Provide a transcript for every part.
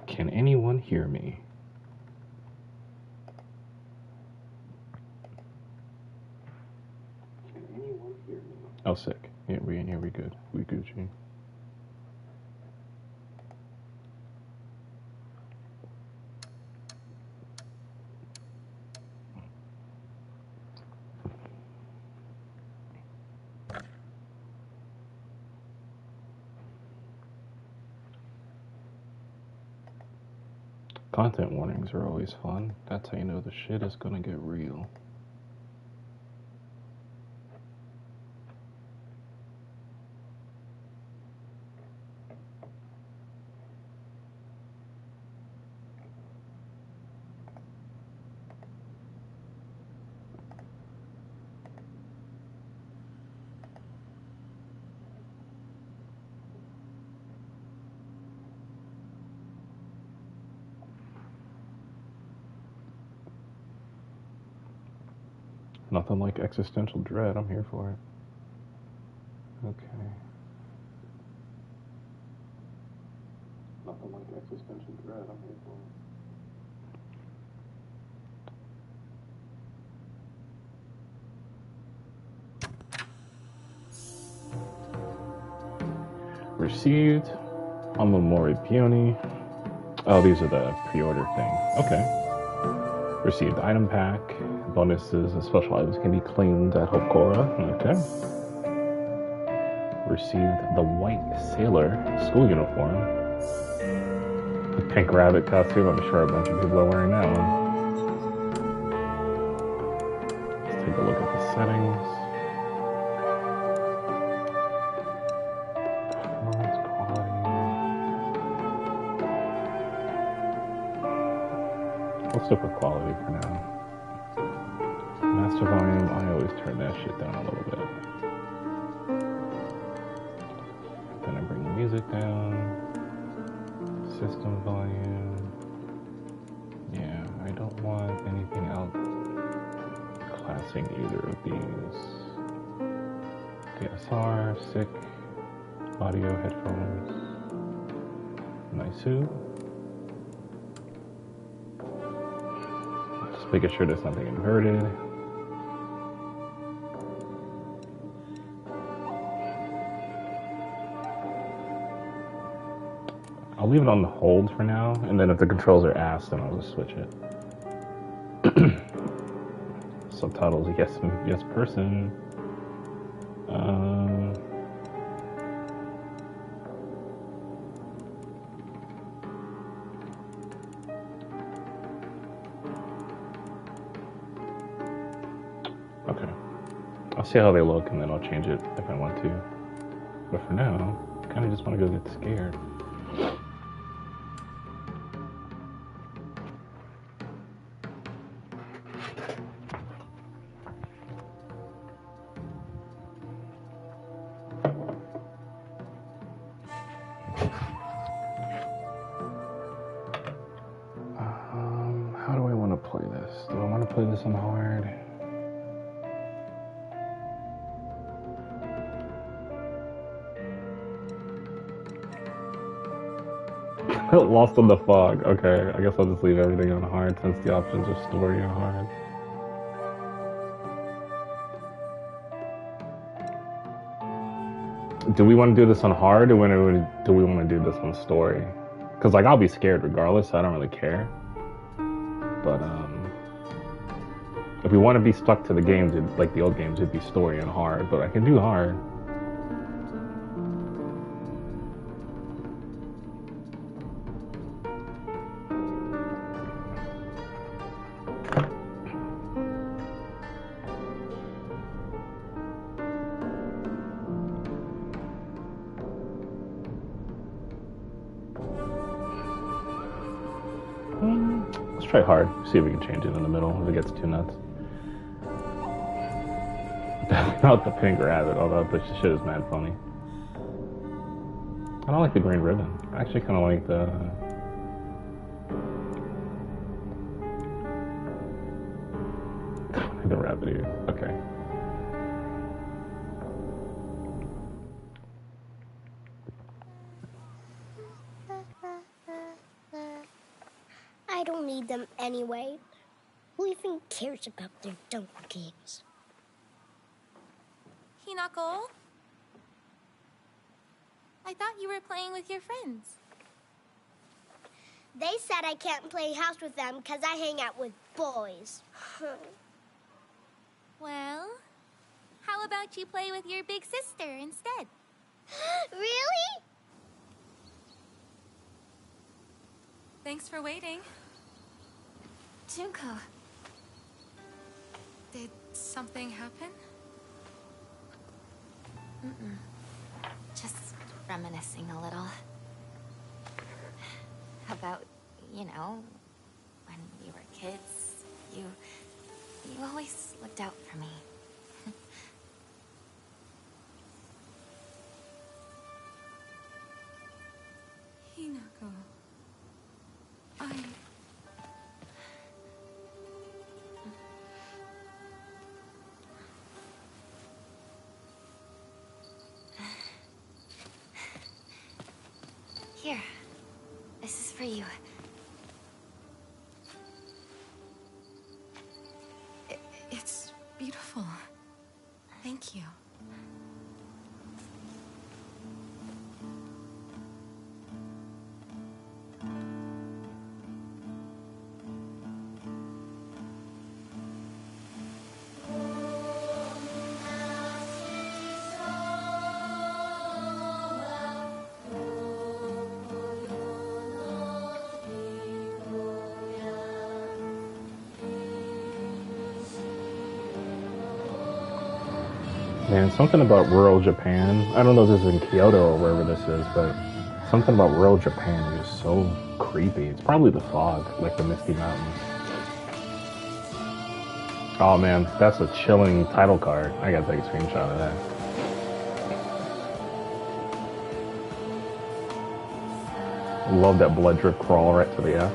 Can anyone hear me? Can anyone hear me? Oh, sick. Yeah, we good. We Gucci. Content warnings are always fun. That's how you know the shit is gonna get real. Nothing like existential dread. I'm here for it. Okay. Nothing like existential dread. I'm here for it. Received. Amamori Peony. Oh, these are the pre-order thing. Okay. Received item pack. Bonuses and special items can be claimed at Hokora. Okay. Received the white sailor school uniform. The pink rabbit costume. I'm sure a bunch of people are wearing that one. Let's take a look at the settings. Performance quality. Let's stick with quality for now. Master volume, I always turn that shit down a little bit. Then I bring the music down. System volume. Yeah, I don't want anything outclassing either of these. DSR, SICK, audio, headphones. Nice. Just making sure there's nothing inverted. I'll leave it on the hold for now, and then if the controls are asked, then I'll just switch it. Subtitles, yes person. Okay. I'll see how they look, and then I'll change it if I want to. But for now, I kind of just want to go get scared. How do I want to play this? Do I want to play this on hard? Lost in the fog. Okay, I guess I'll just leave everything on hard since the options are story and hard. Do we want to do this on hard, or do we want to do this on story? Because like I'll be scared regardless, so I don't really care. But if we want to be stuck to the games, like the old games, it'd be story and hard. But I can do hard. Let's try hard. See if we can change it in the middle if it gets too nuts. Not the pink rabbit, although this shit is mad funny. I don't like the green ribbon. I actually kind of like the rabbit ear. Okay. anyway. Who even cares about their dumb games? Hinako? I thought you were playing with your friends. They said I can't play house with them because I hang out with boys. Well, how about you play with your big sister instead? Really? Thanks for waiting. Junko. Did something happen? Just reminiscing a little. About, you know, when we were kids, you always looked out for me. Hinako. Here. This is for you. It's beautiful. Thank you. Man, something about rural Japan. I don't know if this is in Kyoto or wherever this is, but something about rural Japan is just so creepy. It's probably the fog, like the Misty Mountains. Oh man, that's a chilling title card. I gotta take a screenshot of that. Love that blood drip crawl right to the F.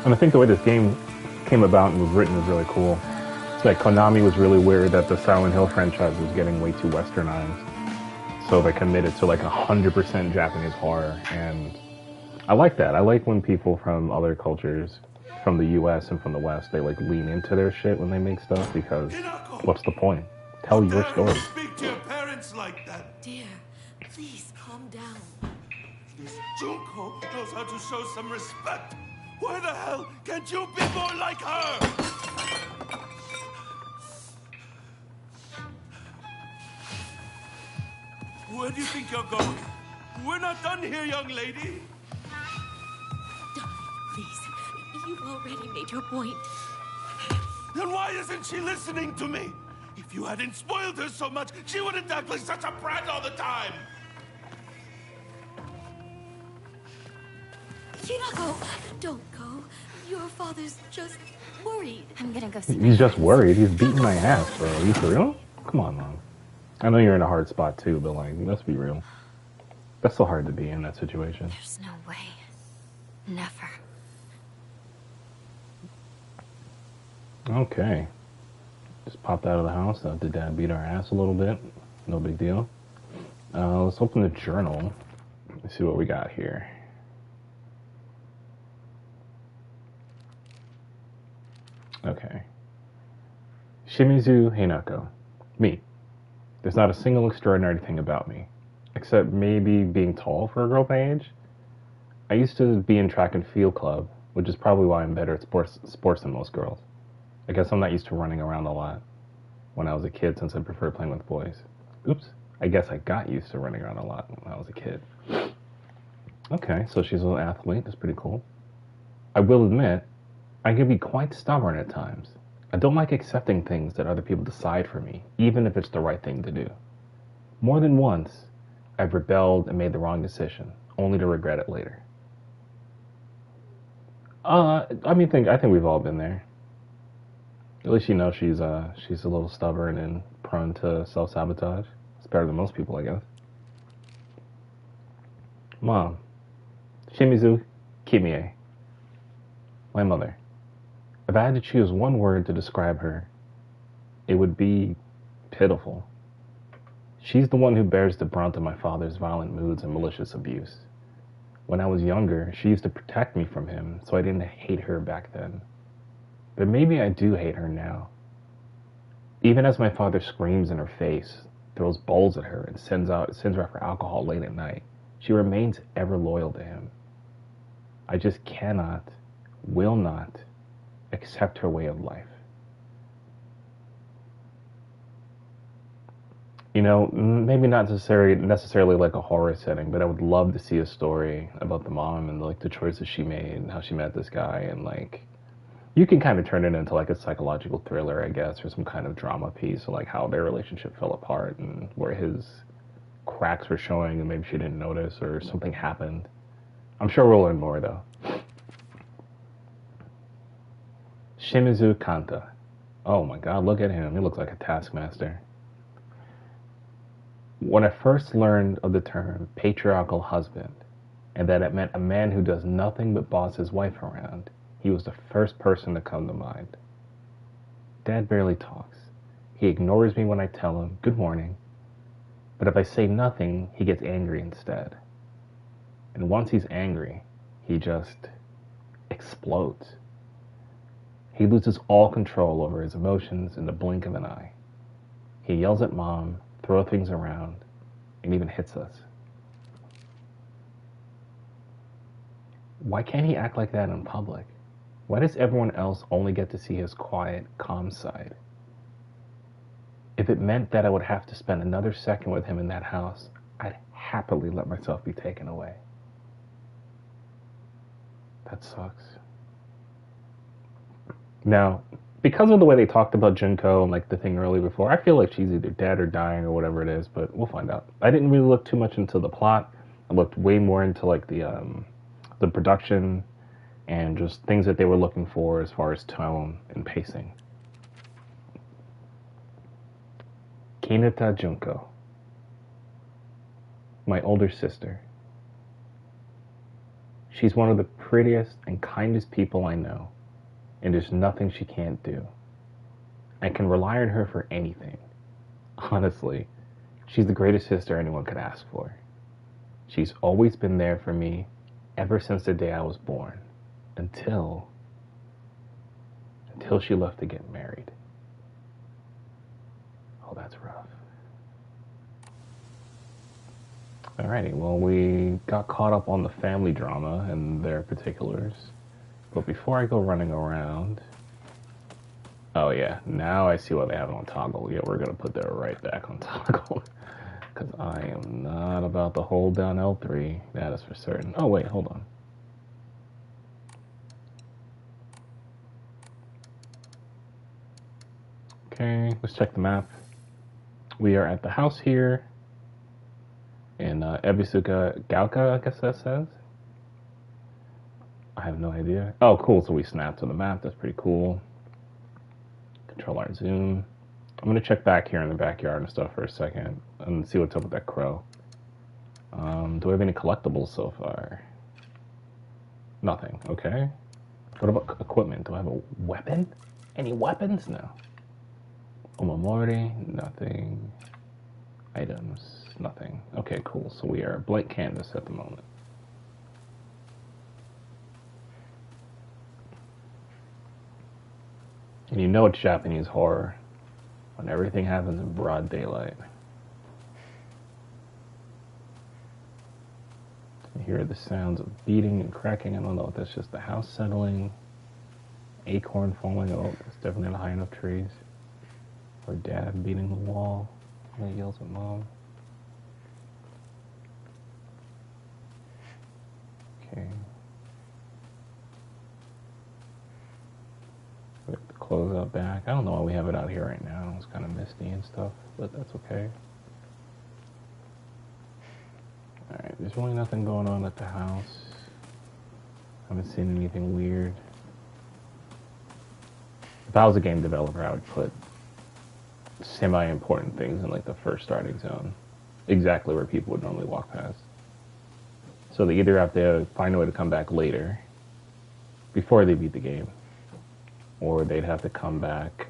And I think the way this game came about and was written is really cool. It's like Konami was really worried that the Silent Hill franchise was getting way too westernized. So they committed to like 100% Japanese horror. And I like that. I like when people from other cultures, from the US and from the West, they like lean into their shit when they make stuff because what's the point? Tell your story. Speak to your parents like that. Dear, please calm down. This Junko knows how to show some respect. Why the hell can't you be more like her? Where do you think you're going? We're not done here, young lady. Please, you've already made your point. Then why isn't she listening to me? If you hadn't spoiled her so much, she wouldn't act like such a brat all the time. Hinako, don't go. Your father's just worried. I'm gonna go see. He's just worried. He's beating my ass, bro. Are you for real? Come on, Mom. I know you're in a hard spot too, but like, let's be real. That's so hard to be in that situation. There's no way. Never. Okay. Just popped out of the house. Did Dad beat our ass a little bit? No big deal. Let's open the journal. Let's see what we got here. Okay. Shimizu Hinako. Me. There's not a single extraordinary thing about me. Except maybe being tall for a girl my age. I used to be in track and field club, which is probably why I'm better at sports than most girls. I guess I'm not used to running around a lot when I was a kid since I prefer playing with boys. Oops. I guess I got used to running around a lot when I was a kid. Okay, so she's an athlete. That's pretty cool. I will admit, I can be quite stubborn at times. I don't like accepting things that other people decide for me, even if it's the right thing to do. More than once, I've rebelled and made the wrong decision, only to regret it later. I think we've all been there. At least you know she's a little stubborn and prone to self-sabotage. It's better than most people, I guess. Mom, Shimizu Kimie, my mother. If I had to choose one word to describe her, it would be pitiful. She's the one who bears the brunt of my father's violent moods and malicious abuse. When I was younger, she used to protect me from him, so I didn't hate her back then. But maybe I do hate her now. Even as my father screams in her face, throws bowls at her, and sends her out for alcohol late at night, she remains ever loyal to him. I just cannot, will not, accept her way of life. You know, maybe not necessarily like a horror setting, but I would love to see a story about the mom and like the choices she made and how she met this guy, and like you can kind of turn it into like a psychological thriller, I guess, or some kind of drama piece, or like how their relationship fell apart and where his cracks were showing and maybe she didn't notice or something happened. I'm sure we'll learn more though. Shimizu Kanta. Oh my god, look at him. He looks like a taskmaster. When I first learned of the term patriarchal husband, and that it meant a man who does nothing but boss his wife around, he was the first person to come to mind. Dad barely talks. He ignores me when I tell him good morning, but if I say nothing, he gets angry instead. And once he's angry, he just explodes. He loses all control over his emotions in the blink of an eye. He yells at Mom, throws things around, and even hits us. Why can't he act like that in public? Why does everyone else only get to see his quiet, calm side? If it meant that I would have to spend another second with him in that house, I'd happily let myself be taken away. That sucks. Now, because of the way they talked about Junko and like the thing earlier before, I feel like she's either dead or dying or whatever it is, but we'll find out. I didn't really look too much into the plot. I looked way more into like the production and just things that they were looking for as far as tone and pacing. Kineta Junko, my older sister. She's one of the prettiest and kindest people I know, and there's nothing she can't do. I can rely on her for anything. Honestly, she's the greatest sister anyone could ask for. She's always been there for me ever since the day I was born, until she left to get married. Oh, that's rough. Alrighty, well, we got caught up on the family drama and their particulars. But before I go running around... Oh yeah, now I see why they have it on toggle. Yeah, we're gonna put that right back on toggle. Because I am not about to hold down L3. That is for certain. Oh wait, hold on. Okay, let's check the map. We are at the house here in Ebisuka Gauka, I guess that says. I have no idea. Oh, cool. So we snapped to the map. That's pretty cool. Control our zoom. I'm going to check back here in the backyard and stuff for a second and see what's up with that crow. Do I have any collectibles so far? Nothing. Okay. What about equipment? Do I have a weapon? Any weapons? No. Omamori? Nothing. Items? Nothing. Okay, cool. So we are blank canvas at the moment. And you know it's Japanese horror when everything happens in broad daylight. You hear the sounds of beating and cracking. I don't know if that's just the house settling. Acorn falling. Oh, it's definitely not high enough trees. Or dad beating the wall. And he yells at mom. Okay. close out back. I don't know why we have it out here right now. It's kind of misty and stuff, but that's okay. Alright, there's really nothing going on at the house. Haven't seen anything weird. If I was a game developer, I would put semi-important things in like the first starting zone. Exactly where people would normally walk past. So they either have to find a way to come back later, before they beat the game, or they'd have to come back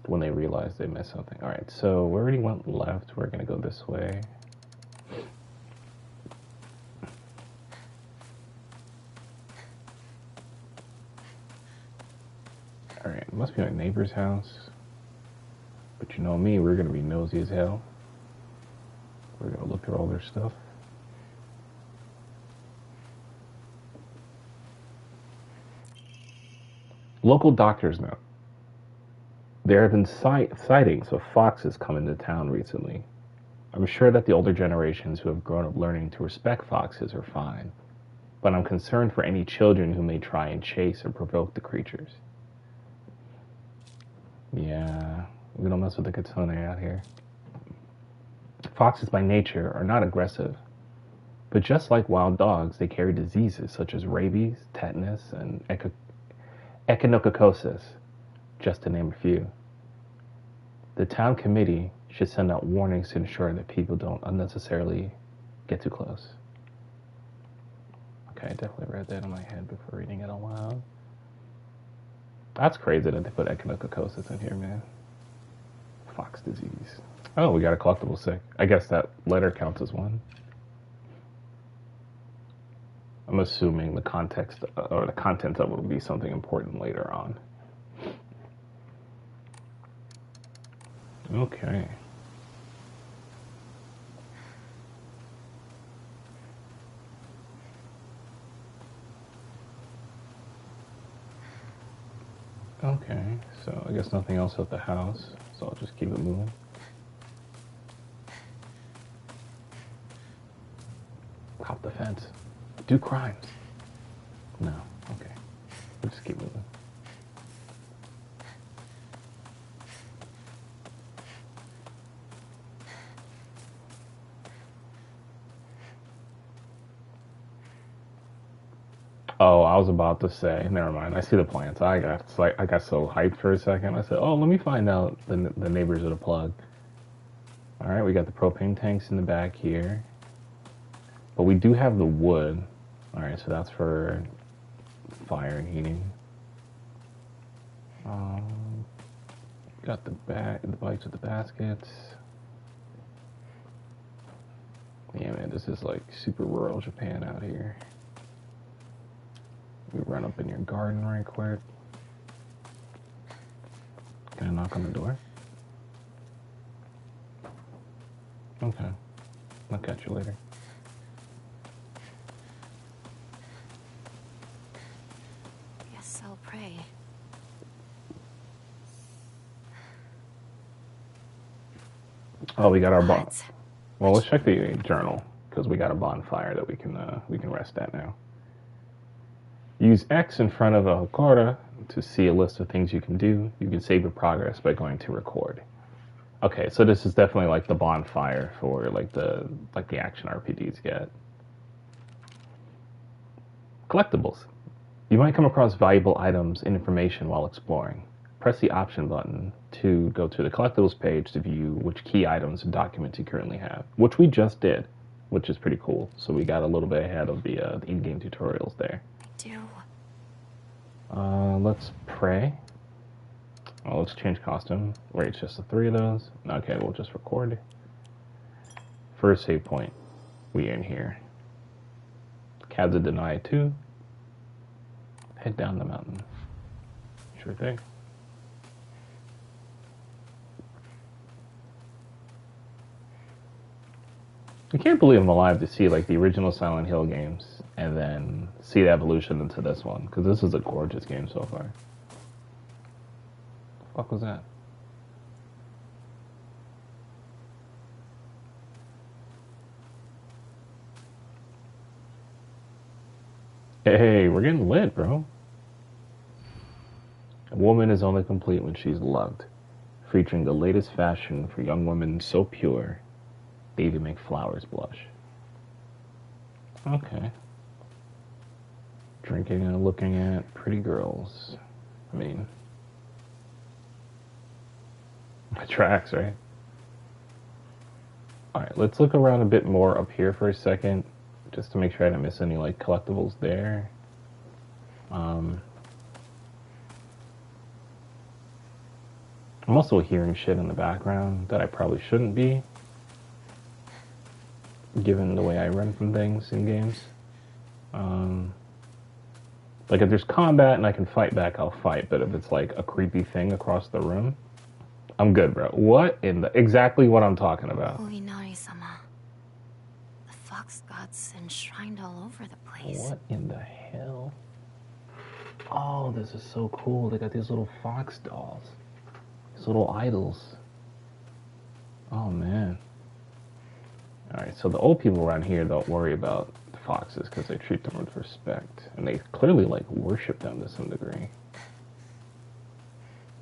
when they realize they missed something. Alright, so we already went left. We're going to go this way. Alright, it must be my neighbor's house. But you know me, we're going to be nosy as hell. We're going to look at all their stuff. Local doctors note. There have been sightings of foxes come into town recently. I'm sure that the older generations who have grown up learning to respect foxes are fine, but I'm concerned for any children who may try and chase or provoke the creatures. Yeah, we don't mess with the kitsune out here. Foxes by nature are not aggressive, but just like wild dogs, they carry diseases such as rabies, tetanus, and echinococosis, just to name a few. The town committee should send out warnings to ensure that people don't unnecessarily get too close. Okay, I definitely read that in my head before reading it out loud. That's crazy that they put echinococosis in here, man. Fox disease. Oh, we got a collectible sick. I guess that letter counts as one. I'm assuming the context or the content of it will be something important later on. Okay. Okay, so I guess nothing else at the house, so I'll just keep it moving. Hop the fence. Do crimes. No, okay. We'll just keep moving. Oh, I was about to say, never mind. I see the plants. I got so hyped for a second. I said, "Oh, let me find out the neighbors of the plug." All right, we got the propane tanks in the back here, but we do have the wood. All right, so that's for fire and heating. Got the bikes with the baskets. Yeah, man, this is like super rural Japan out here. We run up in your garden right quick. Can I knock on the door? Okay. I'll catch you later. Guess I'll pray. Oh, we got our bon. Well, let's check the journal because we got a bonfire that we can rest at now. Use X in front of a Hokora to see a list of things you can do. You can save your progress by going to record. Okay, so this is definitely like the bonfire for like the action RPGs get. Collectibles. You might come across valuable items and information while exploring. Press the option button to go to the collectibles page to view which key items and documents you currently have, which we just did, which is pretty cool. So we got a little bit ahead of the in-game tutorials there. Let's pray. Oh, let's change costume. Wait, it's just the 3 of those? Okay, we'll just record. First save point. We in here. Kaza deny 2. Head down the mountain. Sure thing. I can't believe I'm alive to see like the original Silent Hill games and then see the evolution into this one, because this is a gorgeous game so far. The fuck was that? Hey, we're getting lit, bro. woman is only complete when she's loved. Featuring the latest fashion for young women so pure, they even make flowers blush. Okay. Drinking and looking at pretty girls. I mean, tracks, right? Alright, let's look around a bit more up here for a second, just to make sure I didn't miss any, like, collectibles there. I'm also hearing shit in the background that I probably shouldn't be, given the way I run from things in games. Like, if there's combat and I can fight back, I'll fight, but if it's, like, a creepy thing across the room, I'm good, bro. What in the... Exactly what I'm talking about. Holy Nari-sama. The fox gods enshrined all over the place. What in the hell? Oh, this is so cool. They got these little fox dolls. These little idols. Oh, man. Alright, so the old people around here don't worry about the foxes because they treat them with respect. And they clearly, like, worship them to some degree.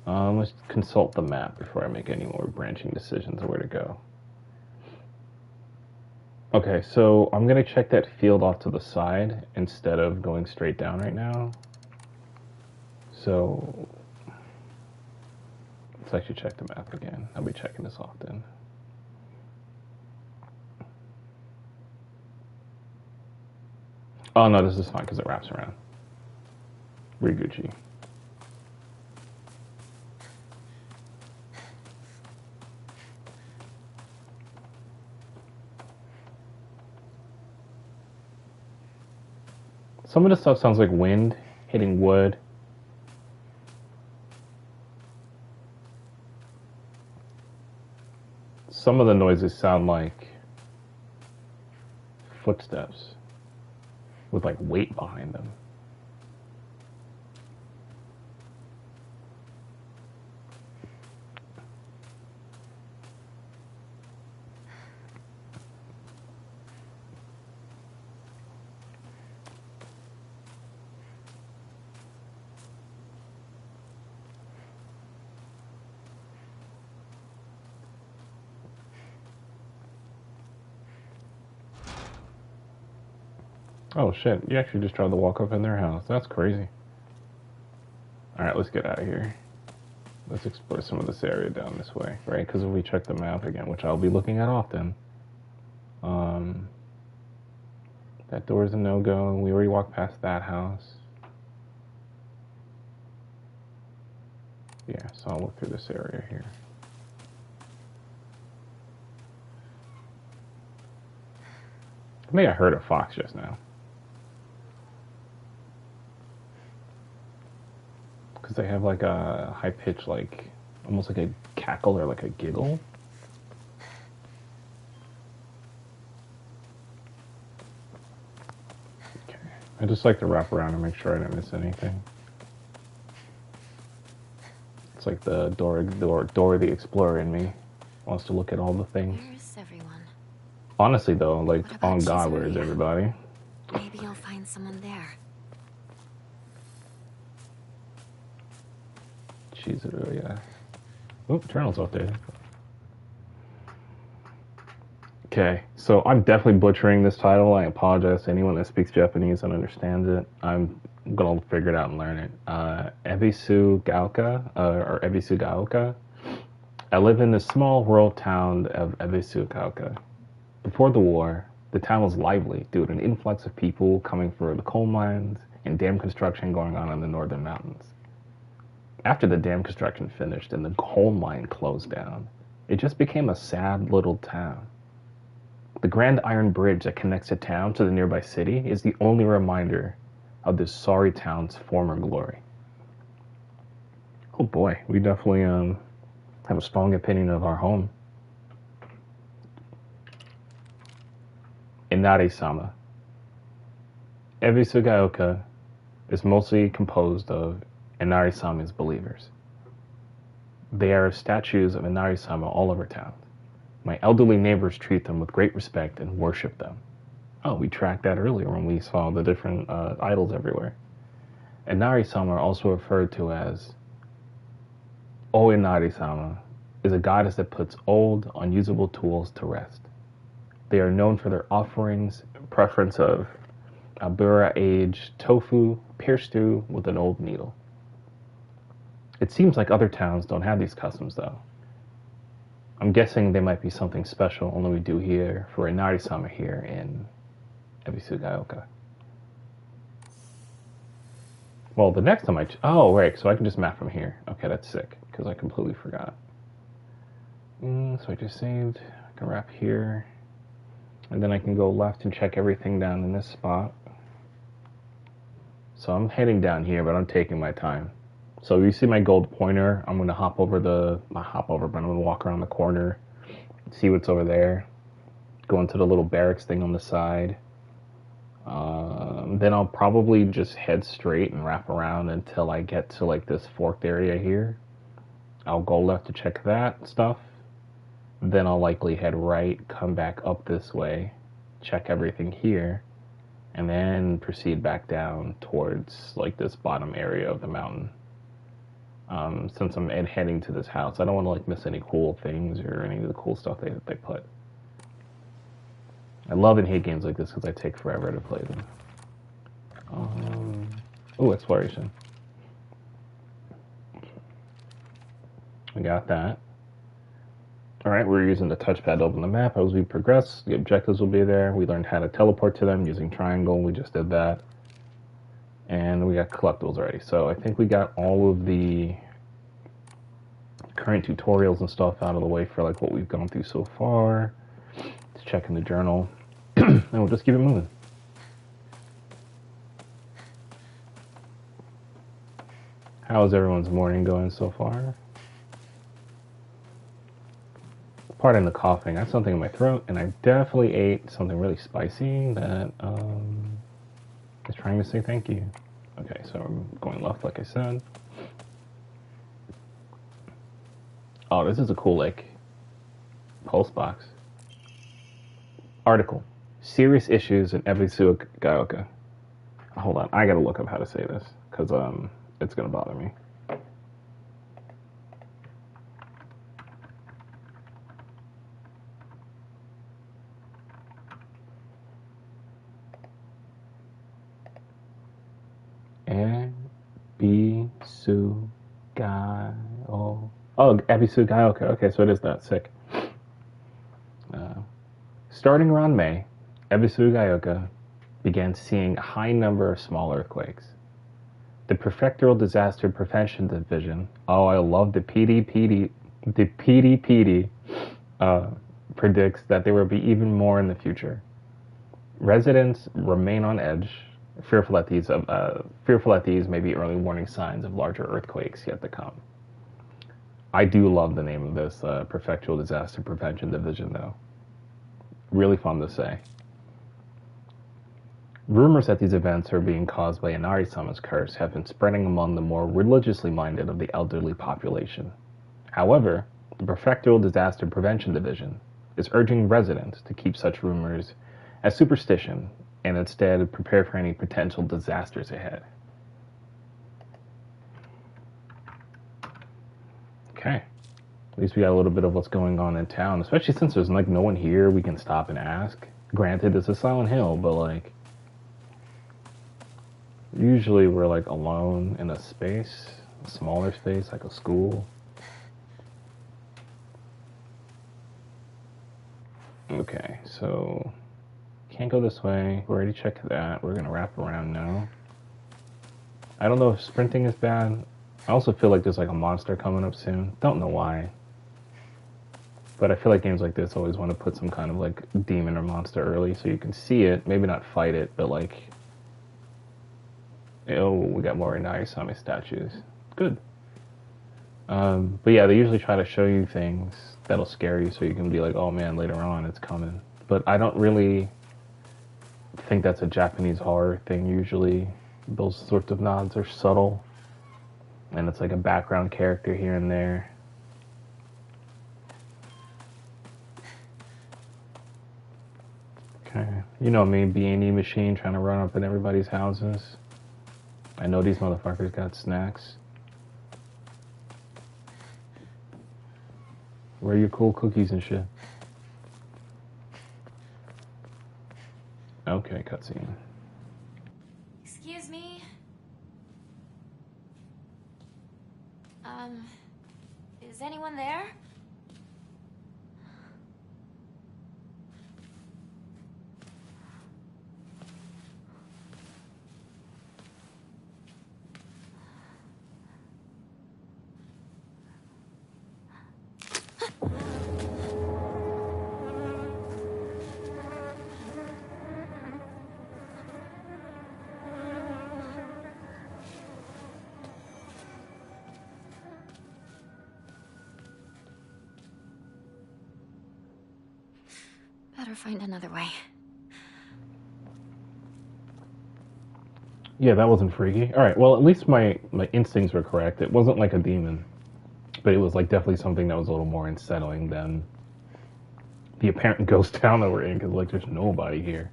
Let's consult the map before I make any more branching decisions of where to go. Okay, so I'm going to check that field off to the side instead of going straight down right now. So, let's actually check the map again. I'll be checking this often. Oh no, this is fine because it wraps around. We're Gucci. Some of the stuff sounds like wind hitting wood. Some of the noises sound like footsteps with like weight behind them. Oh shit, you actually just tried to walk up in their house. That's crazy. Alright, let's get out of here. Let's explore some of this area down this way, right? Because if we check the map again, which I'll be looking at often, that door is a no-go. We already walked past that house. Yeah, so I'll look through this area here. I think I heard a fox just now. Because they have like a high pitch, like almost like a cackle or like a giggle. Okay, I just like to wrap around and make sure I don't miss anything. It's like the Dora the Explorer in me wants to look at all the things. Where's everyone? Honestly though, like on about God, where is Caesarea? everybody? Maybe you'll find someone there. Yeah. Oh, journal's out there. Okay, so I'm definitely butchering this title. I apologize to anyone that speaks Japanese and understands it. I'm gonna figure it out and learn it. Ebisu Gaoka, or Ebisu Gaoka. I live in the small rural town of Ebisu Gaoka. Before the war, the town was lively due to an influx of people coming for the coal mines and dam construction going on in the northern mountains. After the dam construction finished and the coal mine closed down, it just became a sad little town. The Grand Iron Bridge that connects the town to the nearby city is the only reminder of this sorry town's former glory. Oh boy, we definitely have a strong opinion of our home. Inari-sama. Ebisu Gaoka is mostly composed of Inari-sama's believers. There are statues of Inari-sama all over town. My elderly neighbors treat them with great respect and worship them. Oh, we tracked that earlier when we saw the different idols everywhere. Inari-sama are also referred to as O Inari-sama is a goddess that puts old, unusable tools to rest. They are known for their offerings, preference of Abura-aged tofu pierced through with an old needle. It seems like other towns don't have these customs, though. I'm guessing they might be something special only we do here for Inari-sama here in Ebisugaoka. Well, the next time oh, right, so I can just map from here. Okay, that's sick, because I completely forgot. So I just saved. I can wrap here. And then I can go left and check everything down in this spot. So I'm heading down here, but I'm taking my time. So you see my gold pointer, I'm going to but I'm going to walk around the corner, see what's over there, go into the little barracks thing on the side. Then I'll probably just head straight and wrap around until I get to like this forked area here. I'll go left to check that stuff. Then I'll likely head right, come back up this way, check everything here, and then proceed back down towards like this bottom area of the mountain. Since I'm heading to this house, I don't want to like miss any cool things or any of the cool stuff they put. I love and hate games like this because I take forever to play them. Exploration. We got that. Alright, we're using the touchpad to open the map. As we progress, the objectives will be there. We learned how to teleport to them using triangle. We just did that. And we got collectibles already. So I think we got all of the current tutorials and stuff out of the way for like what we've gone through so far. Let's check in the journal. And we'll just keep it moving. How's everyone's morning going so far? Pardon the coughing. I have something in my throat, and I definitely ate something really spicy that is trying to say thank you. Okay, so I'm going left like I said. Oh, this is a cool, like, pulse box. Article. Serious issues in Ebisugaoka. Hold on, I gotta look up how to say this, because it's gonna bother me. Ebisugaoka. Okay, so it is that. Sick. Starting around May, Ebisugaoka began seeing a high number of small earthquakes. The Prefectural Disaster Prevention Division, I love the PDPD, predicts that there will be even more in the future. Residents remain on edge, fearful that these may be early warning signs of larger earthquakes yet to come. I do love the name of this Prefectural Disaster Prevention Division, though. Really fun to say. Rumors that these events are being caused by Inari-sama's curse have been spreading among the more religiously minded of the elderly population. However, the Prefectural Disaster Prevention Division is urging residents to keep such rumors as superstition and instead prepare for any potential disasters ahead. Okay. At least we got a little bit of what's going on in town, especially since there's like no one here we can stop and ask. Granted, it's a Silent Hill, but like usually we're like alone in a space, a smaller space, like a school. Okay, so can't go this way. We already checked that. We're gonna wrap around now. I don't know if sprinting is bad. I also feel like there's like a monster coming up soon. Don't know why. But I feel like games like this always want to put some kind of like demon or monster early so you can see it, maybe not fight it, but like, oh, we got more Inari-sama statues. Good. But yeah, they usually try to show you things that'll scare you so you can be like, oh man, later on it's coming. But I don't really think that's a Japanese horror thing usually. Those sorts of nods are subtle. And it's like a background character here and there. Okay, you know me, B&E machine trying to run up in everybody's houses. I know these motherfuckers got snacks. Where are your cool cookies and shit? Okay, cutscene. Excuse me? Is anyone there? Better find another way. Yeah, that wasn't freaky. All right, well, at least my instincts were correct. It wasn't like a demon, but it was like definitely something that was a little more unsettling than the apparent ghost town that we're in, because like there's nobody here.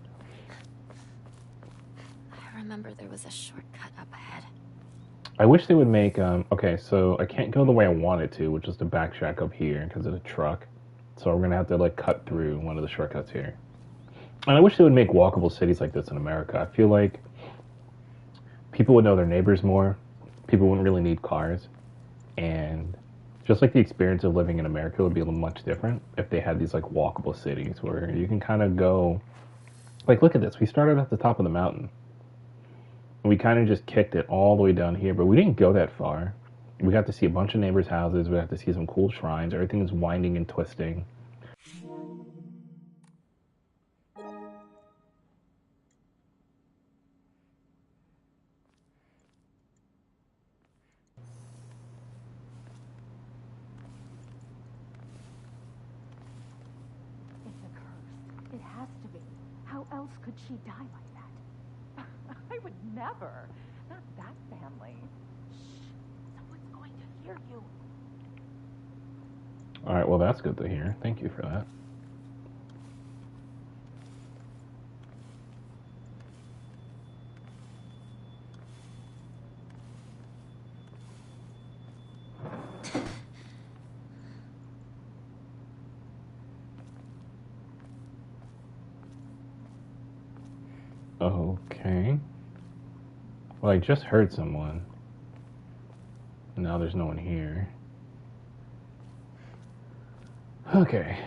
I remember there was a shortcut up ahead. I wish they would make, okay, so I can't go the way I wanted to, which is to backtrack up here because of the truck. So we're gonna have to like cut through one of the shortcuts here. And I wish they would make walkable cities like this in America. I feel like people would know their neighbors more. People wouldn't really need cars. And just like the experience of living in America would be a little much different if they had these like walkable cities where you can kind of go, like look at this. We started at the top of the mountain. We kind of just kicked it all the way down here, but we didn't go that far. We got to see a bunch of neighbors' houses. We got to see some cool shrines. Everything is winding and twisting. It's a curse. It has to be. How else could she die like that? I would never. Not that family. Shh. Someone's going to hear you. All right, well, that's good to hear. Thank you for that. Okay. Well, I just heard someone. Now there's no one here. Okay.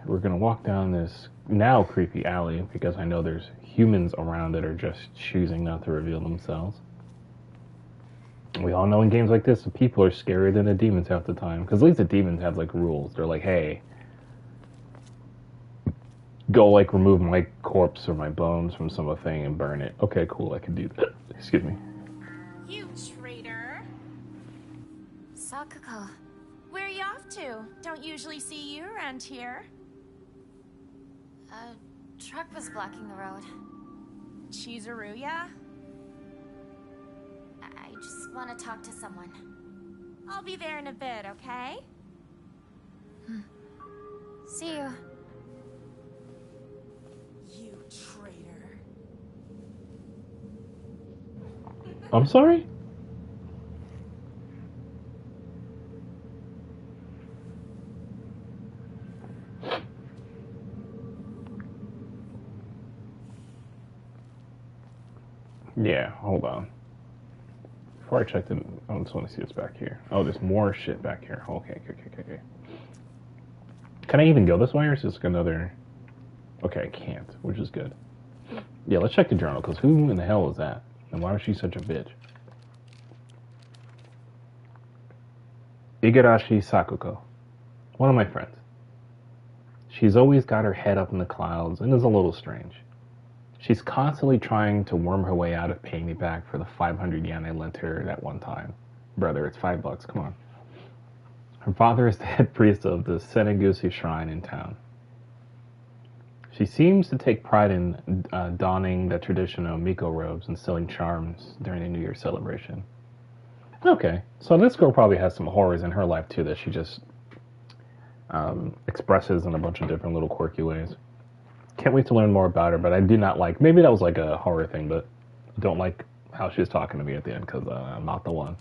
We're gonna walk down this now creepy alley because I know there's humans around that are just choosing not to reveal themselves. We all know in games like this, the people are scarier than the demons half the time. Because at least the demons have like rules. They're like, hey, go like remove my corpse or my bones from some thing and burn it. Okay, cool, I can do that. Excuse me. You traitor. Sakuko. Where are you off to? Don't usually see you around here. A truck was blocking the road. Chizuruya? I just want to talk to someone. I'll be there in a bit, okay? See you. You traitor. I'm sorry? Yeah, hold on. Before I check the... I just want to see what's back here. Oh, there's more shit back here. Okay. Can I even go this way, or is this another... Okay, I can't, which is good. Yeah, let's check the journal, because who in the hell is that? And why was she such a bitch? Igarashi Sakuko. One of my friends. She's always got her head up in the clouds and is a little strange. She's constantly trying to worm her way out of paying me back for the 500 yen I lent her that one time. Brother, it's $5, come on. Her father is the head priest of the Senegusi shrine in town. She seems to take pride in donning the traditional Miko robes and selling charms during the New Year celebration. Okay, so this girl probably has some horrors in her life too that she just expresses in a bunch of different little quirky ways. Can't wait to learn more about her, but I do not like... Maybe that was like a horror thing, but I don't like how she was talking to me at the end because I'm not the one.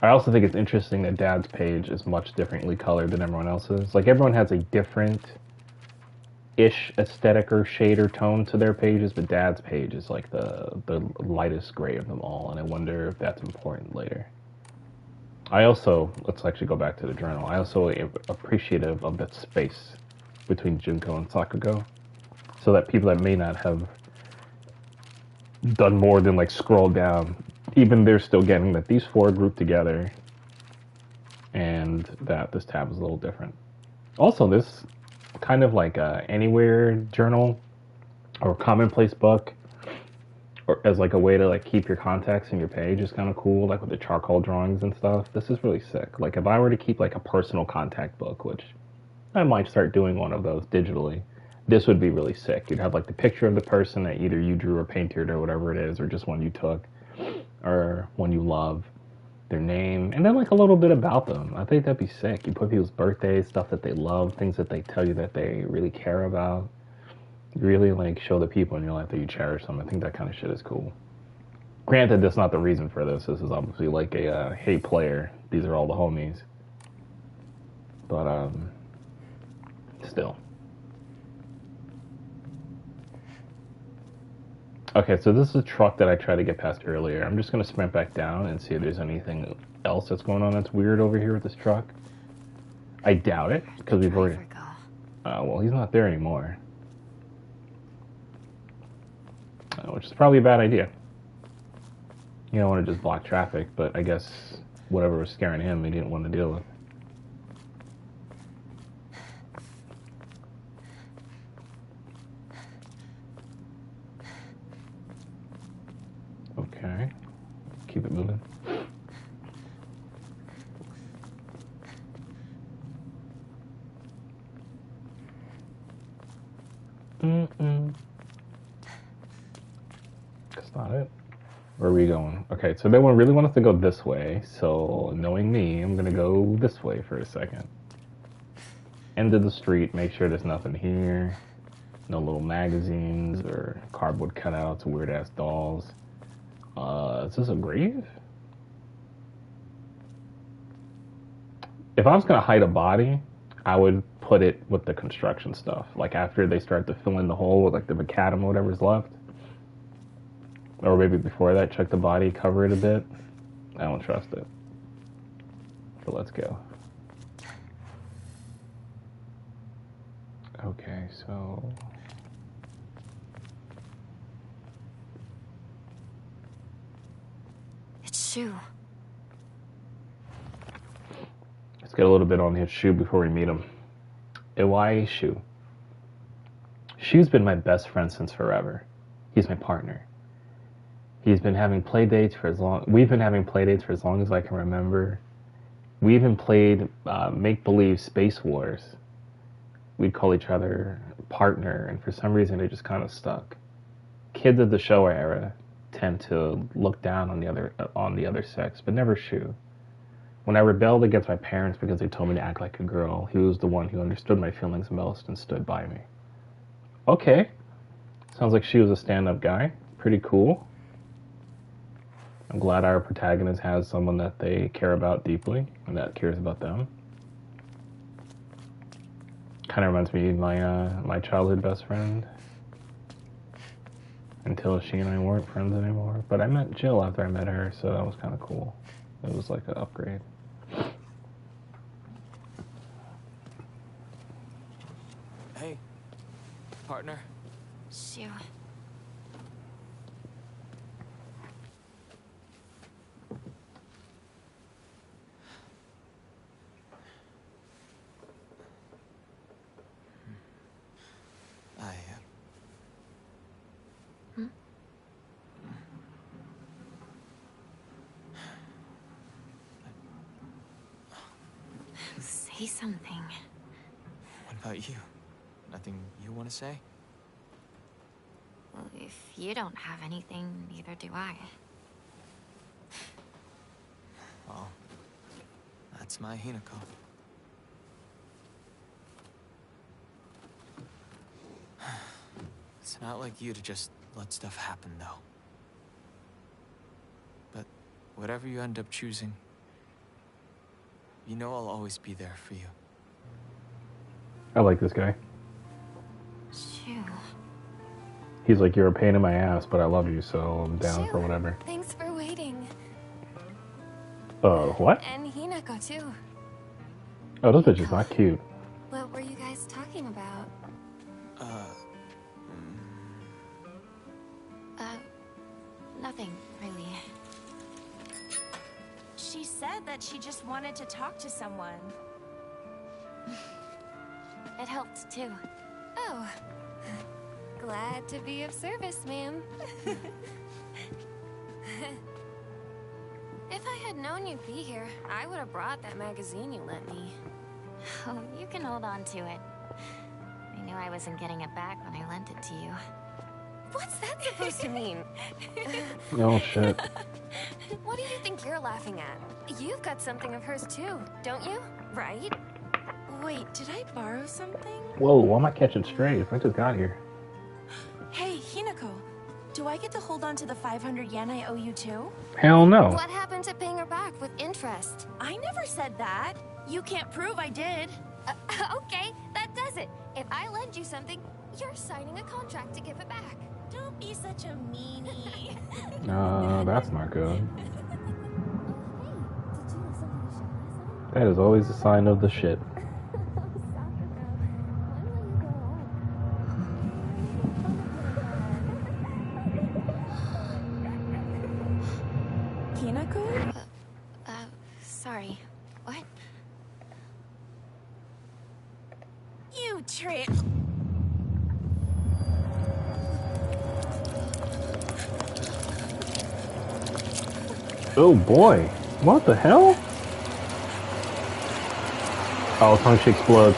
I also think it's interesting that Dad's page is much differently colored than everyone else's. Like, everyone has a different-ish aesthetic or shade or tone to their pages, but Dad's page is like the lightest gray of them all, and I wonder if that's important later. I also, let's actually go back to the journal, I also am appreciative of that space between Junko and Sakugo, so that people that may not have done more than like scroll down, even they're still getting that these four are grouped together and that this tab is a little different. Also, this kind of like a anywhere journal or commonplace book, or as like a way to like keep your contacts in your page is kind of cool, like with the charcoal drawings and stuff. This is really sick. Like if I were to keep like a personal contact book, which I might start doing one of those digitally, this would be really sick. You'd have like the picture of the person that either you drew or painted or whatever it is, or just one you took, or one you love, their name, and then like a little bit about them. I think that'd be sick. You put people's birthdays, stuff that they love, things that they tell you that they really care about. You really like show the people in your life that you cherish them. I think that kind of shit is cool. Granted, that's not the reason for this. This is obviously like a hey player, these are all the homies. But still. Okay, so this is a truck that I tried to get past earlier. I'm just going to sprint back down and see if there's anything else that's going on that's weird over here with this truck. I doubt it, because we've already... well, he's not there anymore. Which is probably a bad idea. You don't want to just block traffic, but I guess whatever was scaring him, he didn't want to deal with. Okay, keep it moving. That's not it. Where are we going? Okay, so they really want us to go this way, so knowing me, I'm gonna go this way for a second. End of the street, make sure there's nothing here. No little magazines or cardboard cutouts, weird ass dolls. Is this a grave? If I was gonna hide a body, I would put it with the construction stuff. Like after they start to fill in the hole with like the macadam or whatever's left. Or maybe before that, check the body, cover it a bit. I don't trust it. So let's go. Okay, so... It's Shu. Let's get a little bit on his Shu before we meet him. Iwai Shu. Shu's been my best friend since forever. He's my partner. We've been having play dates for as long as I can remember. We even played make-believe Space Wars. We'd call each other partner, and for some reason it just kind of stuck. Kids of the Showa era tend to look down on the other sex, but never Shu. When I rebelled against my parents because they told me to act like a girl, he was the one who understood my feelings most and stood by me. Okay. Sounds like Shu was a stand-up guy. Pretty cool. I'm glad our protagonist has someone that they care about deeply and that cares about them. Kind of reminds me of my childhood best friend. Until she and I weren't friends anymore. But I met Jill after I met her, so that was kind of cool. It was like an upgrade. Hey, partner. Shu. Say something. What about you? Nothing you want to say? Well, if you don't have anything, neither do I. Well, that's my Hinako. It's not like you to just let stuff happen, though. But whatever you end up choosing, You know I'll always be there for you. I like this guy. Shoo. He's like, you're a pain in my ass, but I love you, so I'm down Shoo, for whatever. Thanks for waiting. What? And Hinako too. Oh, this bitch is not cute. What were you guys talking about? Nothing, really. She said that she just wanted to talk to someone. It helped, too. Oh. Glad to be of service, ma'am. If I had known you'd be here, I would have brought that magazine you lent me. Oh, you can hold on to it. I knew I wasn't getting it back when I lent it to you. What's that supposed to mean? Oh, shit. What do you think you're laughing at? You've got something of hers too, don't you? Right? Wait, did I borrow something? Whoa, why am I catching strays? I just got here. Hey, Hinako. Do I get to hold on to the 500 yen I owe you too? Hell no. What happened to paying her back with interest? I never said that. You can't prove I did. Okay, that does it. If I lend you something, you're signing a contract to give it back. Don't be such a meanie. That's not good. That is always a sign of the shit. Hinako? Sorry. What? You trip. Oh boy. What the hell? Oh, tongue she explodes.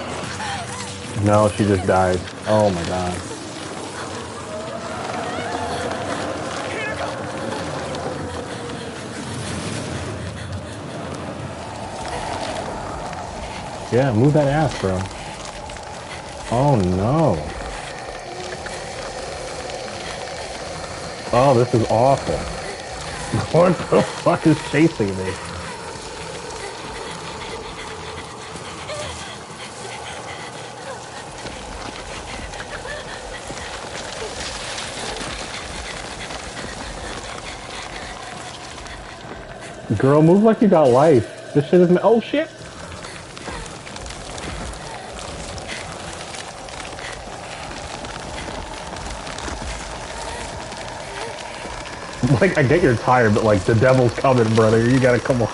No, she just died. Oh my god. Yeah, move that ass, bro. Oh no. Oh, this is awful. What the fuck is chasing me? Girl, move like you got life. This shit is... Oh shit! Like, I get you're tired, but like, the devil's coming, brother. You gotta come on.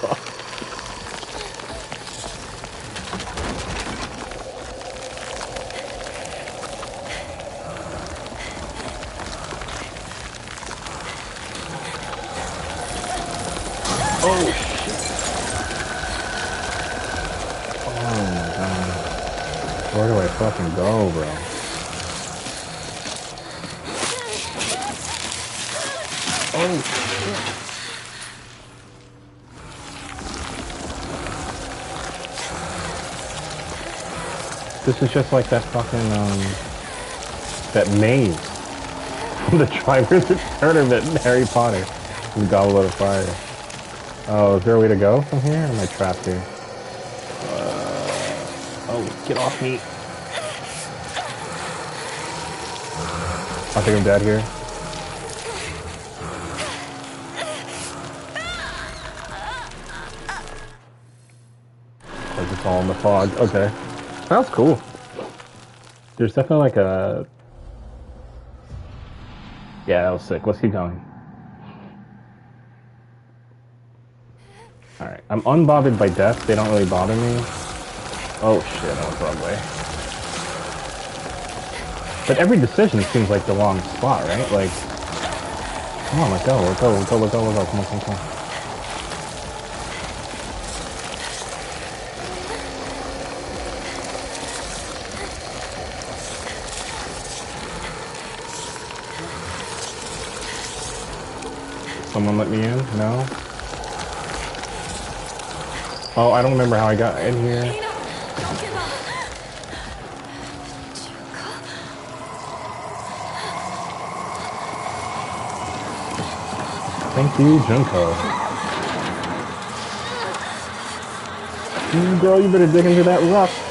Oh, shit. Oh, my God. Where do I fucking go, bro? Oh, shit. This is just like that fucking, that maze. The Triwizard Tournament in Harry Potter. The Goblet of Fire. Oh, is there a way to go from here? Or am I trapped here? Oh, get off me. I think I'm dead here. Like it's all in the fog. Okay. That was cool. There's definitely like a... Yeah, that was sick. Let's keep going. Alright. I'm unbothered by death. They don't really bother me. Oh shit, I went the wrong way. But every decision seems like the wrong spot, right? Like... Come on, let's go, let's go, let's go, let's go, let's go. Come on, come on, come on. Someone let me in? No? Oh, I don't remember how I got in here. Don't give up. Thank you, Junko. Girl, you better dig into that rough.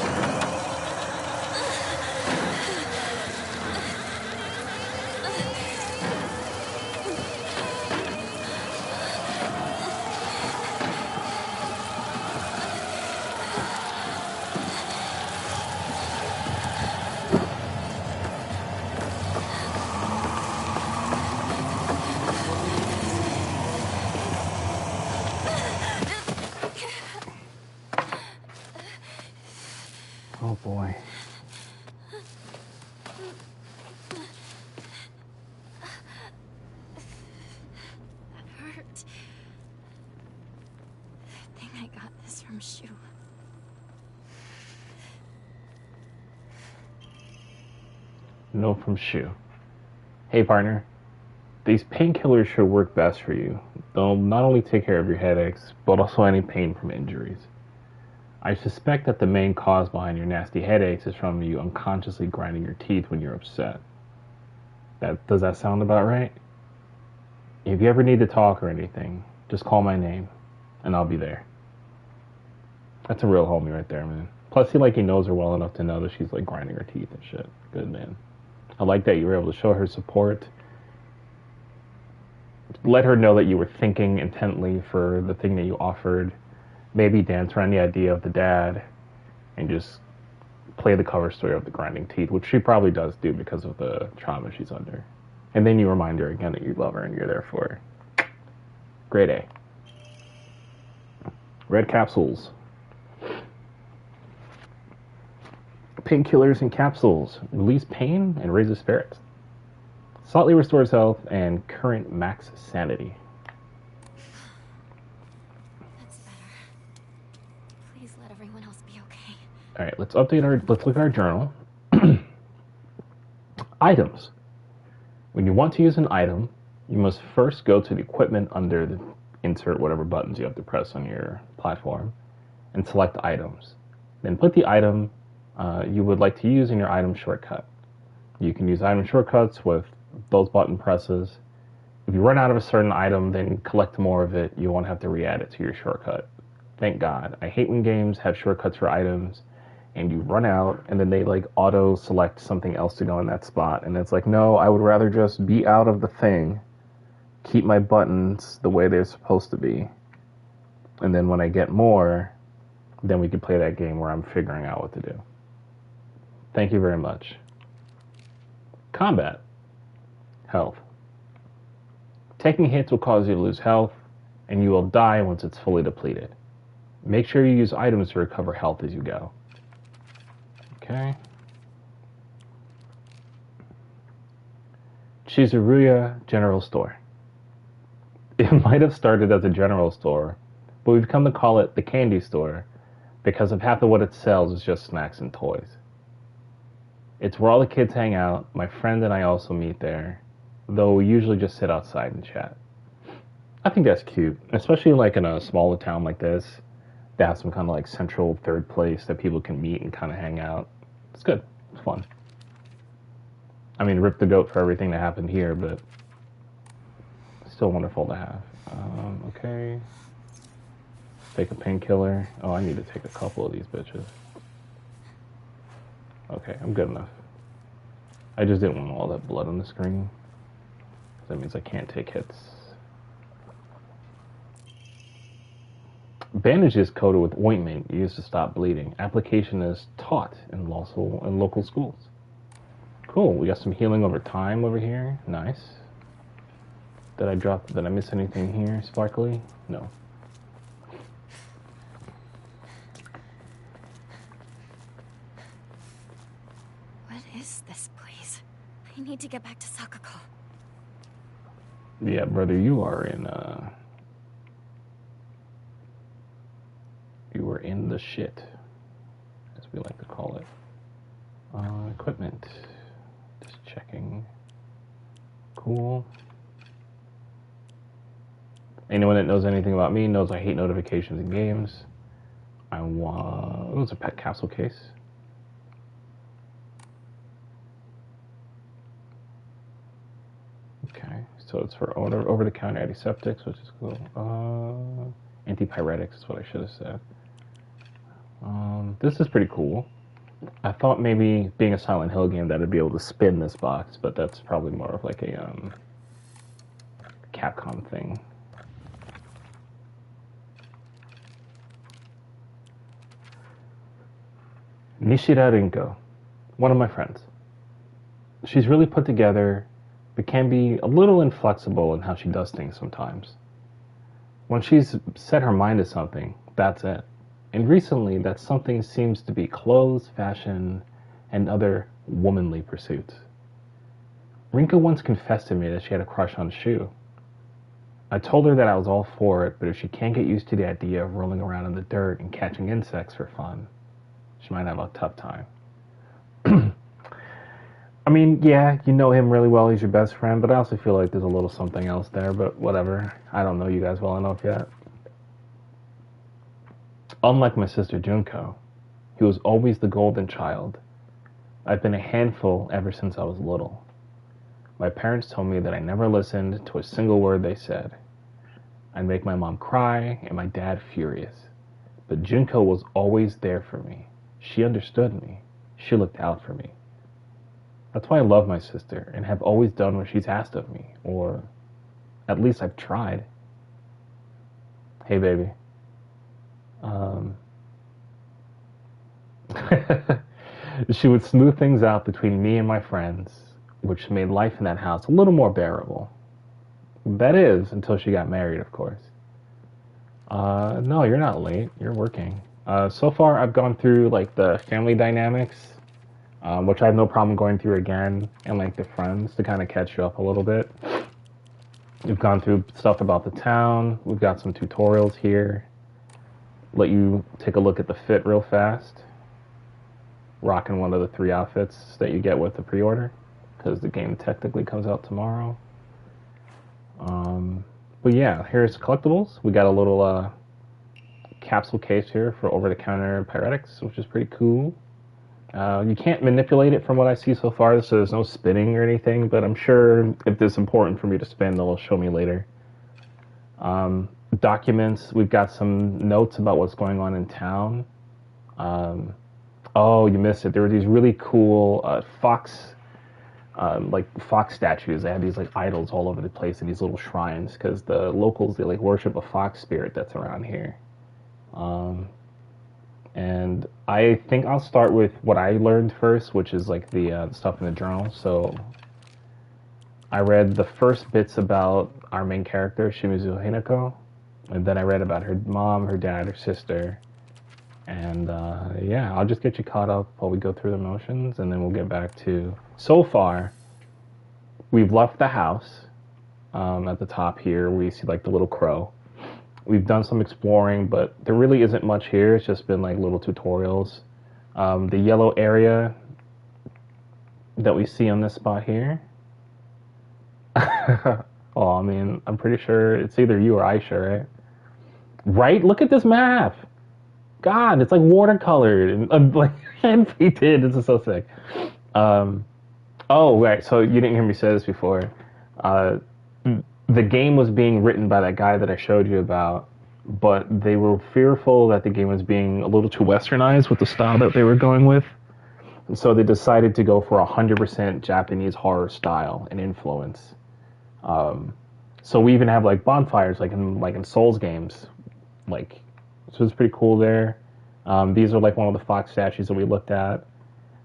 Oh boy. That hurt. I think I got this from Shu. No from Shu. Hey partner, these painkillers should work best for you. They'll not only take care of your headaches, but also any pain from injuries. I suspect that the main cause behind your nasty headaches is from you unconsciously grinding your teeth when you're upset. Does that sound about right? If you ever need to talk or anything, just call my name, and I'll be there. That's a real homie right there, man. Plus, he knows her well enough to know that she's grinding her teeth and shit. Good man. I like that you were able to show her support. Let her know that you were thinking intently for the thing that you offered. Maybe dance around the idea of the dad and just play the cover story of the grinding teeth, which she probably does do because of the trauma she's under. And then you remind her again that you love her and you're there for her. Grade A. Red capsules. Painkillers and capsules. Release pain and raises spirits. Slightly restores health and current max sanity. That's better. Please let everyone else be okay. All right, let's look at our journal. Items. When you want to use an item, you must first go to the equipment under the insert whatever buttons you have to press on your platform and select items. Then put the item you would like to use in your item shortcut. You can use item shortcuts with those button presses. If you run out of a certain item, then collect more of it. You won't have to re-add it to your shortcut. Thank God. I hate when games have shortcuts for items and you run out and then they auto select something else to go in that spot. And it's no, I would rather just be out of the thing, keep my buttons the way they're supposed to be. And then when I get more, then we can play that game where I'm figuring out what to do. Thank you very much. Combat. Health. Taking hits will cause you to lose health, and you will die once it's fully depleted. Make sure you use items to recover health as you go. Okay. Chizuruya General Store. It might have started as a general store, but we've come to call it the candy store because of half of what it sells is just snacks and toys. It's where all the kids hang out. My friend and I also meet there, though we usually just sit outside and chat. I think that's cute, especially in a smaller town like this. They have some kind of central third place that people can meet and kind of hang out. It's good. It's fun. I mean, rip the goat for everything that happened here, but it's still wonderful to have. Okay. Take a painkiller. Oh, I need to take a couple of these bitches. Okay, I'm good enough. I just didn't want all that blood on the screen. That means I can't take hits. Bandages coated with ointment used to stop bleeding. Application is taught in local schools. Cool, we got some healing over time over here. Nice. Did I miss anything here? Sparkly? No. What is this place? I need to get back to Sakako. Yeah, brother, you are in the shit, as we like to call it. Equipment. Just checking. Cool. Anyone that knows anything about me knows I hate notifications in games. Oh, it's a pet capsule case. Okay, so it's for over-the-counter antiseptics, which is cool. Antipyretics is what I should have said. This is pretty cool. I thought maybe being a Silent Hill game that I'd be able to spin this box, but that's probably more of like a Capcom thing. Nishida Rinko, one of my friends. She's really put together, but can be a little inflexible in how she does things sometimes. When she's set her mind to something, that's it. And recently, that something seems to be clothes, fashion, and other womanly pursuits. Rinko once confessed to me that she had a crush on Shu. I told her that I was all for it, but if she can't get used to the idea of rolling around in the dirt and catching insects for fun, she might have a tough time. I mean, yeah, you know him really well, he's your best friend, but I also feel like there's a little something else there, but whatever. I don't know you guys well enough yet. Unlike my sister Junko, who was always the golden child, I've been a handful ever since I was little. My parents told me that I never listened to a single word they said. I'd make my mom cry and my dad furious. But Junko was always there for me. She understood me. She looked out for me. That's why I love my sister and have always done what she's asked of me, or at least I've tried. Hey, baby. She would smooth things out between me and my friends, which made life in that house a little more bearable. That is, until she got married, of course. No, you're not late. You're working. So far, I've gone through, like, the family dynamics, which I have no problem going through again, and, like, the friends to kind of catch you up a little bit. We've gone through stuff about the town. We've got some tutorials here. Let you take a look at the fit real fast. Rocking one of the 3 outfits that you get with the pre-order, because the game technically comes out tomorrow. But yeah, here's collectibles. We got a little capsule case here for over-the-counter pyretics, which is pretty cool. You can't manipulate it from what I see so far, so there's no spinning or anything, but I'm sure if it's important for me to spin, they'll show me later. Documents, we've got some notes about what's going on in town. Oh, you missed it. There were these really cool fox statues. They had these like idols all over the place in these little shrines because the locals, they like worship a fox spirit that's around here. And I think I'll start with what I learned first, which is like the stuff in the journal. So I read the first bits about our main character, Shimizu Hinako, and then I read about her mom, her dad, her sister. And yeah, I'll just get you caught up while we go through the motions, and then we'll get back to... So far, we've left the house. At the top here, we see like the little crow. We've done some exploring, but there really isn't much here. It's just been like little tutorials. The yellow area that we see on this spot here. Oh, I mean, I'm pretty sure it's either you or Aisha, right? Right? Look at this map! God, it's like watercolored and like hand painted. This is so sick. Oh, right. So you didn't hear me say this before. The game was being written by that guy that I showed you about, but they were fearful that the game was being a little too westernized with the style that they were going with. And so they decided to go for 100% Japanese horror style and influence. So we even have like bonfires like in Souls games. Like, so it's pretty cool there. These are like one of the fox statues that we looked at.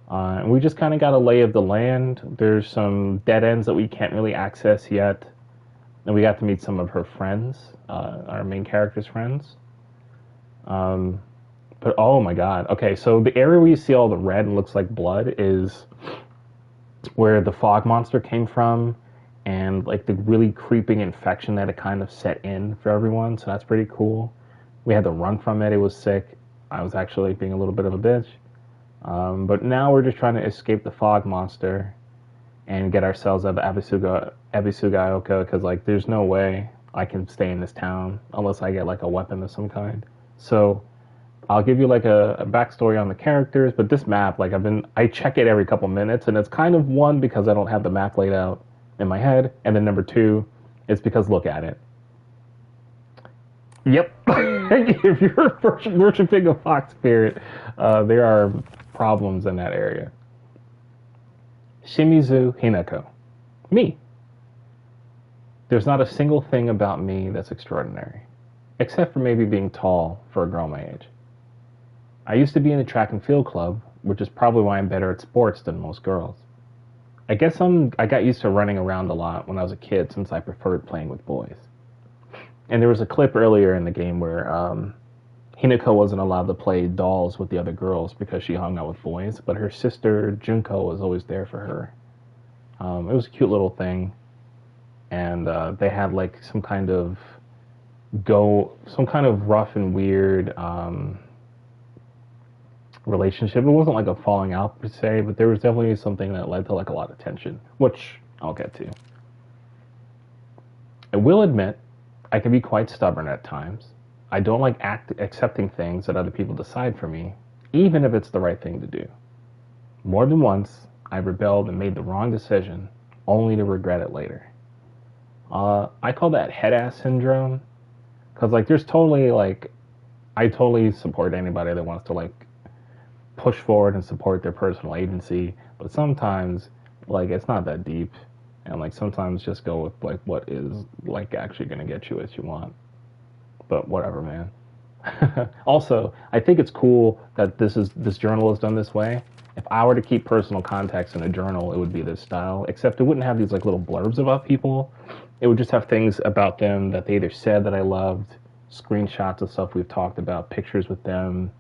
And we just kind of got a lay of the land. There's some dead ends that we can't really access yet. And we got to meet some of her friends, our main character's friends. But oh my god. Okay, so the area where you see all the red and looks like blood is where the fog monster came from, and like the really creeping infection that it kind of set in for everyone, so that's pretty cool. We had to run from it, it was sick. I was actually being a little bit of a bitch. But now we're just trying to escape the fog monster and get ourselves out of Ebisugaoka, because like there's no way I can stay in this town unless I get like a weapon of some kind. So I'll give you like a backstory on the characters, but this map, like I check it every couple minutes, and it's kind of one, because I don't have the map laid out in my head, and then number two, it's because look at it. Yep. if you're worshiping a fox spirit, there are problems in that area. Shimizu Hinako. Me. There's not a single thing about me that's extraordinary, except for maybe being tall for a girl my age. I used to be in the track and field club, which is probably why I'm better at sports than most girls. I guess I got used to running around a lot when I was a kid since I preferred playing with boys. And there was a clip earlier in the game where Hinako wasn't allowed to play dolls with the other girls because she hung out with boys, but her sister Junko was always there for her. It was a cute little thing, and they had like some kind of rough and weird relationship. It wasn't like a falling out per se, but there was definitely something that led to like a lot of tension, which I'll get to. I will admit, I can be quite stubborn at times. I don't like accepting things that other people decide for me, even if it's the right thing to do. More than once, I rebelled and made the wrong decision, only to regret it later. I call that head ass syndrome, because like there's totally like, I totally support anybody that wants to like push forward and support their personal agency, but sometimes like it's not that deep, and like sometimes just go with like what is like actually going to get you what you want. But whatever, man. Also, I think it's cool that this journal is done this way. If I were to keep personal context in a journal, it would be this style, except it wouldn't have these like little blurbs about people. It would just have things about them that they either said that I loved, screenshots of stuff we've talked about, pictures with them.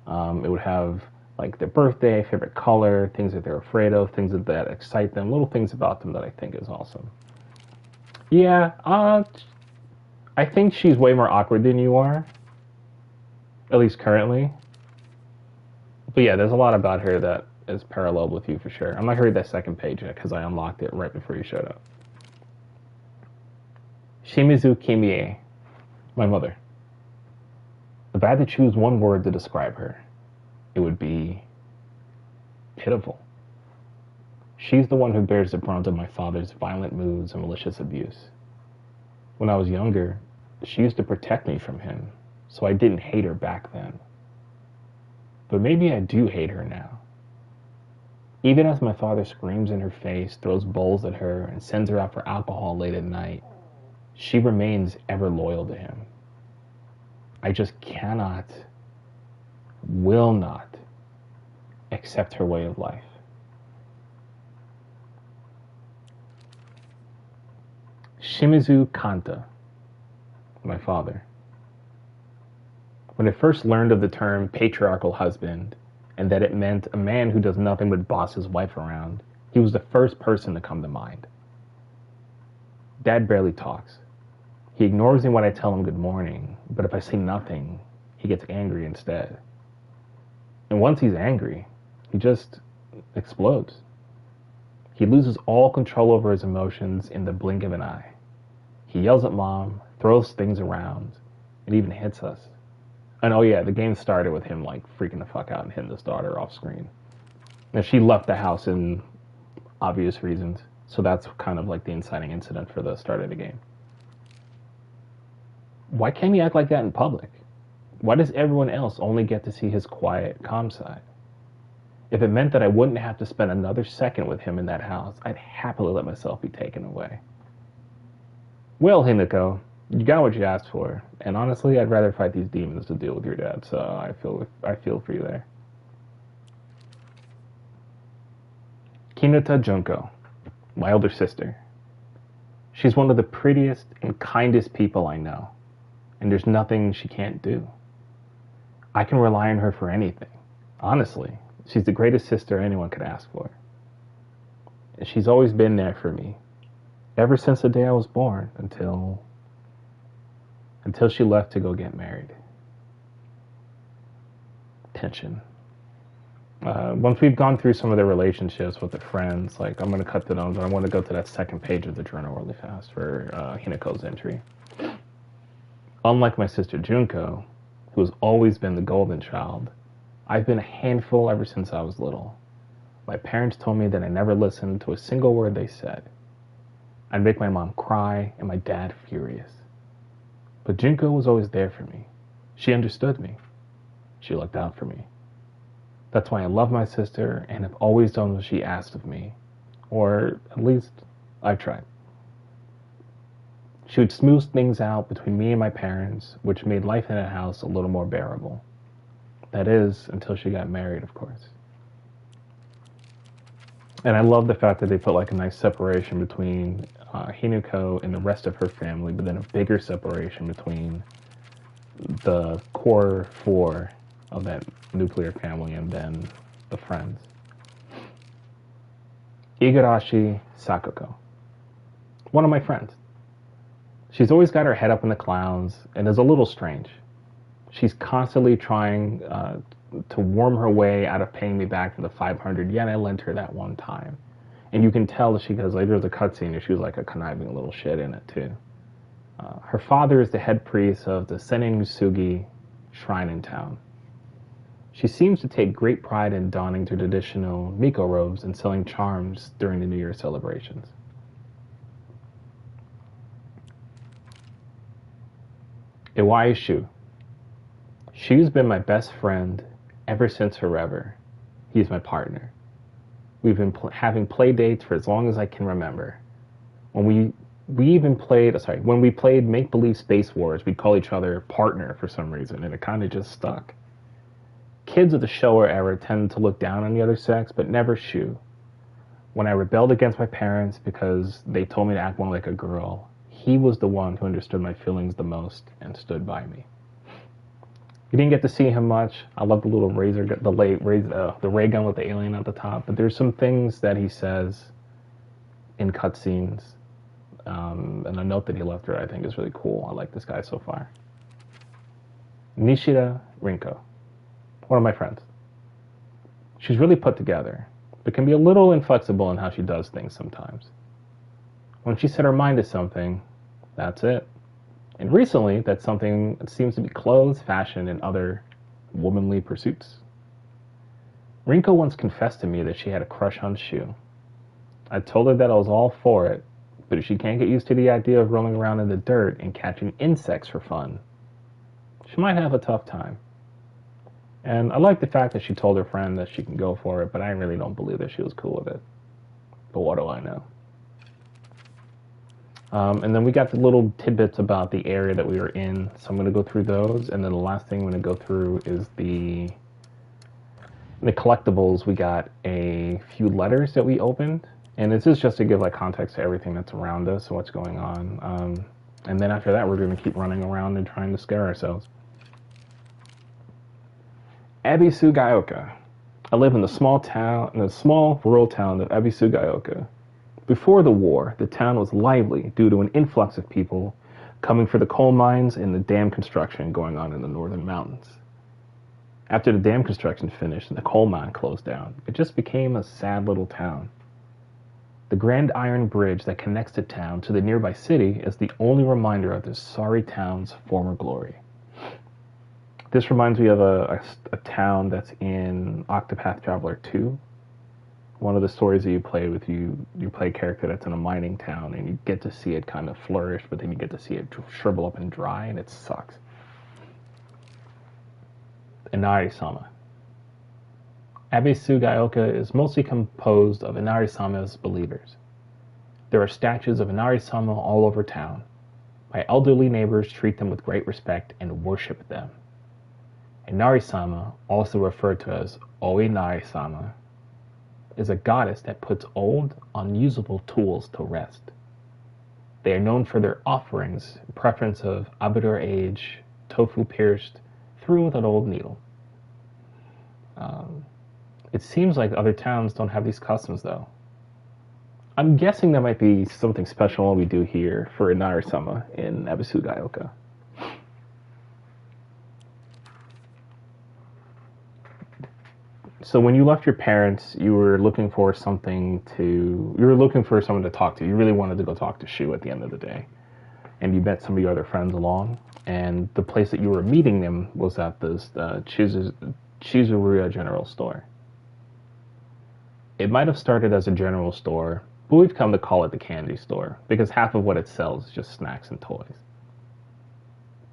It would have like their birthday, favorite color, things that they're afraid of, things that excite them, little things about them that I think is awesome. Yeah, I think she's way more awkward than you are, at least currently. But yeah, there's a lot about her that is paralleled with you for sure. I'm not going to read that second page yet because I unlocked it right before you showed up. Shimizu Kimie, my mother. If I had to choose one word to describe her, it would be pitiful. She's the one who bears the brunt of my father's violent moods and malicious abuse. When I was younger, she used to protect me from him, so I didn't hate her back then. But maybe I do hate her now. Even as my father screams in her face, throws bowls at her, and sends her out for alcohol late at night, she remains ever loyal to him. I just cannot, will not accept her way of life. Shimizu Kanta, my father. When I first learned of the term patriarchal husband, and that it meant a man who does nothing but boss his wife around, he was the first person to come to mind. Dad barely talks. He ignores me when I tell him good morning, but if I say nothing, he gets angry instead. And once he's angry, he just explodes. He loses all control over his emotions in the blink of an eye. He yells at Mom, throws things around, and even hits us. And oh yeah, the game started with him like freaking the fuck out and hitting his daughter off screen. And she left the house in obvious reasons, so that's kind of like the inciting incident for the start of the game. Why can't he act like that in public? Why does everyone else only get to see his quiet, calm side? If it meant that I wouldn't have to spend another second with him in that house, I'd happily let myself be taken away. Well, Hinako, you got what you asked for, and honestly, I'd rather fight these demons to deal with your dad, so I feel for you there. Kinata Junko, my older sister. She's one of the prettiest and kindest people I know, and there's nothing she can't do. I can rely on her for anything. Honestly, she's the greatest sister anyone could ask for. And she's always been there for me, ever since the day I was born, until she left to go get married. Tension. Once we've gone through some of the relationships with the friends, like I'm going to cut to them, but I want to go to that second page of the journal really fast for Hinako's entry. Unlike my sister Junko, who has always been the golden child, I've been a handful ever since I was little. My parents told me that I never listened to a single word they said. I'd make my mom cry and my dad furious. But Junko was always there for me. She understood me. She looked out for me. That's why I love my sister and have always done what she asked of me. Or at least, I tried. She would smooth things out between me and my parents, which made life in the house a little more bearable. That is, until she got married, of course. And I love the fact that they put like a nice separation between Hinako and the rest of her family, but then a bigger separation between the core four of that nuclear family and then the friends. Igarashi Sakako. One of my friends. She's always got her head up in the clouds and is a little strange. She's constantly trying to worm her way out of paying me back for the 500 yen I lent her that one time. And you can tell that she goes, later there's a cutscene and she was like a conniving little shit in it too. Her father is the head priest of the Senensugi shrine in town. She seems to take great pride in donning the traditional Miko robes and selling charms during the New Year celebrations. Iwai Shu. Shu's been my best friend ever since forever. He's my partner. We've been having play dates for as long as I can remember. When we played Make-Believe Space Wars, we'd call each other partner for some reason, and it kind of just stuck. Kids of the Showa era tend to look down on the other sex, but never Shu. When I rebelled against my parents because they told me to act more like a girl, he was the one who understood my feelings the most and stood by me. You didn't get to see him much. I love the little ray gun with the alien at the top, but there's some things that he says in cutscenes, and a note that he left her I think is really cool. I like this guy so far. Nishida Rinko. One of my friends. She's really put together, but can be a little inflexible in how she does things sometimes. When she set her mind to something, that's it. And recently, that something seems to be clothes, fashion, and other womanly pursuits. Rinko once confessed to me that she had a crush on Shu. I told her that I was all for it, but if she can't get used to the idea of rolling around in the dirt and catching insects for fun, she might have a tough time. And I like the fact that she told her friend that she can go for it, but I really don't believe that she was cool with it. But what do I know? And then we got the little tidbits about the area that we were in, so I'm going to go through those. And then the last thing I'm going to go through is the collectibles. We got a few letters that we opened, and this is just to give like context to everything that's around us and what's going on. And then after that, we're going to keep running around and trying to scare ourselves. Ebisugaoka. I live in the small rural town of Ebisugaoka. Before the war, the town was lively due to an influx of people coming for the coal mines and the dam construction going on in the northern mountains. After the dam construction finished and the coal mine closed down, it just became a sad little town. The Grand Iron Bridge that connects the town to the nearby city is the only reminder of this sorry town's former glory. This reminds me of a town that's in Octopath Traveler 2. One of the stories that you play with, you play a character that's in a mining town, and you get to see it kind of flourish, but then you get to see it shrivel up and dry, and it sucks. Inari-sama. Ebisugaoka is mostly composed of Inari-sama's believers. There are statues of Inari-sama all over town. My elderly neighbors treat them with great respect and worship them. Inari-sama, also referred to as Oinari-sama, is a goddess that puts old, unusable tools to rest. They are known for their offerings, preference of abador age, tofu pierced through with an old needle. It seems like other towns don't have these customs, though. I'm guessing there might be something special we do here for Inari-sama in Ebisugaoka. So when you left your parents, you were looking for someone to talk to. You really wanted to go talk to Shu at the end of the day. And you met some of your other friends along. And the place that you were meeting them was at this Chizuriya General Store. It might have started as a general store, but we've come to call it the candy store, because half of what it sells is just snacks and toys.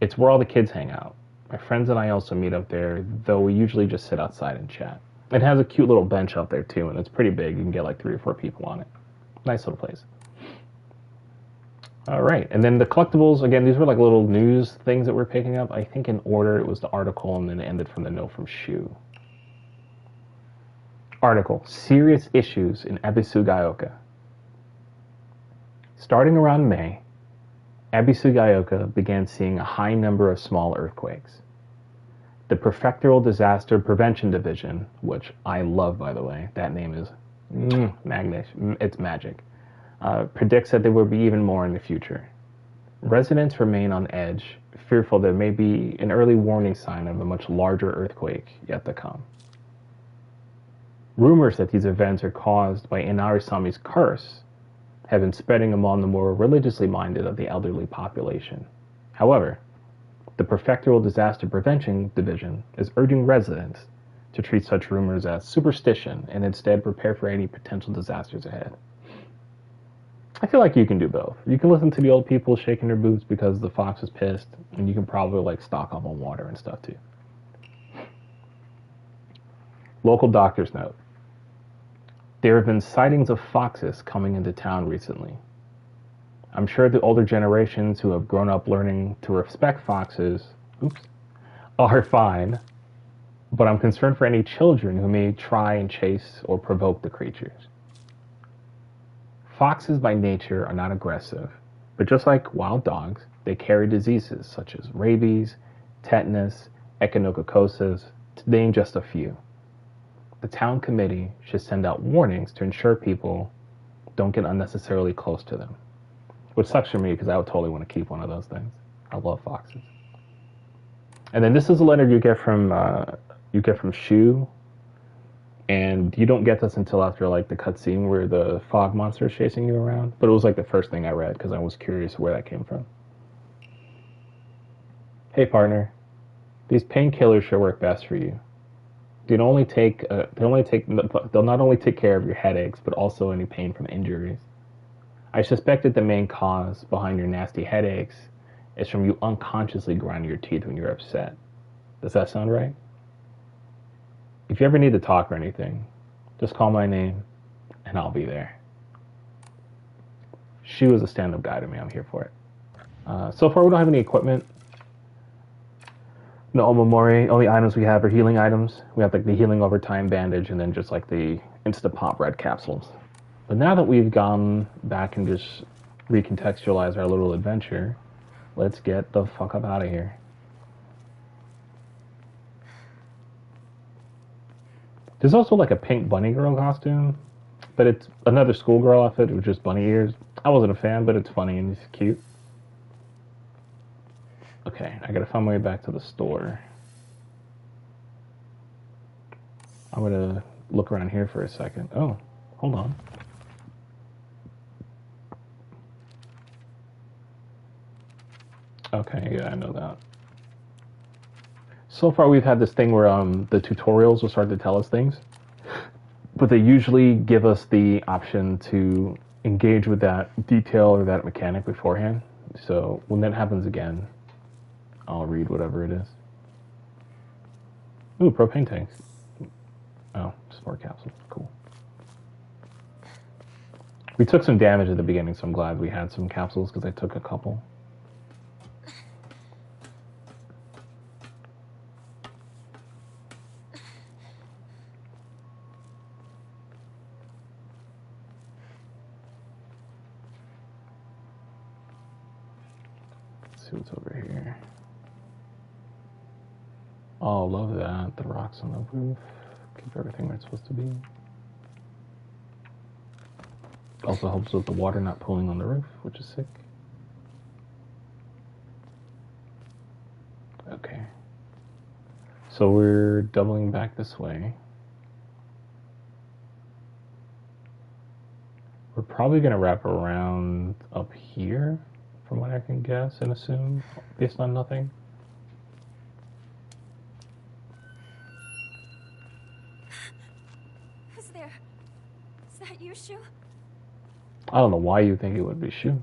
It's where all the kids hang out. My friends and I also meet up there, though we usually just sit outside and chat. It has a cute little bench up there too, and it's pretty big. You can get like 3 or 4 people on it. Nice little place. All right, and then the collectibles, again, these were like little news things that we're picking up. I think in order it was the article, and then it ended from the note from Shu. Article, Serious Issues in Ebisugaoka. Starting around May, Ebisugaoka began seeing a high number of small earthquakes. The Prefectural Disaster Prevention Division, which I love, by the way, that name is it's magic, predicts that there will be even more in the future. Residents remain on edge, fearful there may be an early warning sign of a much larger earthquake yet to come. Rumors that these events are caused by Inarisami's curse have been spreading among the more religiously minded of the elderly population. However, the Prefectural Disaster Prevention Division is urging residents to treat such rumors as superstition and instead prepare for any potential disasters ahead. I feel like you can do both. You can listen to the old people shaking their boots because the fox is pissed, and you can probably like stock up on water and stuff too. Local doctor's note. There have been sightings of foxes coming into town recently. I'm sure the older generations who have grown up learning to respect foxes, are fine, but I'm concerned for any children who may try and chase or provoke the creatures. Foxes by nature are not aggressive, but just like wild dogs, they carry diseases such as rabies, tetanus, echinococosis, to name just a few. The town committee should send out warnings to ensure people don't get unnecessarily close to them. Which sucks for me because I would totally want to keep one of those things. I love foxes. And then this is a letter you get from Shu, and you don't get this until after like the cutscene where the fog monster is chasing you around. But it was like the first thing I read because I was curious where that came from. Hey partner, these painkillers should work best for you. They'll not only take care of your headaches, but also any pain from injuries. I suspect that the main cause behind your nasty headaches is from you unconsciously grinding your teeth when you're upset. Does that sound right? If you ever need to talk or anything, just call my name and I'll be there. Shu is a stand-up guy to me. I'm here for it. So far, we don't have any equipment. No Omamori. Only items we have are healing items. We have like the healing over time bandage and then just like the Insta-Pop red capsules. But now that we've gone back and just recontextualized our little adventure, let's get the fuck up out of here. There's also like a pink bunny girl costume, but it's another schoolgirl outfit with just bunny ears. I wasn't a fan, but it's funny and it's cute. Okay, I gotta find my way back to the store. I'm gonna look around here for a second. Oh, hold on. Okay, yeah, I know that. So far we've had this thing where the tutorials will start to tell us things, but they usually give us the option to engage with that detail or that mechanic beforehand. So when that happens again, I'll read whatever it is. Ooh, propane tanks. Oh, sport capsules, cool. We took some damage at the beginning, so I'm glad we had some capsules because I took a couple. See what's over here. Oh, love that. The rocks on the roof. Keep everything where it's supposed to be. Also helps with the water not pooling on the roof, which is sick. Okay. So we're doubling back this way. We're probably going to wrap around up here, from what I can guess and assume, based on nothing. Who's there? Is that you, Shu? I don't know why you think it would be Shu.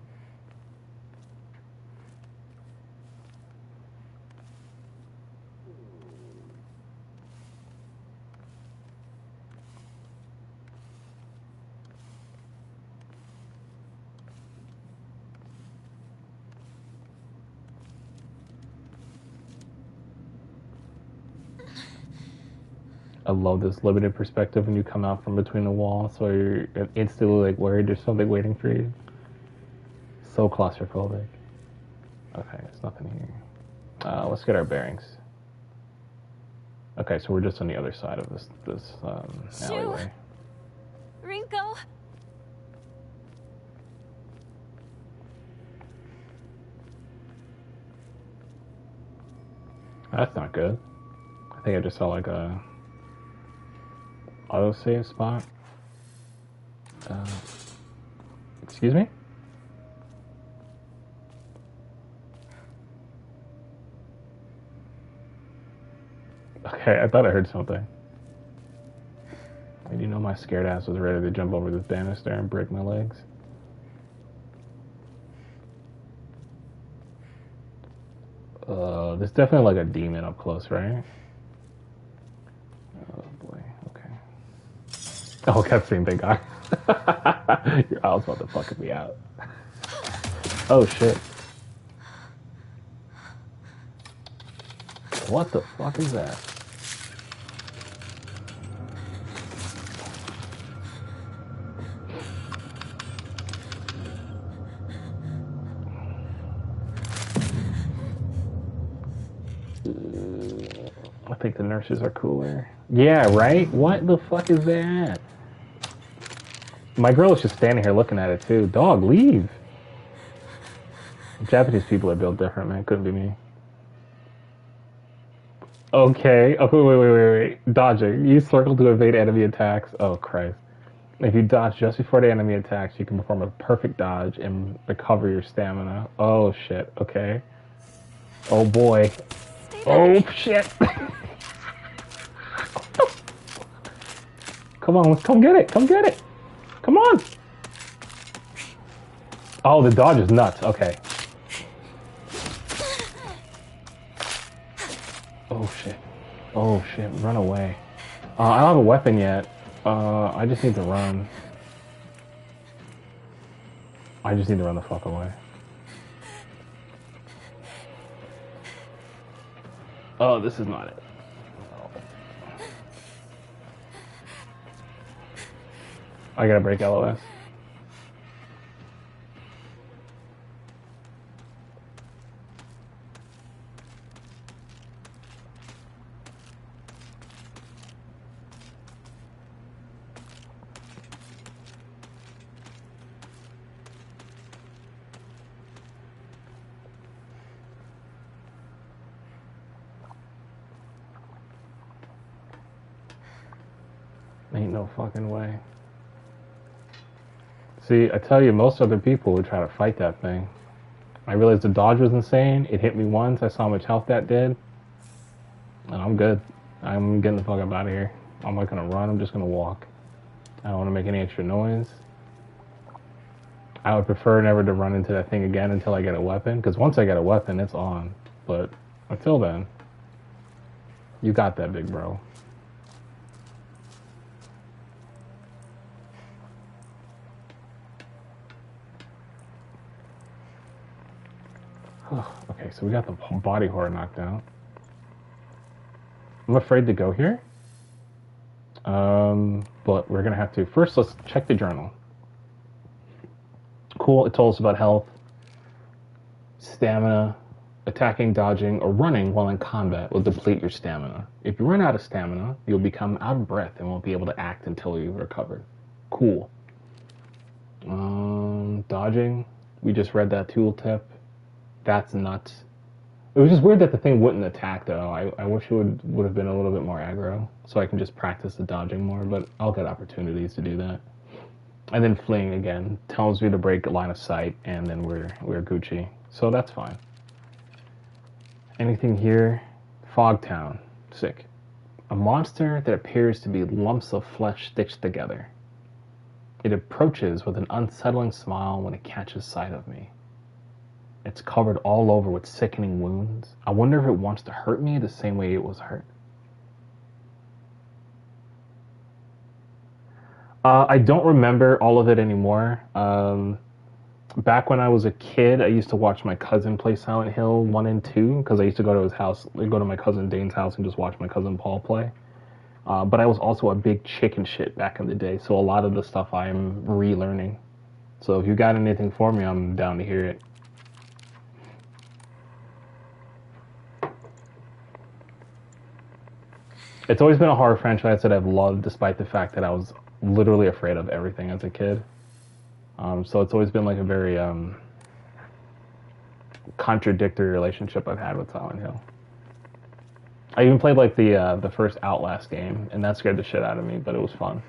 I love this limited perspective when you come out from between the walls, so you're instantly like worried there's something waiting for you. So claustrophobic. Okay, there's nothing here. Let's get our bearings. Okay, so we're just on the other side of this alleyway. Rinko. That's not good. I think I just saw like a autosave spot. Excuse me? Okay, I thought I heard something. And you know my scared ass was ready to jump over this banister and break my legs. There's definitely like a demon up close, right? Oh boy, okay. Oh, cutscene, thank God. Your owl's about to fucking me out. Oh shit. What the fuck is that? I think the nurses are cooler. Yeah, right? What the fuck is that? My girl is just standing here looking at it too. Dog, leave. Japanese people are built different, man. Couldn't be me. Okay. Oh, wait. Dodging. Use circle to evade enemy attacks. Oh, Christ. If you dodge just before the enemy attacks, you can perform a perfect dodge and recover your stamina. Oh, shit. Okay. Oh, boy. Oh, shit. Come on, let's come get it. Come get it. Come on. Oh, the dodge is nuts. Okay. Oh, shit. Oh, shit. Run away. I don't have a weapon yet. I just need to run. I just need to run the fuck away. Oh, this is not it. I gotta break LOS. Ain't no fucking way. See, I tell you, most other people would try to fight that thing. I realized the dodge was insane. It hit me once. I saw how much health that did. And I'm good. I'm getting the fuck up out of here. I'm not gonna run. I'm just gonna walk. I don't want to make any extra noise. I would prefer never to run into that thing again until I get a weapon. Because once I get a weapon, it's on. But until then, you got that, big bro. Okay, so we got the body horror knocked out. I'm afraid to go here. But we're gonna have to. First, let's check the journal. Cool, it told us about health, stamina, attacking, dodging, or running while in combat will deplete your stamina. If you run out of stamina, you'll become out of breath and won't be able to act until you've recovered. Cool. Dodging, we just read that tooltip. That's nuts. It was just weird that the thing wouldn't attack, though. I wish it would have been a little bit more aggro, so I can just practice the dodging more, but I'll get opportunities to do that. And then fleeing again tells me to break a line of sight, and then we're Gucci. So that's fine. Anything here? Fogtown. Sick. A monster that appears to be lumps of flesh stitched together. It approaches with an unsettling smile when it catches sight of me. It's covered all over with sickening wounds. I wonder if it wants to hurt me the same way it was hurt. I don't remember all of it anymore. Back when I was a kid, I used to watch my cousin play Silent Hill 1 and 2 because I used to go to his house, go to my cousin Dane's house and just watch my cousin Paul play. But I was also a big chicken shit back in the day, so a lot of the stuff I'm relearning. So if you got anything for me, I'm down to hear it. It's always been a horror franchise that I've loved, despite the fact that I was literally afraid of everything as a kid. So it's always been like a very contradictory relationship I've had with Silent Hill. I even played like the first Outlast game, and that scared the shit out of me, but it was fun.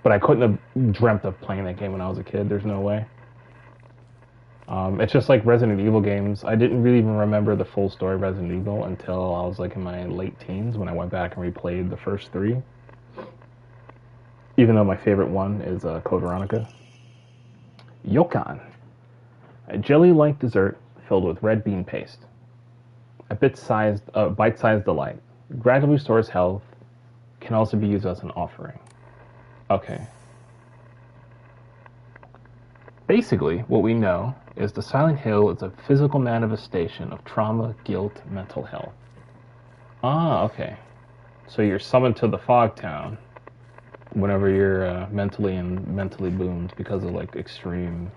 But I couldn't have dreamt of playing that game when I was a kid. There's no way. It's just like Resident Evil games. I didn't really even remember the full story of Resident Evil until I was like in my late teens when I went back and replayed the first 3. Even though my favorite one is Code Veronica. Yokan. A jelly-like dessert filled with red bean paste. A bite-sized delight. Gradually restores health. Can also be used as an offering. Okay. Basically, what we know is the Silent Hill is a physical manifestation of trauma, guilt, mental health. Ah, okay. So you're summoned to the Fog Town whenever you're mentally boomed because of like extreme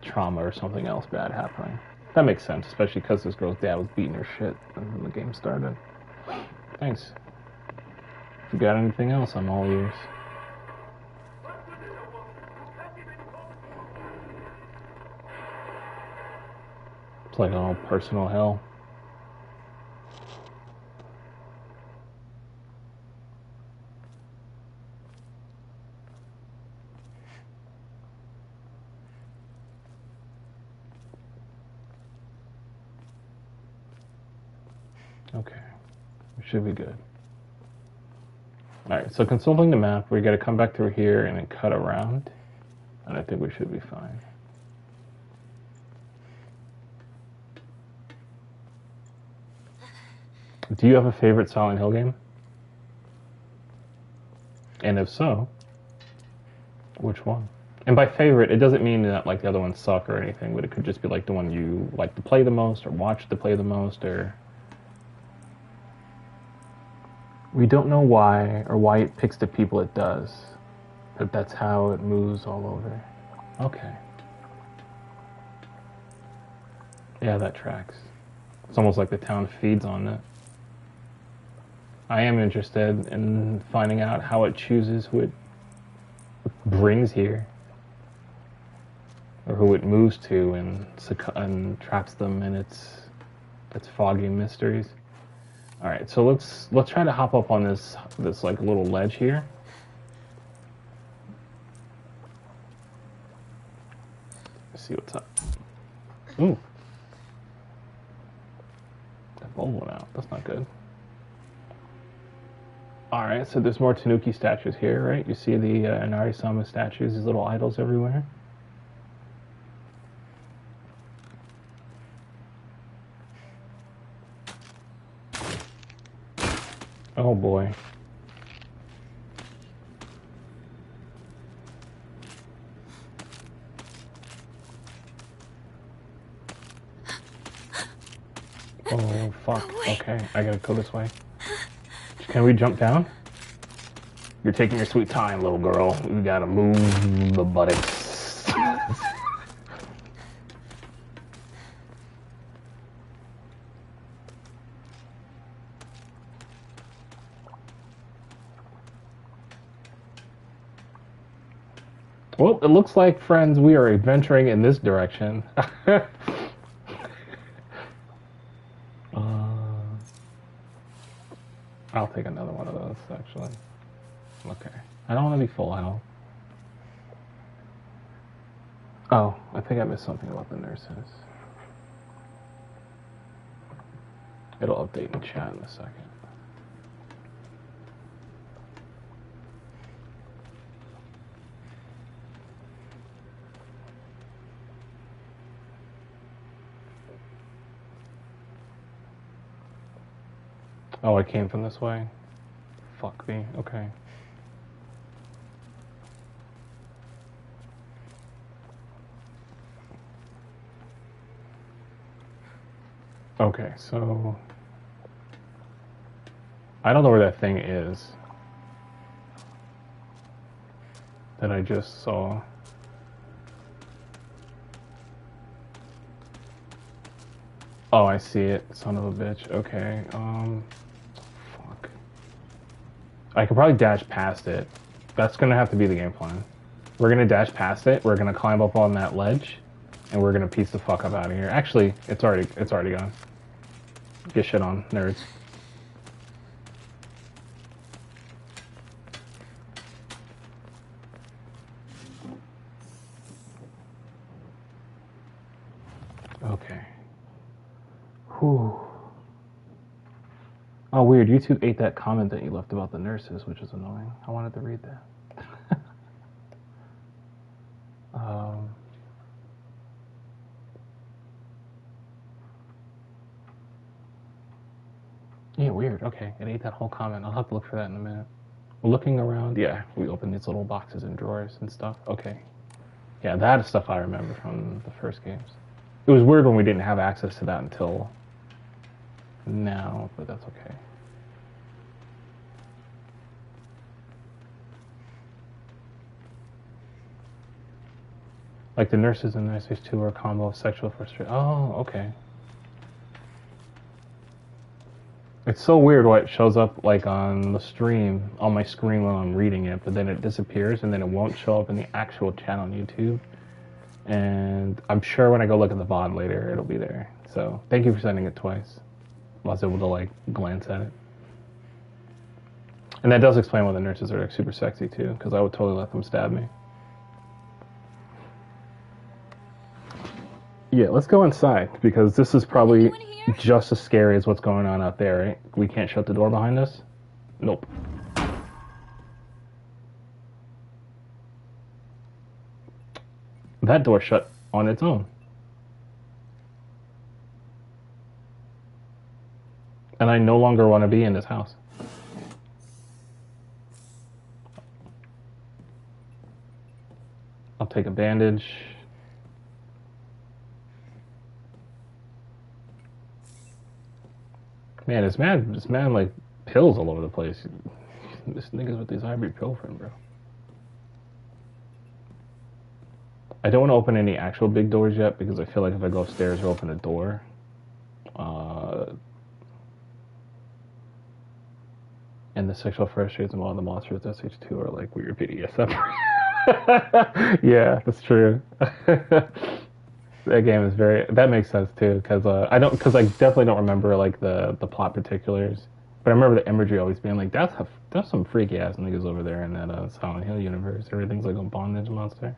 trauma or something else bad happening. That makes sense, especially because this girl's dad was beating her shit when the game started. Thanks. If you got anything else, I'm all ears. It's like all personal hell. Okay, we should be good. Alright, so consulting the map, we gotta come back through here and then cut around. And I think we should be fine. Do you have a favorite Silent Hill game? And if so, which one? And by favorite, it doesn't mean that like the other ones suck or anything, but it could just be like the one you like to play the most or watch to play the most, or... We don't know why or why it picks the people it does, but that's how it moves all over. Okay. Yeah, that tracks. It's almost like the town feeds on it. I am interested in finding out how it chooses who it brings here, or who it moves to and traps them in its foggy mysteries. All right, so let's try to hop up on this like little ledge here. Let's see what's up. Ooh, that bulb went out. That's not good. Alright, so there's more Tanuki statues here, right? You see the Inari-sama statues, these little idols everywhere. Oh boy. Oh fuck, okay, I gotta go this way. Can we jump down? You're taking your sweet time, little girl. You gotta move the buttocks. Well, it looks like, friends, we are adventuring in this direction. I'll take another one of those, actually. Okay. I don't want to be full health. Oh, I think I missed something about the nurses. It'll update in chat in a second. Oh, I came from this way? Fuck me, okay. Okay, so... I don't know where that thing is. that I just saw. Oh, I see it. Son of a bitch. Okay, fuck. I could probably dash past it. That's gonna have to be the game plan. We're gonna dash past it, we're gonna climb up on that ledge, and we're gonna piece the fuck up out of here. Actually, it's already gone. Get shit on, nerds. Okay. Whew. Oh, weird. YouTube ate that comment that you left about the nurses, which is annoying. I wanted to read that. Yeah, weird. Okay, it ate that whole comment. I'll have to look for that in a minute. We're looking around. Yeah, we opened these little boxes and drawers and stuff. Okay. Yeah, that is stuff I remember from the first games. It was weird when we didn't have access to that until now, but that's okay. Like the nurses in Nice Face 2 are a combo of sexual frustration. Oh, okay. It's so weird why it shows up like on the stream, on my screen when I'm reading it, but then it disappears and then it won't show up in the actual chat on YouTube. And I'm sure when I go look at the VOD later, it'll be there. So thank you for sending it twice. I was able to like glance at it. And that does explain why the nurses are like super sexy too, because I would totally let them stab me. Yeah, let's go inside, because this is probably just as scary as what's going on out there, right? We can't shut the door behind us? Nope. That door shut on its own. And I no longer want to be in this house. I'll take a bandage. Man, this man like pills all over the place. This nigga's with these ibuprofen, bro. I don't want to open any actual big doors yet because I feel like if I go upstairs or open a door, and the sexual frustrations of all the monsters SH2 are like weird BDSM. Yeah, that's true. That game is that makes sense too, because I definitely don't remember like the plot particulars, but I remember the imagery always being like, that's some freaky ass niggas over there in that Silent Hill universe. Everything's like a bondage monster.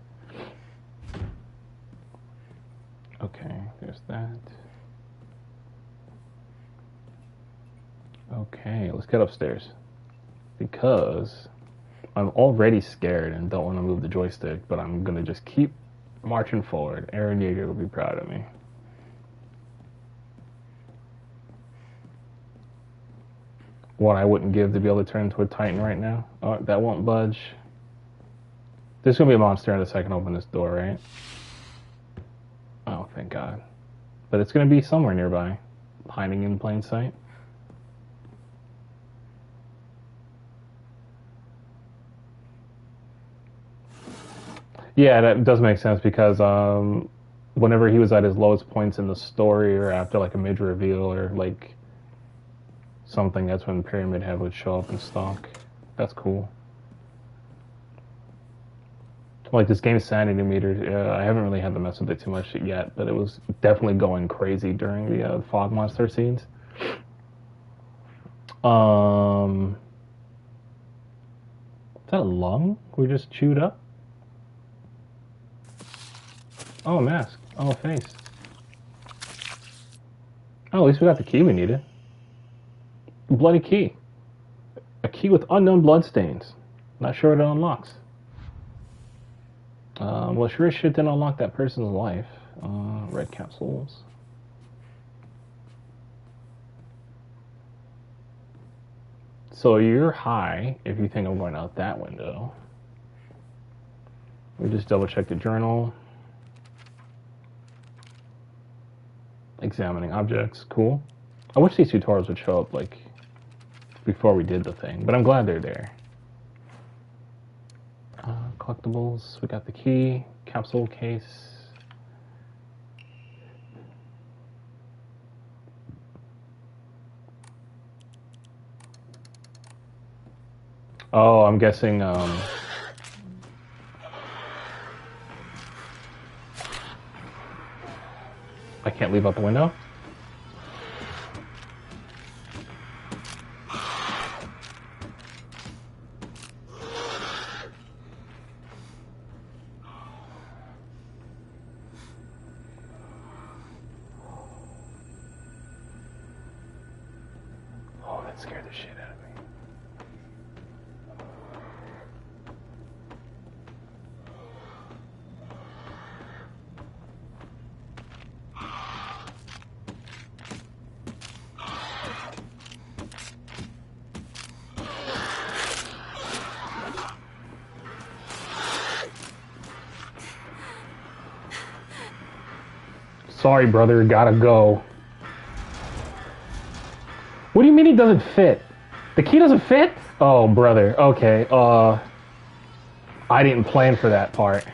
Okay, there's that. Okay, let's get upstairs, because I'm already scared and don't want to move the joystick, but I'm gonna just keep marching forward. Aaron Yeager will be proud of me. What I wouldn't give to be able to turn into a Titan right now. Oh, that won't budge. There's gonna be a monster in a second. Open this door, right? Oh, thank God. But it's gonna be somewhere nearby, hiding in plain sight. Yeah, that does make sense, because whenever he was at his lowest points in the story, or after like a major reveal or like something, that's when Pyramid Head would show up and stalk. That's cool. Like this game's sanity meter, I haven't really had to mess with it too much yet, but it was definitely going crazy during the fog monster scenes. Is that a lung we just chewed up? Oh, a mask. Oh, a face. Oh, at least we got the key we needed. A bloody key. A key with unknown bloodstains. Not sure what it unlocks. Well, sure as shit didn't unlock that person's life. Red capsules. So you're high if you think I'm going out that window. We just double check the journal. Examining objects, cool. I wish these tutorials would show up like before we did the thing, but I'm glad they're there. collectibles. We got the key, capsule case. Oh, I'm guessing, I can't leave out the window? Oh, that scared the shit out of me. Sorry, brother, gotta go. What do you mean he doesn't fit? The key doesn't fit? Oh, brother, okay, I didn't plan for that part.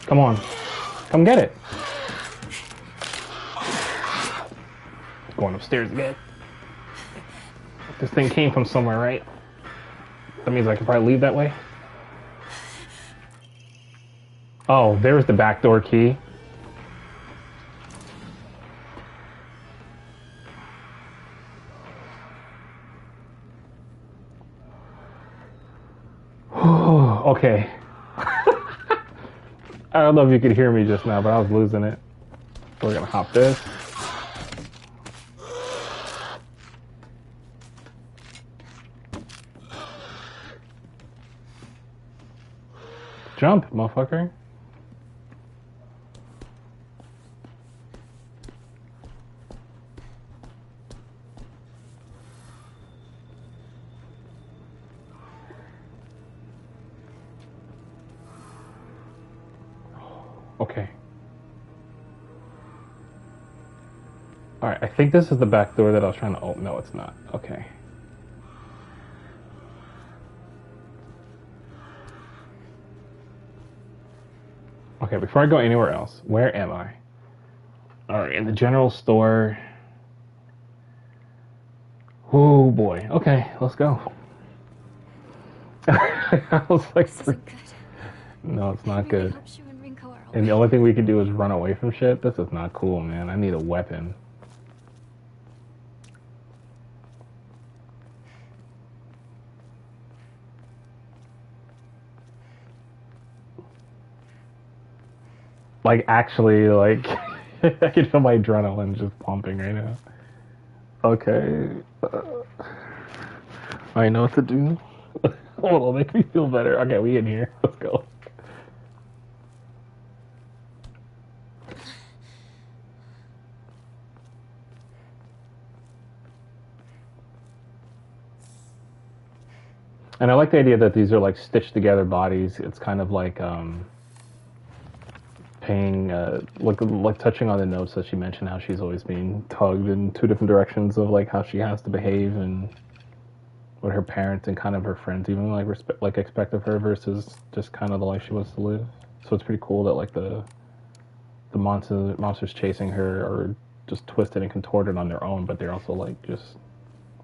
Come on, come get it. Going upstairs again. This thing came from somewhere, right? That means I can probably leave that way. Oh, there's the backdoor key. Okay. I don't know if you could hear me just now, but I was losing it. So we're gonna hop this. Jump, motherfucker. Okay. Alright, I think this is the back door that I was trying to open. No, it's not. Okay. Okay, before I go anywhere else, where am I? Alright, in the general store. Oh boy. Okay, let's go. I was like, This isn't good. no, it's not I really good. hope Shu and Rinko are And the only thing we could do is run away from shit. This is not cool, man. I need a weapon. Like, actually, like, I can feel my adrenaline just pumping right now. Okay. I know what to do. Hold on, make me feel better. Okay, we in here. Let's go. And I like the idea that these are like stitched together bodies. It's kind of like paying, like touching on the notes that she mentioned, how she's always being tugged in two different directions of like how she has to behave and what her parents and kind of her friends even like expect of her versus just kind of the life she wants to live. So it's pretty cool that like the monsters chasing her are just twisted and contorted on their own, but they're also like just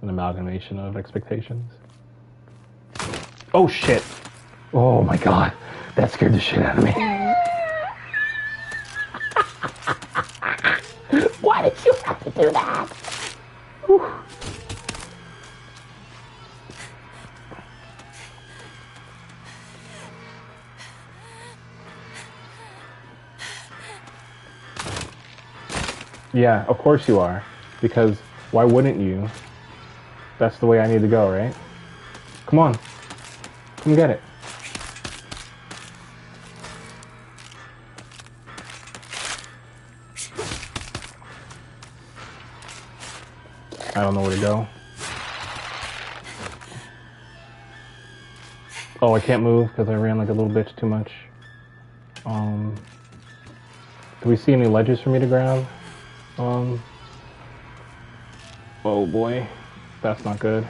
an amalgamation of expectations. Oh shit! Oh my god, that scared the shit out of me. Why did you have to do that? Whew. Yeah, of course you are. Because why wouldn't you? That's the way I need to go, right? Come on. Come get it. I don't know where to go. Oh, I can't move because I ran like a little bitch too much. Do we see any ledges for me to grab? Oh boy, that's not good.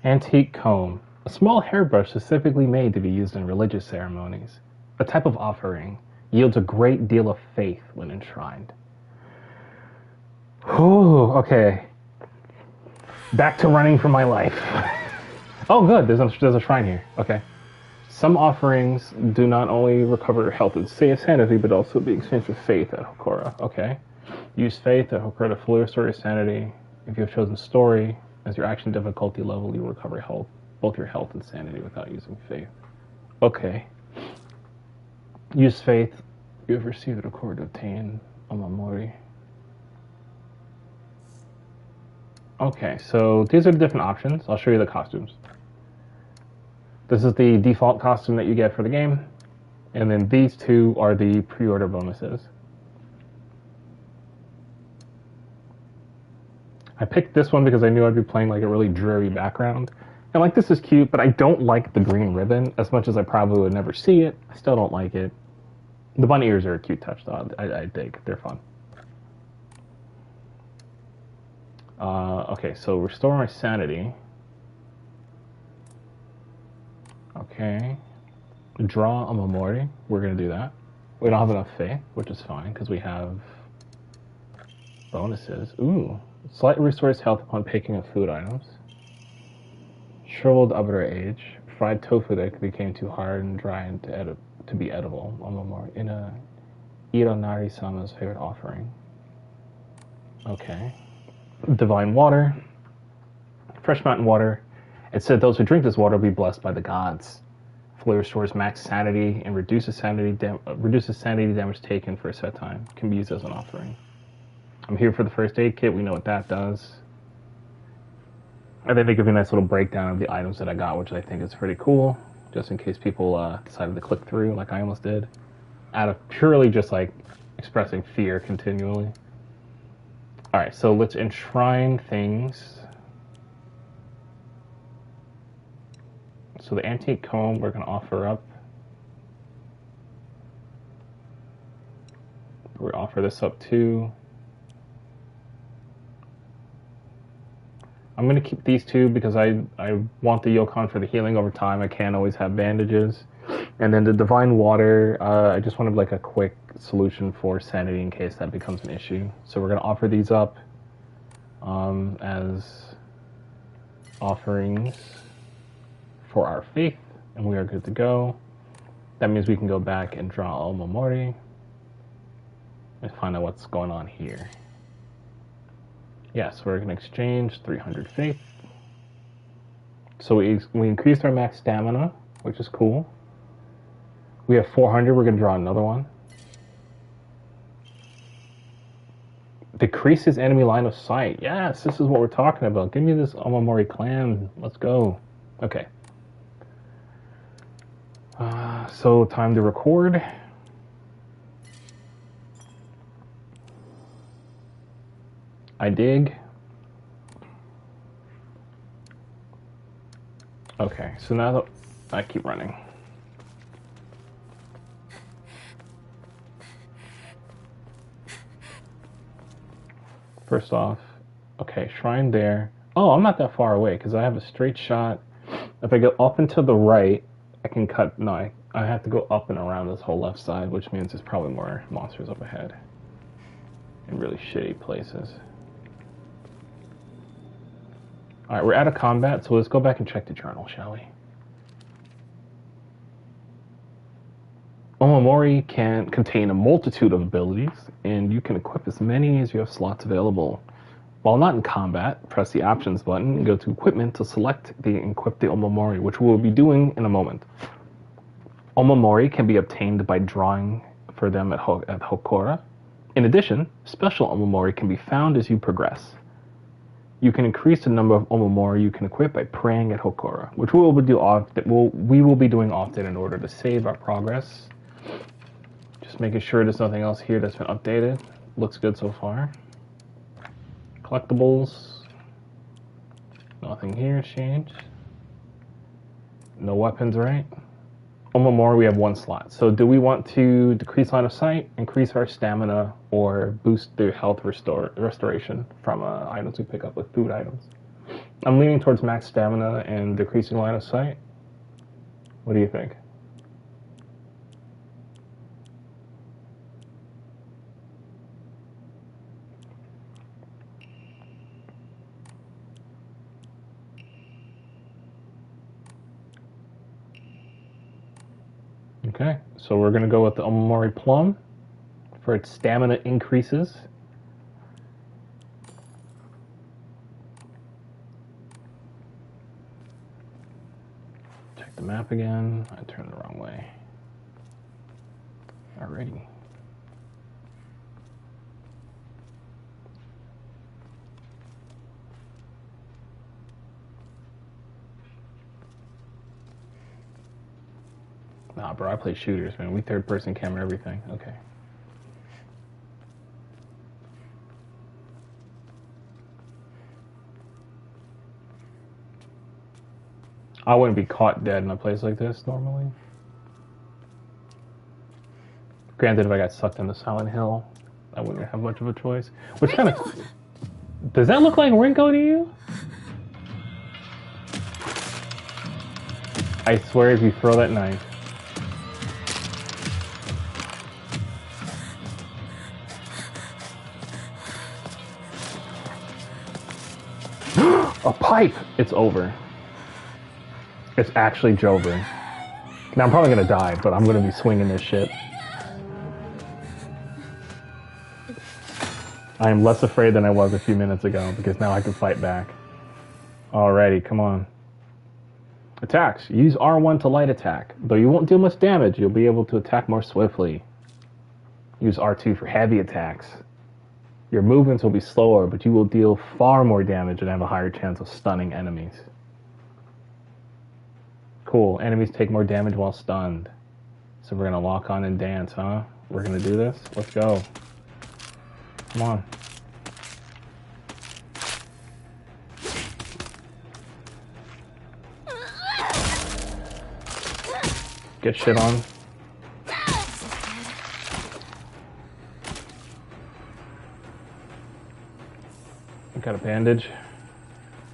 Antique comb. A small hairbrush specifically made to be used in religious ceremonies. A type of offering yields a great deal of faith when enshrined. Ooh, okay. Back to running for my life. Oh, good. There's a shrine here. Okay. Some offerings do not only recover health and sanity, but also be exchanged with faith at Hokora. Okay. Use faith at Hokora to fully restore your sanity. If you have chosen story as your action difficulty level, you will recover health, both your health and sanity, without using faith. Okay. Use faith. You have received a Hokora to obtain Omamori. Okay, so these are the different options. I'll show you the costumes. This is the default costume that you get for the game. And then these two are the pre-order bonuses. I picked this one because I knew I'd be playing like a really dreary background. And like, this is cute, but I don't like the green ribbon as much as I probably would never see it. I still don't like it. The bunny ears are a cute touch though. I dig. They're fun. Okay, so restore my sanity. Okay. Draw a Omamori. We're going to do that. We don't have enough faith, which is fine, because we have bonuses. Ooh. Slightly restores health upon picking up food items. Shriveled Ubber Age. Fried tofu that became too hard and dry and to be edible. Omamori. In a Ironari-sama's favorite offering. Okay. Divine water. Fresh mountain water. It said those who drink this water will be blessed by the gods. Fully restores max sanity and reduces sanity damage taken for a set time. Can be used as an offering. I'm here for the first aid kit. We know what that does. And then they give you a nice little breakdown of the items that I got, which I think is pretty cool. Just in case people decided to click through like I almost did. Out of purely just like expressing fear continually. Alright, so let's enshrine things. So the antique comb we're going to offer up. We offer this up too. I'm going to keep these two because I want the Yokon for the healing over time. I can't always have bandages. And then the Divine Water, I just wanted like a quick solution for sanity in case that becomes an issue. So we're going to offer these up as offerings for our faith, and we are good to go. That means we can go back and draw Omamori and find out what's going on here. Yes, we're going to exchange 300 faith. So we increased our max stamina, which is cool. We have 400, we're going to draw another one. Decreases enemy line of sight. Yes, this is what we're talking about. Give me this Omamori clan. Let's go. Okay. So time to record. I dig. Okay, so now that I keep running. First off, okay, shrine there. Oh, I'm not that far away because I have a straight shot. If I go up and to the right, I can cut. No, I have to go up and around this whole left side, which means there's probably more monsters up ahead in really shitty places. Alright, we're out of combat, so let's go back and check the journal, shall we? Omamori can contain a multitude of abilities, and you can equip as many as you have slots available. While not in combat, press the options button and go to equipment to select and equip the Omamori, which we will be doing in a moment. Omamori can be obtained by drawing for them at Hokora. In addition, special Omamori can be found as you progress. You can increase the number of Omamori you can equip by praying at Hokora, which we will be doing often in order to save our progress. Just making sure there's nothing else here that's been updated. Looks good so far. Collectibles. Nothing here changed. No weapons, right? Omamori, we have one slot. So do we want to decrease line of sight, increase our stamina, or boost the health restoration from items we pick up with food items? I'm leaning towards max stamina and decreasing line of sight. What do you think? Okay, so we're going to go with the Omamori Plum for its stamina increases. Check the map again. I turned the wrong way. Alrighty. Nah, bro, I play shooters, man. We third-person camera everything. Okay. I wouldn't be caught dead in a place like this normally. Granted, if I got sucked into Silent Hill, I wouldn't have much of a choice. Which kind of... Does that look like Rinko to you? I swear if you throw that knife... A pipe! It's over. It's actually Jover. Now I'm probably gonna die, but I'm gonna be swinging this shit. I am less afraid than I was a few minutes ago because now I can fight back. Alrighty, come on. Attacks. Use R1 to light attack. Though you won't deal much damage, you'll be able to attack more swiftly. Use R2 for heavy attacks. Your movements will be slower, but you will deal far more damage and have a higher chance of stunning enemies. Cool. Enemies take more damage while stunned. So we're going to lock on and dance, huh? We're going to do this? Let's go. Come on. Get shit on. Got a bandage.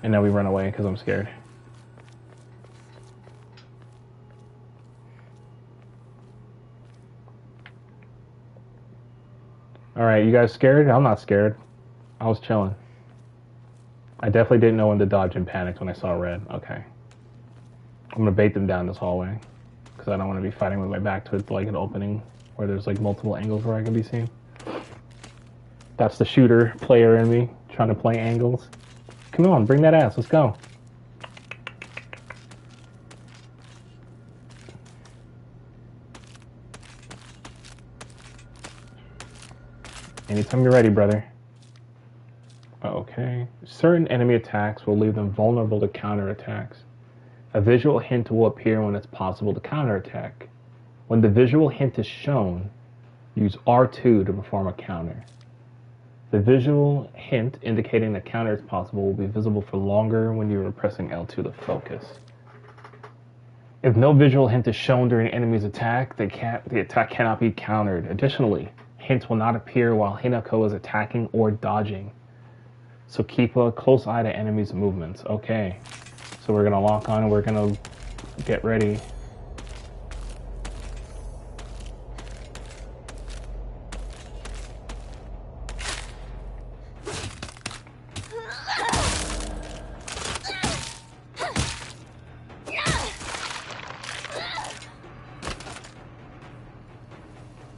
And now we run away because I'm scared. Alright, you guys scared? I'm not scared. I was chilling. I definitely didn't know when to dodge and panicked when I saw red. Okay. I'm gonna bait them down this hallway. Because I don't want to be fighting with my back to like an opening where there's like multiple angles where I can be seen. That's the shooter player in me. Trying to play angles. Come on, bring that ass. Let's go. Anytime you're ready, brother. Okay. Certain enemy attacks will leave them vulnerable to counterattacks. A visual hint will appear when it's possible to counterattack. When the visual hint is shown, use R2 to perform a counter. The visual hint indicating the counter is possible will be visible for longer when you are pressing L2 to focus. If no visual hint is shown during an enemy's attack, the attack cannot be countered. Additionally, hints will not appear while Hinako is attacking or dodging. So keep a close eye to enemies' movements. Okay, so we're gonna lock on and we're gonna get ready.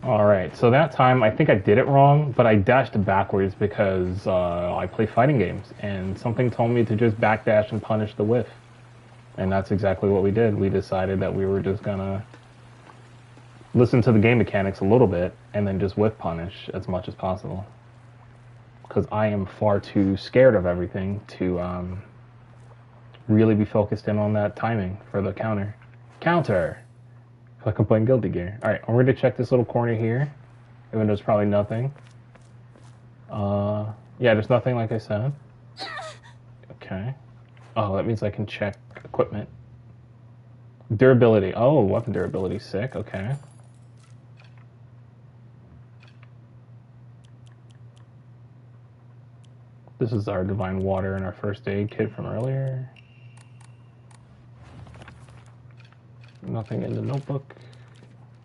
Alright, so that time I think I did it wrong, but I dashed backwards because I play fighting games, and something told me to just backdash and punish the whiff. And that's exactly what we did. We decided that we were just gonna listen to the game mechanics a little bit, and then just whiff punish as much as possible. Because I am far too scared of everything to really be focused in on that timing for the counter. Counter! Like I'm playing Guilty Gear. Alright, I'm going to check this little corner here. Even though there's probably nothing. Yeah, there's nothing like I said. Okay. Oh, that means I can check equipment. Durability. Oh, weapon durability. Sick. Okay. This is our divine water and our first aid kit from earlier. Nothing in the notebook,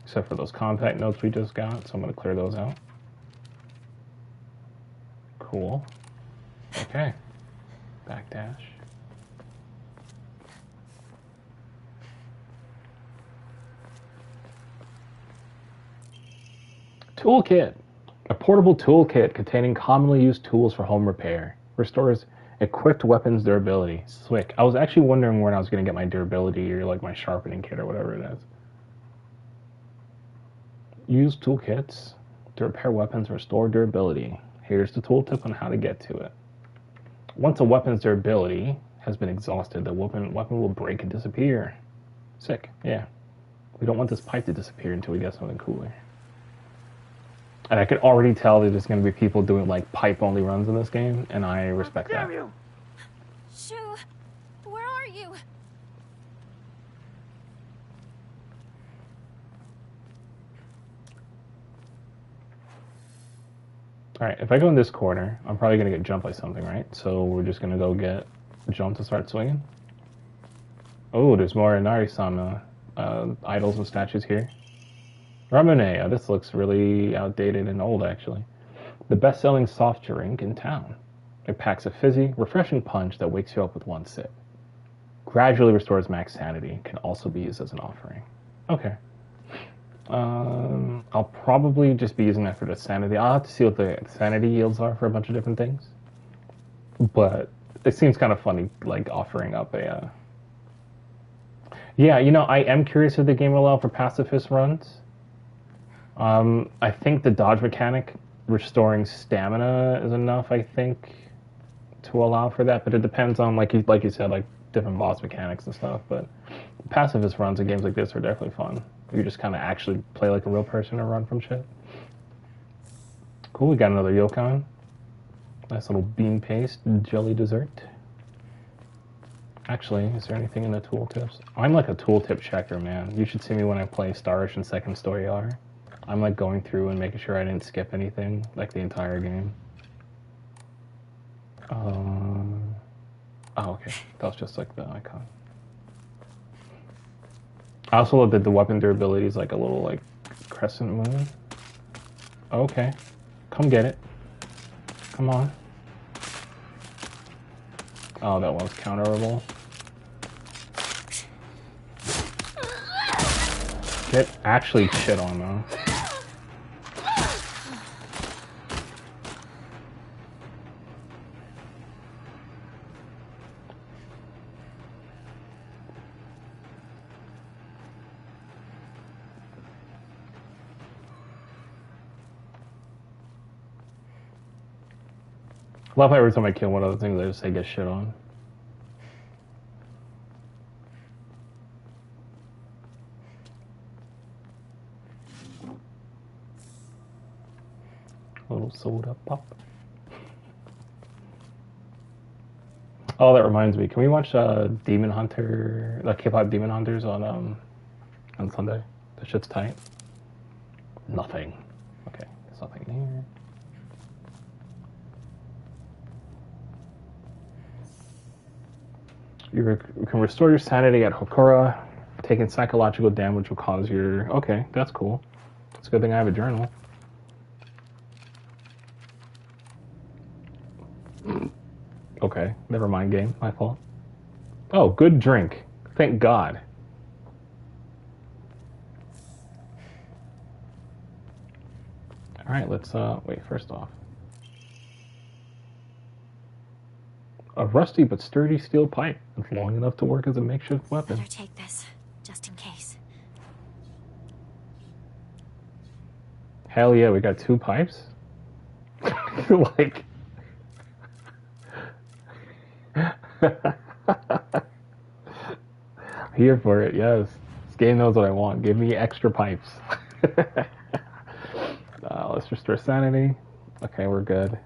except for those compact notes we just got, so I'm going to clear those out. Cool. Okay. Backdash. Toolkit. A portable toolkit containing commonly used tools for home repair. Restores equipped weapons durability. Slick. I was actually wondering when I was going to get my durability or like my sharpening kit or whatever it is. Use toolkits to repair weapons and restore durability. Here's the tooltip on how to get to it. Once a weapon's durability has been exhausted, the weapon will break and disappear. Sick. Yeah. We don't want this pipe to disappear until we get something cooler. And I could already tell that there's going to be people doing like pipe-only runs in this game, and I respect that. You. Shu, where are you? Alright, if I go in this corner, I'm probably going to get jumped by something, right? So we're just going to go get jumped to start swinging. Oh, there's more Inari-sama idols and statues here. Ramune, this looks really outdated and old, actually. The best-selling soft drink in town. It packs a fizzy, refreshing punch that wakes you up with one sip. Gradually restores max sanity. Can also be used as an offering. Okay. I'll probably just be using that for the sanity. I'll have to see what the sanity yields are for a bunch of different things. But it seems kind of funny, like, offering up a... Yeah, you know, I am curious if the game will allow for pacifist runs. I think the dodge mechanic restoring stamina is enough, I think, to allow for that, but it depends on, like you said, like different boss mechanics and stuff. But pacifist runs in games like this are definitely fun. You just kind of actually play like a real person and run from shit. Cool, we got another Yokon. Nice little bean paste jelly dessert. Actually, is there anything in the tooltips? I'm like a tooltip checker, man. You should see me when I play Star Ocean Second Story R. I'm like going through and making sure I didn't skip anything, like the entire game. Oh, okay. That was just like the icon. I also love that the weapon durability is like a little like crescent moon. Okay. Come get it. Come on. Oh, that was counterable. Get actually shit on though. Love how every time I kill one of the things I just say get shit on. Little soda pop. Oh, that reminds me. Can we watch Demon Hunter, like K-pop Demon Hunters on Sunday? That shit's tight. Nothing. Okay, there's nothing here. You can restore your sanity at Hokora. Taking psychological damage will cause your... Okay, that's cool. It's a good thing I have a journal. Okay, never mind game. My fault. Oh, good drink. Thank God. Alright, let's... wait, first off. A rusty but sturdy steel pipe. It's long enough to work as a makeshift weapon. Better take this, just in case. Hell yeah, we got 2 pipes? Like... Here for it, yes. This game knows what I want. Give me extra pipes. Let's restore sanity. Okay, we're good.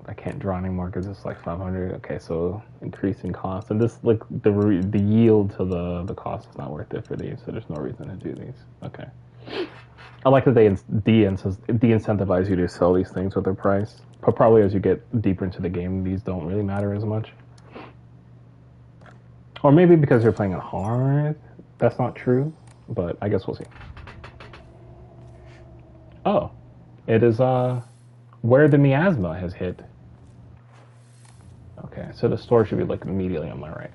I can't draw anymore because it's like 500. Okay, so increasing cost, and this like the yield to the cost is not worth it for these, so there's no reason to do these. Okay. I like that they de-incentivize you to sell these things with their price. But probably as you get deeper into the game, these don't really matter as much. Or maybe because you're playing on hard, that's not true. But I guess we'll see. Oh, it is where the miasma has hit. Okay, so the store should be like immediately on my right.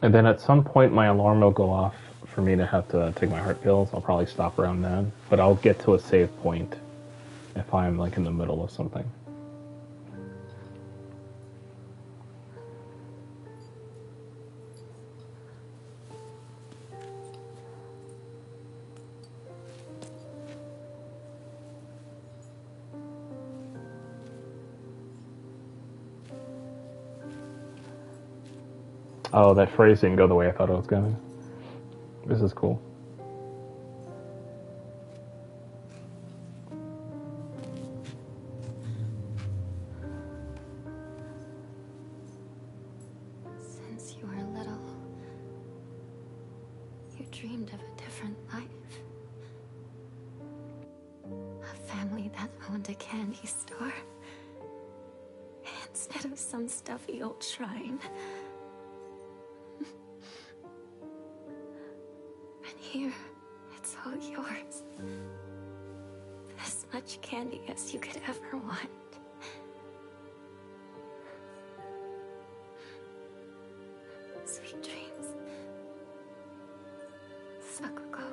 And then at some point my alarm will go off for me to have to take my heart pills. I'll probably stop around then. But I'll get to a save point if I'm like in the middle of something. Oh, that phrase didn't go the way I thought it was going. This is cool. Since you were little, you dreamed of a different life. A family that owned a candy store. Instead of some stuffy old shrine. And here, it's all yours. As much candy as you could ever want. Sweet dreams. Sakuko.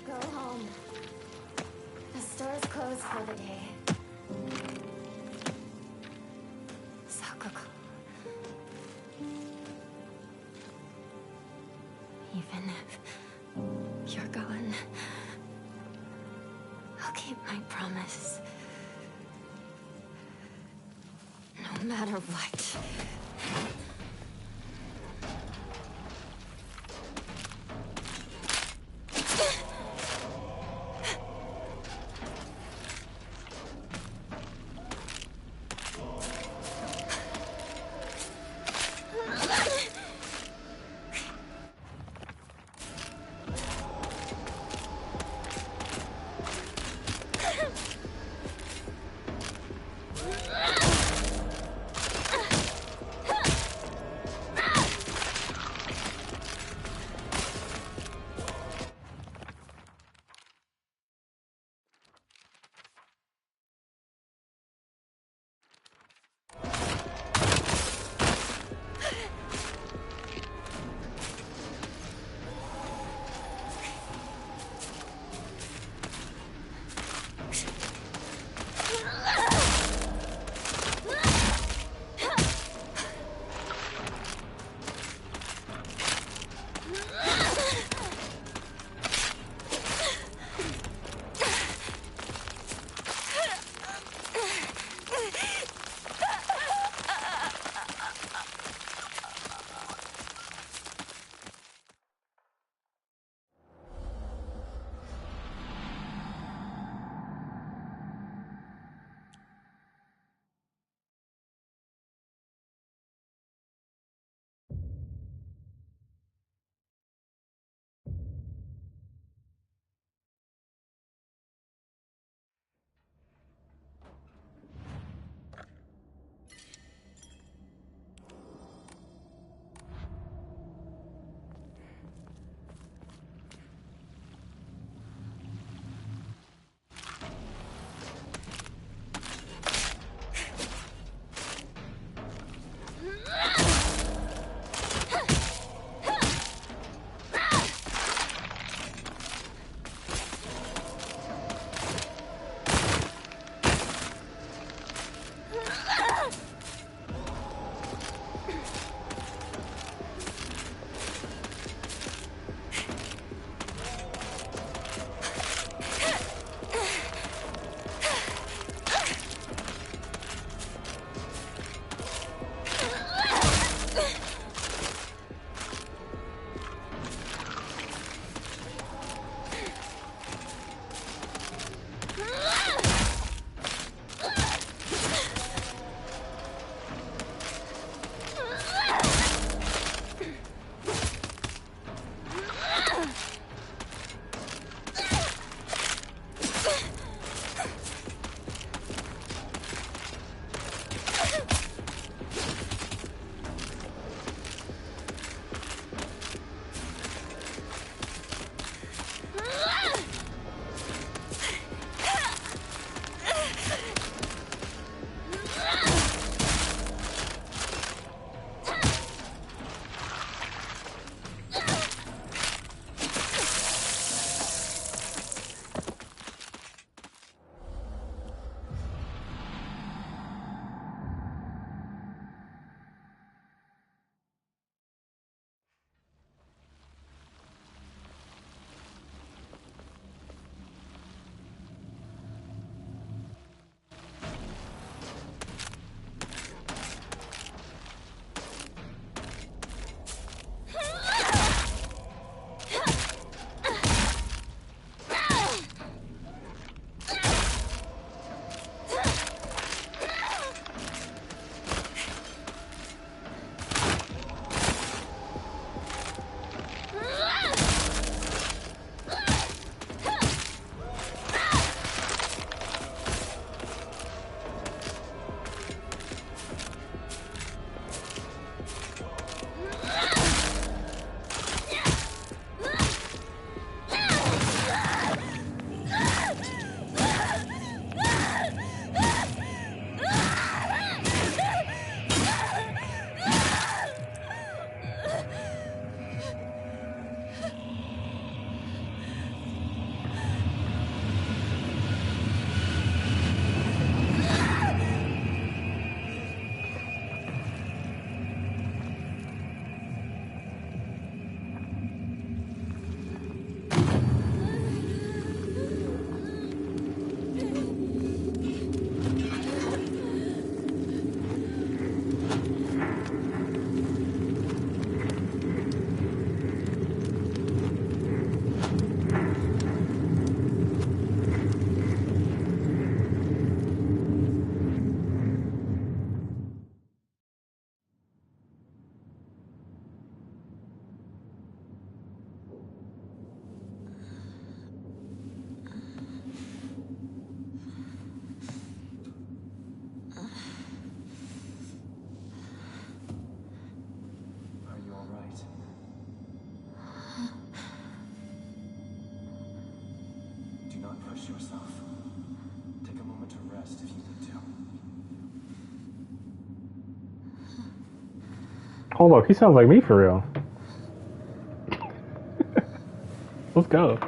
Go home. The store's closed for the day. Sakuko. Even if you're gone, I'll keep my promise. No matter what. push yourself. Take a moment to rest if you need to. Hold up, he sounds like me for real. Let's go.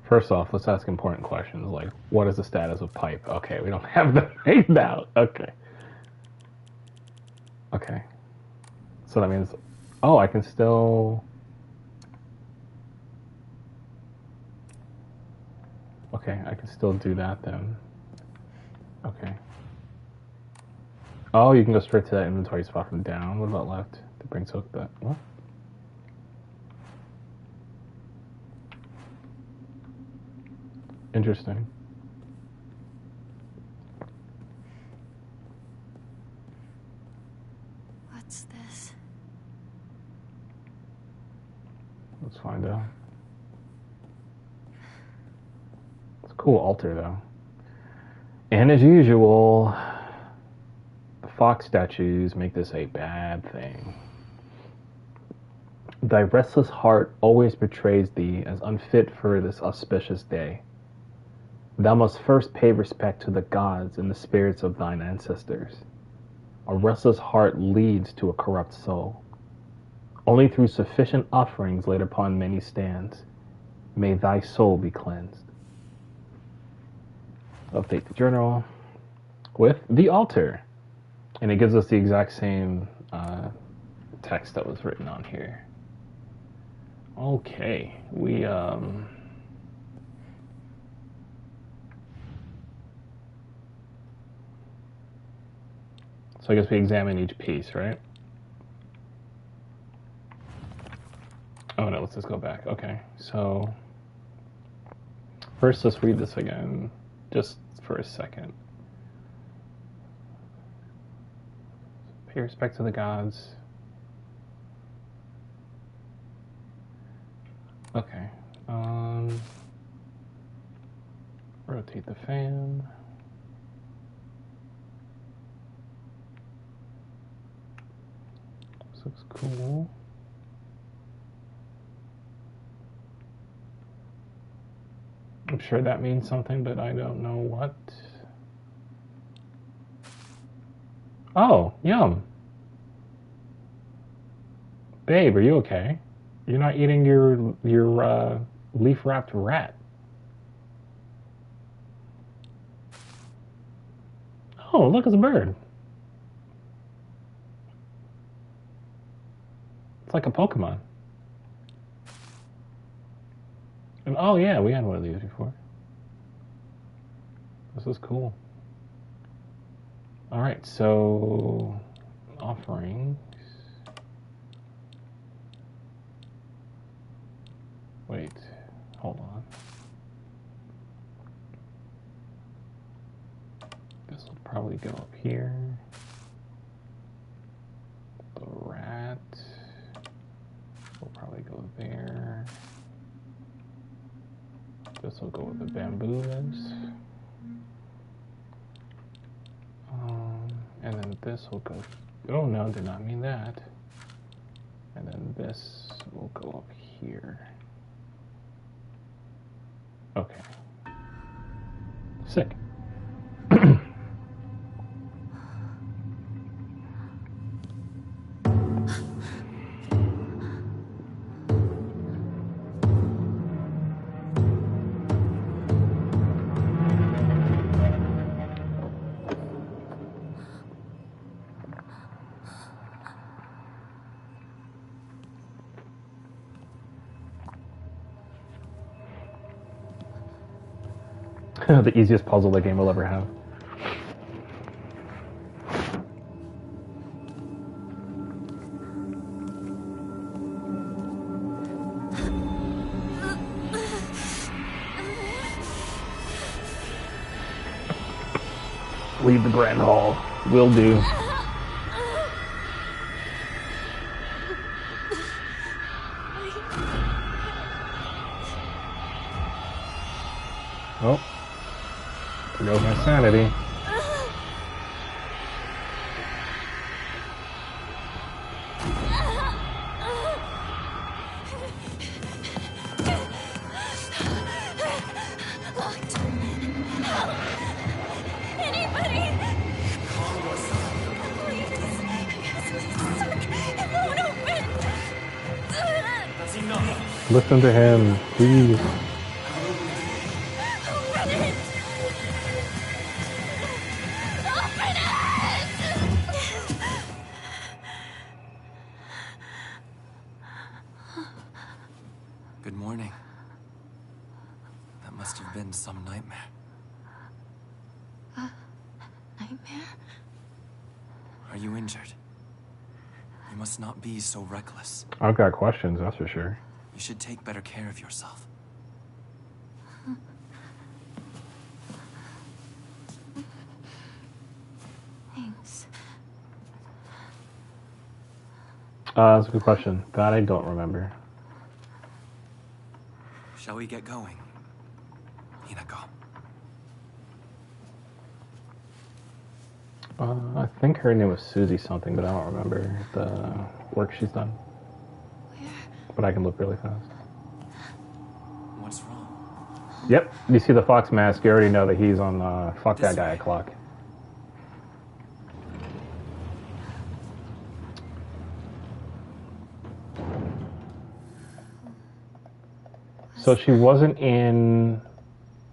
First off, let's ask important questions like, what is the status of Pipe? Okay, we don't have the face now. Okay. Okay. So that means, oh, I can still... Okay, I can still do that then. Okay. Oh, you can go straight to that inventory spot from down. What about left? To bring hook that. What? Interesting. What's this? Let's find out. It's a cool altar, though. And as usual, the fox statues make this a bad thing. Thy restless heart always betrays thee as unfit for this auspicious day. Thou must first pay respect to the gods and the spirits of thine ancestors. A restless heart leads to a corrupt soul. Only through sufficient offerings laid upon many stands may thy soul be cleansed. Update the journal with the altar. And it gives us the exact same text that was written on here. Okay, so I guess we examine each piece, right? Oh no, let's just go back. Okay, so first let's read this again, just for a second. Pay respect to the gods. Okay, rotate the fan. Looks cool. I'm sure that means something, but I don't know what. Oh, yum. Babe, are you okay? You're not eating your leaf-wrapped rat. Oh, look, it's a bird. It's like a Pokemon. And oh yeah, we had one of these before. This is cool. Alright, so offerings. Wait, hold on. This will probably go up here. The rat will probably go there. This will go with the bamboos. And then this will go. Oh no, did not mean that. And then this will go up here. Okay. Sick. The easiest puzzle the game will ever have. Leave the Grand Hall. Will do. Oh. There goes my sanity. Locked. Help! Anybody! It won't open! That's enough. Listen to him, please. Open it! Open it! Good morning. That must have been some nightmare. Nightmare? Are you injured? You must not be so reckless. I've got questions, that's for sure. You should take better care of yourself. Thanks. That's a good question. That I don't remember. Shall we get going? Hinako. I think her name was Susie something, but I don't remember the work she's done. Where? But I can look really fast. What's wrong? Yep, you see the fox mask, you already know that he's on Fuck That This Guy way. clock. So she wasn't in...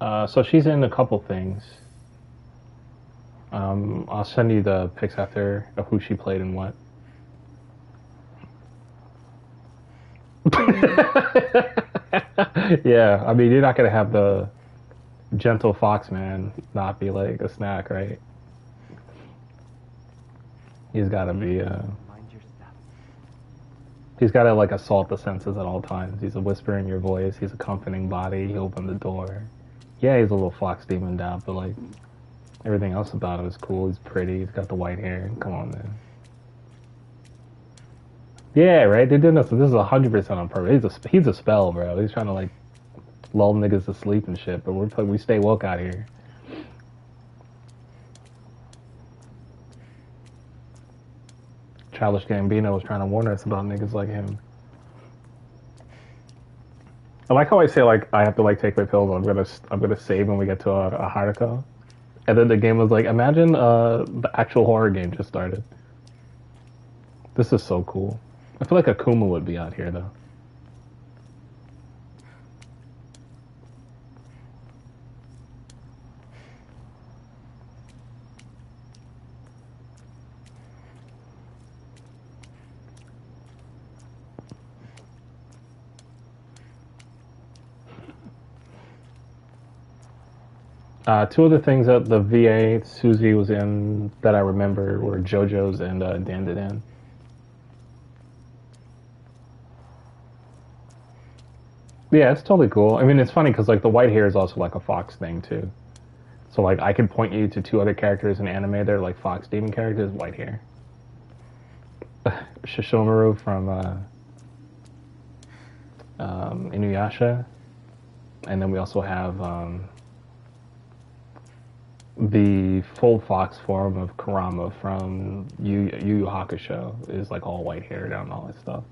so she's in a couple things. I'll send you the pics after of who she played and what. Yeah, I mean, you're not going to have the gentle fox man not be like a snack, right? He's got to be... Mind your step. he's got to like assault the senses at all times. He's a whisper in your voice. He's a comforting body. He opened the door. Yeah, he's a little fox demoned out, but like everything else about him is cool. He's pretty. He's got the white hair. Come on, man. Yeah, right. They're doing this. This is 100% on purpose. He's a spell, bro. He's trying to like lull niggas to sleep and shit. But we stay woke out here. Childish Gambino was trying to warn us about niggas like him. I like how I say like I have to like take my pills. I'm gonna save when we get to a Haruka, and then the game was like, imagine the actual horror game just started. This is so cool. I feel like Akuma would be out here though. Two of the things that the VA Susie was in that I remember were JoJo's and Dandadan. Yeah, it's totally cool. I mean, it's funny because like the white hair is also like a Fox thing too. So like I could point you to two other characters in anime. They're like Fox demon characters, white hair. Shishomaru from Inuyasha, and then we also have the full fox form of Kurama from Yu Yu Hakusho is like all white hair down and all that stuff.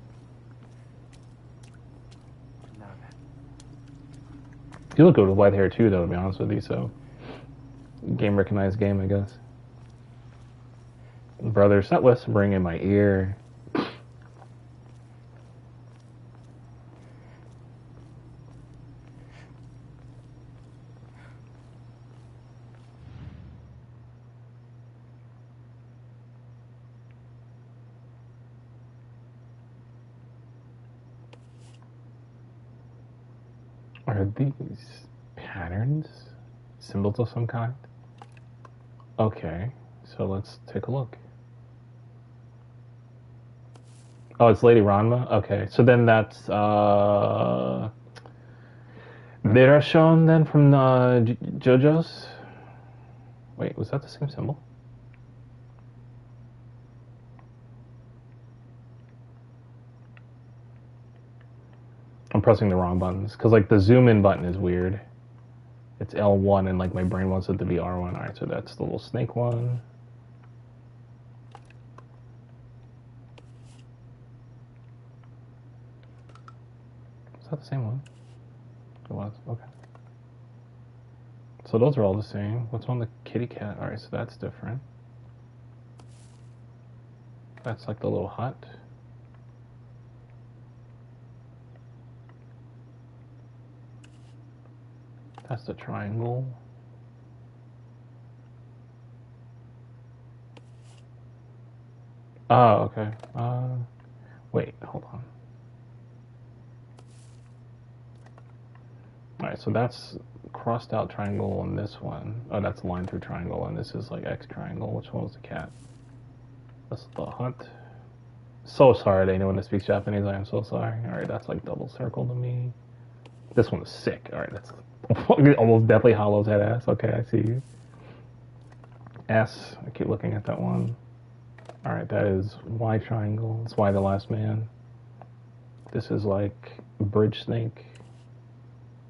Now then. You look good with white hair too, though, to be honest with you. So, game recognized game, I guess. Brother, stop whispering in my ear. Are these patterns? Symbols of some kind? Okay, so let's take a look. Oh, it's Lady Ranma? Okay, so then that's Virashon then from JoJo's? Wait, was that the same symbol? I'm pressing the wrong buttons because like the zoom in button is weird. It's L1 and like my brain wants it to be R1. Alright, so that's the little snake one. Is that the same one? It was, okay. So those are all the same. What's on the kitty cat? Alright, so that's different. That's like the little hut. That's the triangle. Oh, okay. Wait, hold on. Alright, so that's crossed out triangle on this one. Oh, that's line through triangle, and this is like X triangle. Which one was the cat? That's the hunt. So sorry to anyone that speaks Japanese. I am so sorry. Alright, that's like double circle to me. This one is sick. Alright, that's almost definitely Hollow's head ass. Okay, I see you. S. I keep looking at that one. Alright, that is Y triangle. That's Y the last man. This is like bridge snake.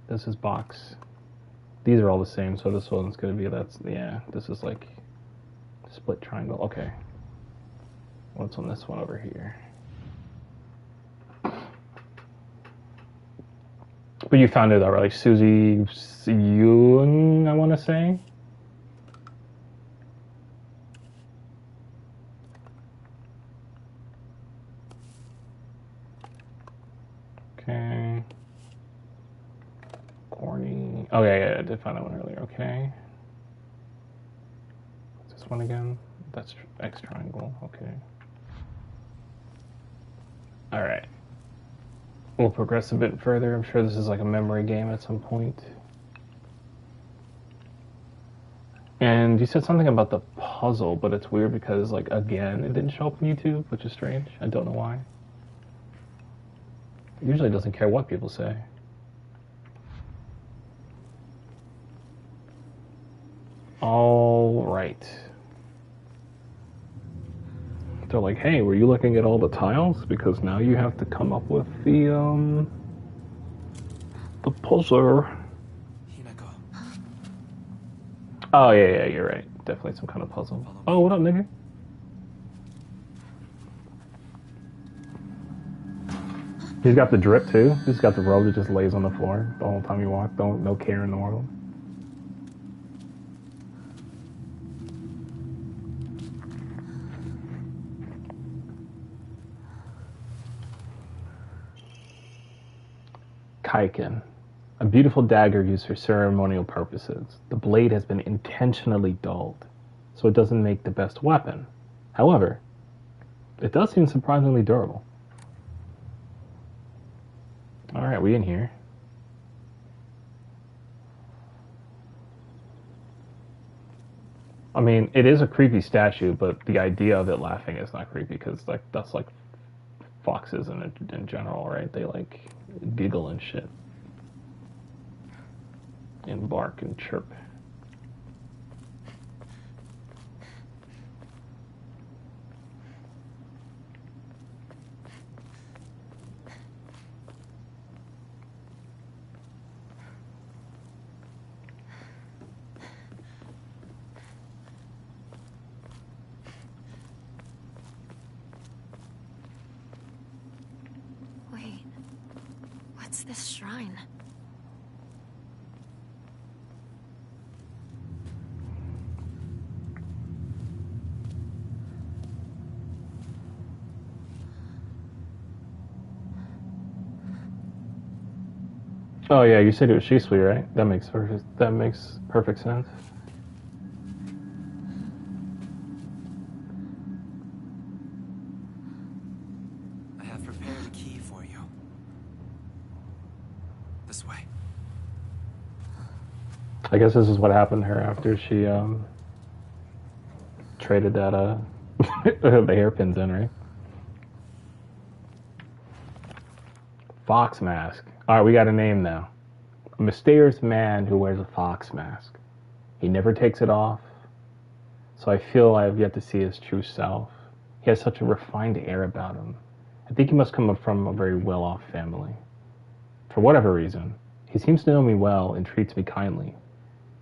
This is box. These are all the same, so this one's gonna be, that's, yeah, this is like split triangle. Okay. What's on this one over here? But you found it already, like Susie Yoon, I want to say. Okay. Corny. Oh yeah, I did find that one earlier. Okay. What's this one again? That's X triangle. Okay. All right. We'll progress a bit further. I'm sure this is like a memory game at some point. And you said something about the puzzle, but it's weird because, like, again, it didn't show up on YouTube, which is strange. I don't know why. It usually doesn't care what people say. All right. They're like, hey, were you looking at all the tiles? Because now you have to come up with the puzzle. Hinako. Oh, yeah, you're right. Definitely some kind of puzzle. Oh, what up, nigga? He's got the drip, too. He's got the robe that just lays on the floor the whole time you walk. No care in the world. Kaiken. A beautiful dagger used for ceremonial purposes. The blade has been intentionally dulled, so it doesn't make the best weapon. However, it does seem surprisingly durable. Alright, we in here. I mean, it is a creepy statue, but the idea of it laughing is not creepy, because like that's like foxes in general, right? They like giggle and shit. And bark and chirp. Wait, what's this shrine? Oh yeah, you said it was Shisui, right? That makes perfect sense. I have prepared a key for you. This way. I guess this is what happened to her after she traded that the hairpins in, right? Fox mask. Alright, we got a name now. A mysterious man who wears a fox mask. He never takes it off, so I feel I have yet to see his true self. He has such a refined air about him. I think he must come from a very well-off family. For whatever reason, he seems to know me well and treats me kindly.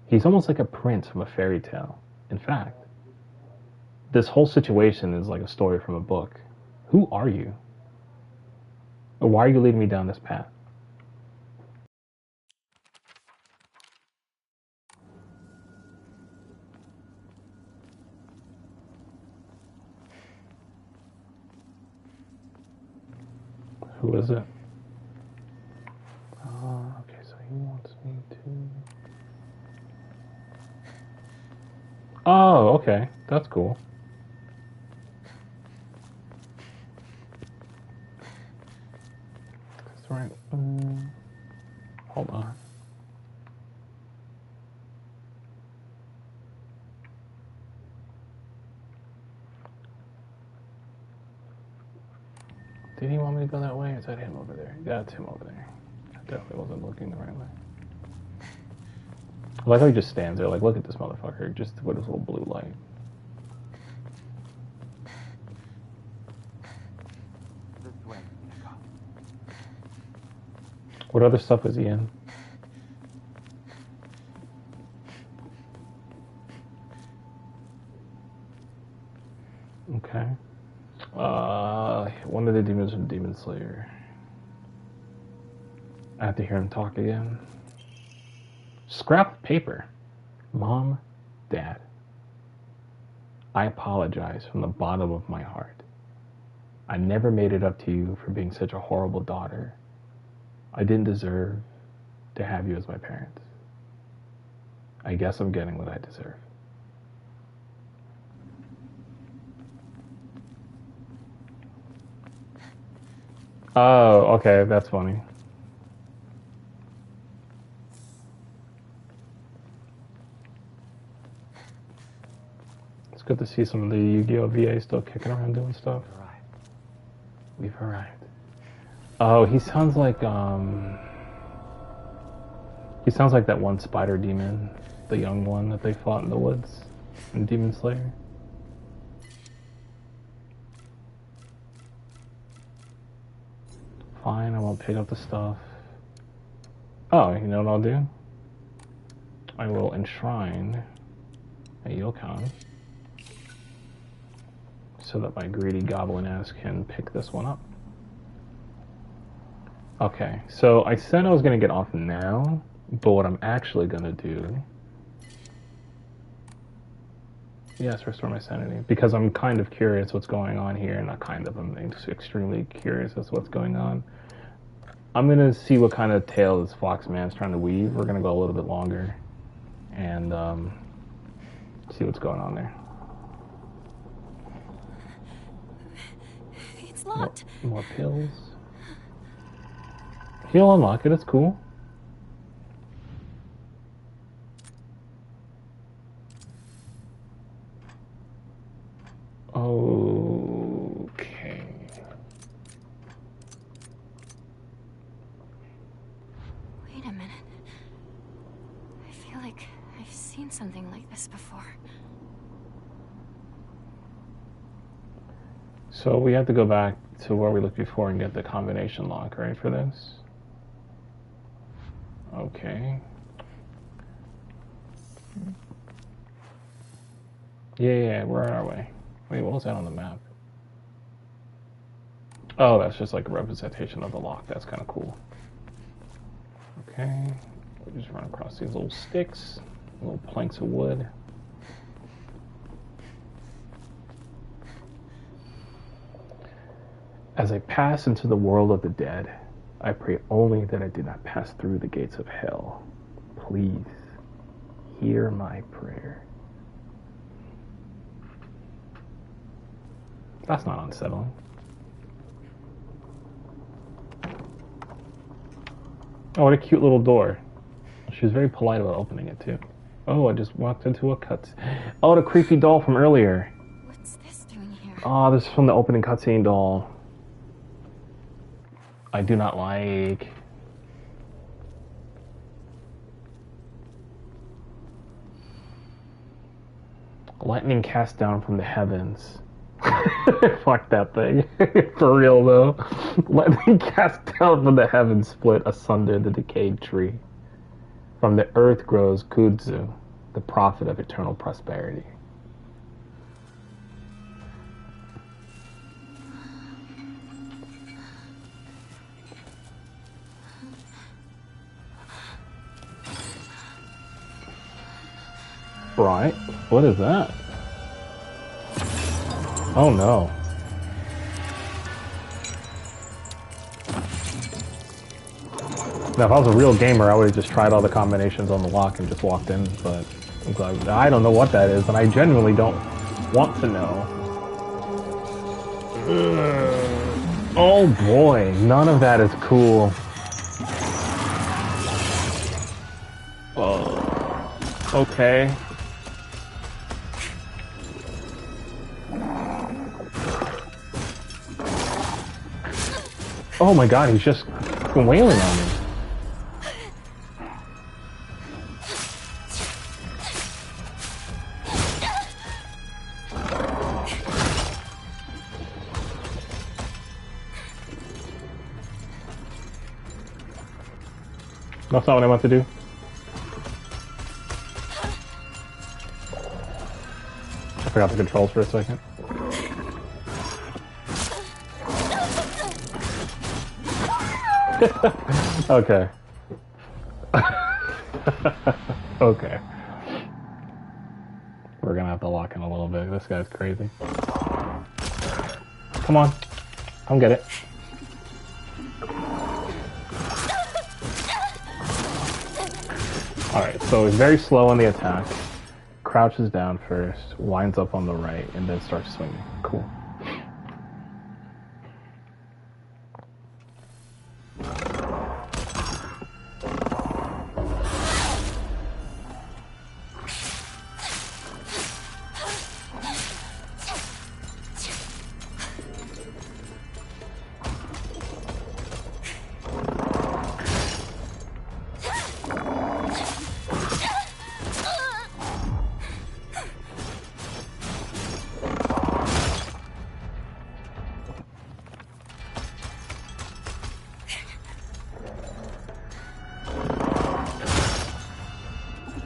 He's almost like a prince from a fairy tale. In fact, this whole situation is like a story from a book. Who are you? Or why are you leading me down this path? Who is it? Okay, so he wants me to... Oh, okay. That's cool. That's right. Hold on. Did he want me to go that way, or is that him over there? That's him over there. I definitely wasn't looking the right way. I like how he just stands there, like, look at this motherfucker, just with his little blue light. This way, Nico. What other stuff is he in? Okay. One of the demons from Demon Slayer. I have to hear him talk again. Scrap of paper. Mom, Dad, I apologize from the bottom of my heart. I never made it up to you for being such a horrible daughter. I didn't deserve to have you as my parents. I guess I'm getting what I deserve. Oh, okay, that's funny. It's good to see some of the Yu-Gi-Oh! VA still kicking around doing stuff. We've arrived. Oh, he sounds like that one spider demon, the young one that they fought in the woods in Demon Slayer. Fine, I won't pick up the stuff. Oh, you know what I'll do? I will enshrine a Yokan so that my greedy goblin ass can pick this one up. Okay, so I said I was going to get off now, but what I'm actually going to do... Yes, restore my sanity. Because I'm kind of curious what's going on here. Not kind of, I'm extremely curious as to what's going on. I'm going to see what kind of tale this Foxman's trying to weave. We're going to go a little bit longer and see what's going on there. It's locked. More pills. He'll unlock it, it's cool. Okay. Wait a minute. I feel like I've seen something like this before. So we have to go back to where we looked before and get the combination lock, right, for this? Okay. Yeah, we're on our way. Wait, what was that on the map? Oh, that's just like a representation of the lock. That's kind of cool. Okay. We just run across these little sticks, little planks of wood. As I pass into the world of the dead, I pray only that I did not pass through the gates of hell. Please, hear my prayer. That's not unsettling. Oh, what a cute little door. She was very polite about opening it, too. Oh, I just walked into a cut. Oh, the creepy doll from earlier. What's this doing here? Oh, this is from the opening cutscene doll. I do not like. Lightning cast down from the heavens. Fuck that thing. For real though. Lightning cast down from the heavens split asunder the decayed tree. From the earth grows kudzu, the prophet of eternal prosperity. Right. What is that? Oh no. Now, if I was a real gamer, I would have just tried all the combinations on the lock and just walked in, but I'm glad. I don't know what that is, and I genuinely don't want to know. Oh boy, none of that is cool. Oh, okay. Oh my god, he's just wailing on me. That's not what I want to do. I forgot the controls for a second. Okay. Okay. We're gonna have to lock in a little bit. This guy's crazy. Come on. Come get it. Alright, so he's very slow on the attack. Crouches down first, winds up on the right, and then starts swinging. Cool.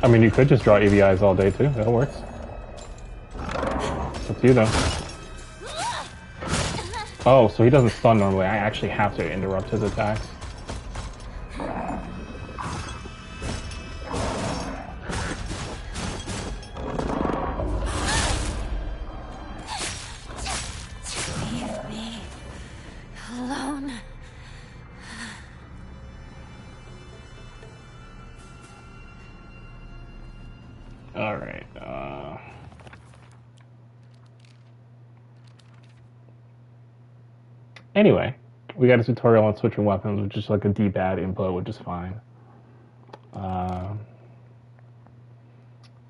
I mean, you could just draw EVIs all day too. That works. It's up to you though. Oh, so he doesn't stun normally. I actually have to interrupt his attacks. Leave me alone. All right. Anyway, we got a tutorial on switching weapons, which is like a D-pad input, which is fine.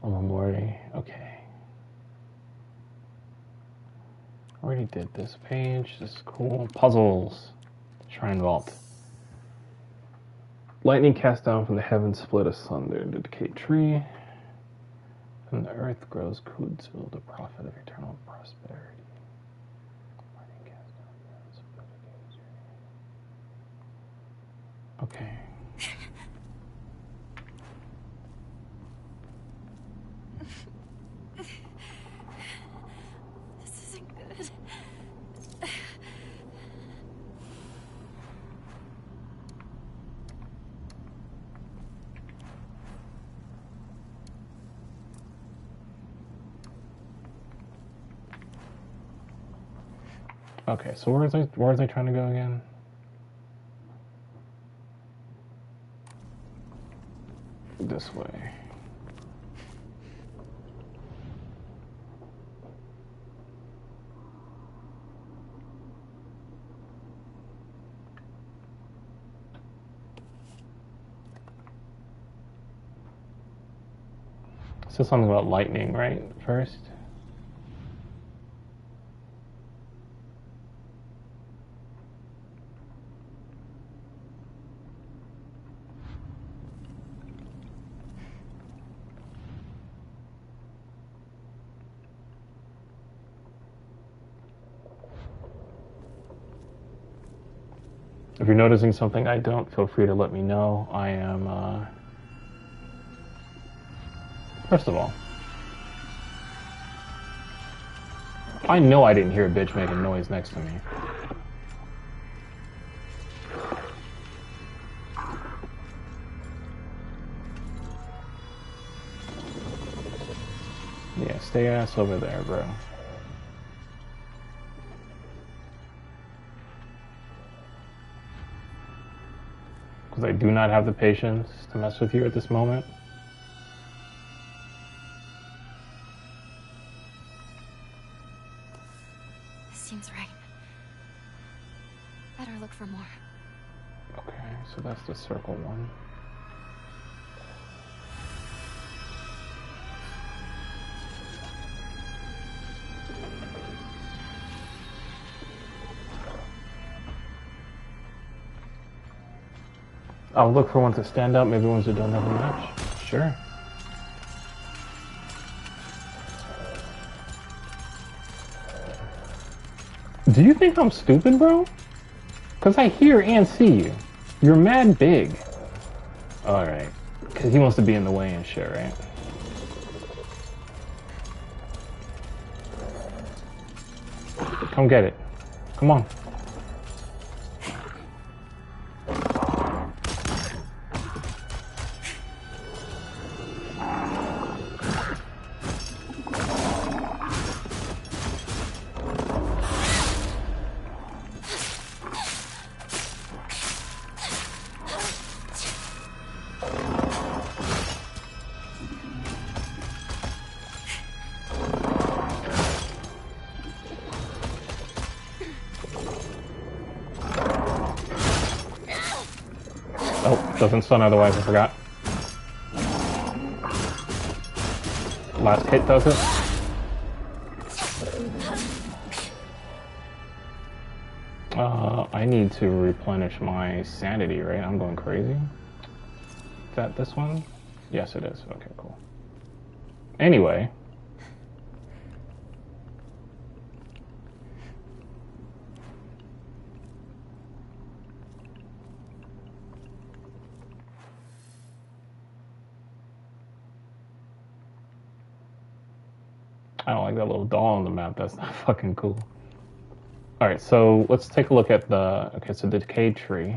Omamori. Okay. Already did this page. This is cool. Puzzles. Shrine Vault. Lightning cast down from the heavens, split asunder the decayed tree. From the earth grows kudzu, the prophet of eternal prosperity. Lightning cast down from the heavens, split the decayed tree. Okay. This isn't good. Okay, so where is I trying to go again? This way. It says something about lightning, right? First. If you're noticing something I don't, feel free to let me know. I am First of all, I know I didn't hear a bitch making noise next to me. Yeah, stay ass over there, bro. Because I do not have the patience to mess with you at this moment. This seems right. Better look for more. Okay, so that's the circle one. I'll look for ones that stand out, maybe ones that don't have a match. Sure. Do you think I'm stupid, bro? Because I hear and see you. You're mad big. Alright. Because he wants to be in the way and shit, right? Come get it. Come on. Oh, doesn't stun otherwise, I forgot. Last hit does it. I need to replenish my sanity, right? I'm going crazy. Is that this one? Yes, it is. Okay, cool. Anyway. I don't like that little doll on the map. That's not fucking cool. Alright, so let's take a look at the... Okay, so the decayed tree.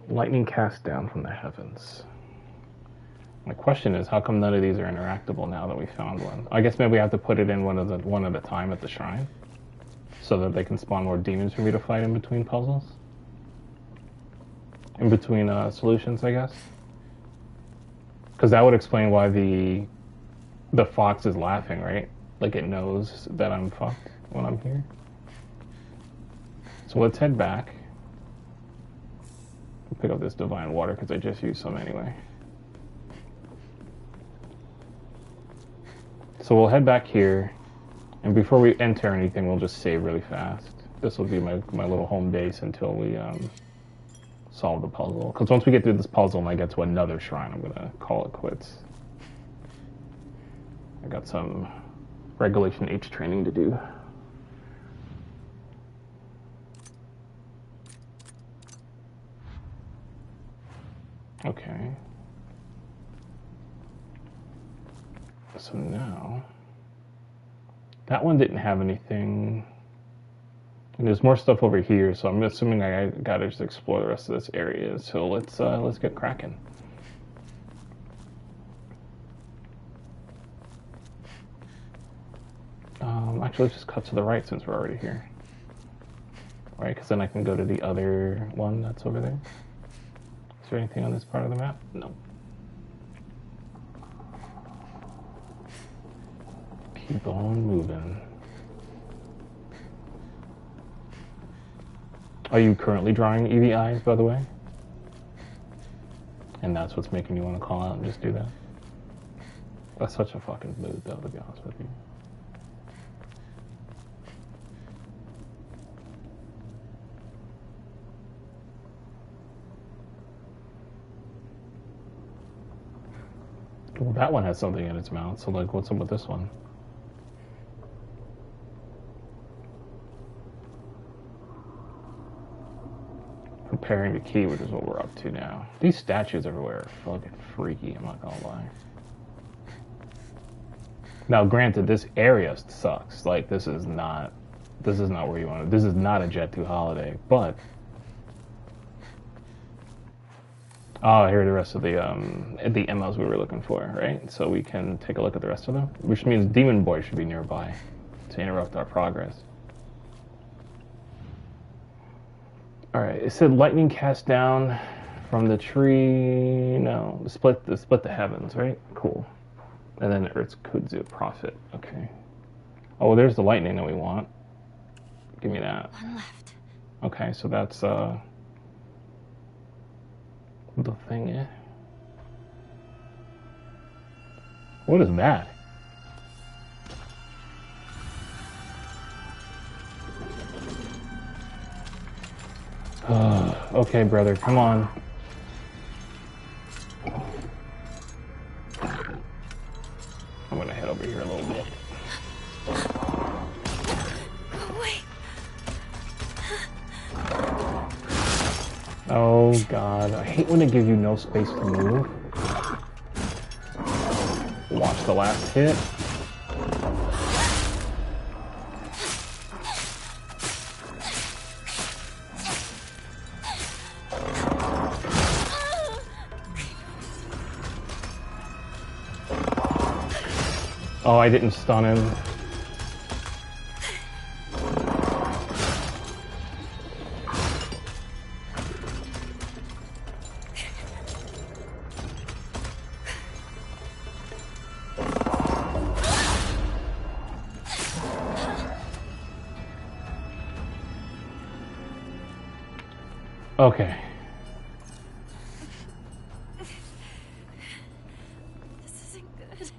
Lightning cast down from the heavens. My question is, how come none of these are interactable now that we found one? I guess maybe we have to put it in one at a time at the shrine, so that they can spawn more demons for me to fight in between puzzles. In between solutions, I guess. Because that would explain why the fox is laughing, right? Like it knows that I'm fucked when I'm here. So let's head back. Pick up this divine water because I just used some anyway. So we'll head back here, and before we enter anything, we'll just save really fast. This will be my little home base until we solve the puzzle. Because once we get through this puzzle and I get to another shrine, I'm gonna call it quits. I got some Regulation H training to do. Okay. So now, that one didn't have anything. And there's more stuff over here, so I'm assuming I gotta just explore the rest of this area. So let's get cracking. Actually, let's just cut to the right since we're already here. Right, because then I can go to the other one that's over there. Is there anything on this part of the map? No. Keep on moving. Are you currently drawing EV eyes, by the way? And that's what's making you want to call out and just do that? That's such a fucking mood, though, to be honest with you. Well, that one has something in its mouth, so like, what's up with this one? Preparing the key, which is what we're up to now. These statues everywhere are fucking freaky, I'm not gonna lie. Now, granted, this area sucks. Like, this is not where you want to. This is not a Jet 2 holiday, but oh, here are the rest of the emos we were looking for, right? So we can take a look at the rest of them, which means Demon Boy should be nearby to interrupt our progress. All right, it said lightning cast down from the tree. No, split the heavens, right? Cool. And then Earth's kudzu prophet. Okay. Oh, there's the lightning that we want. Give me that. One left. Okay, so that's the thing. Eh? What is that? Okay, brother, come on. I'm gonna head over here a little bit. Wait. Oh god, I hate when they give you no space to move. Watch the last hit. Oh, I didn't stun him. Okay. This isn't good.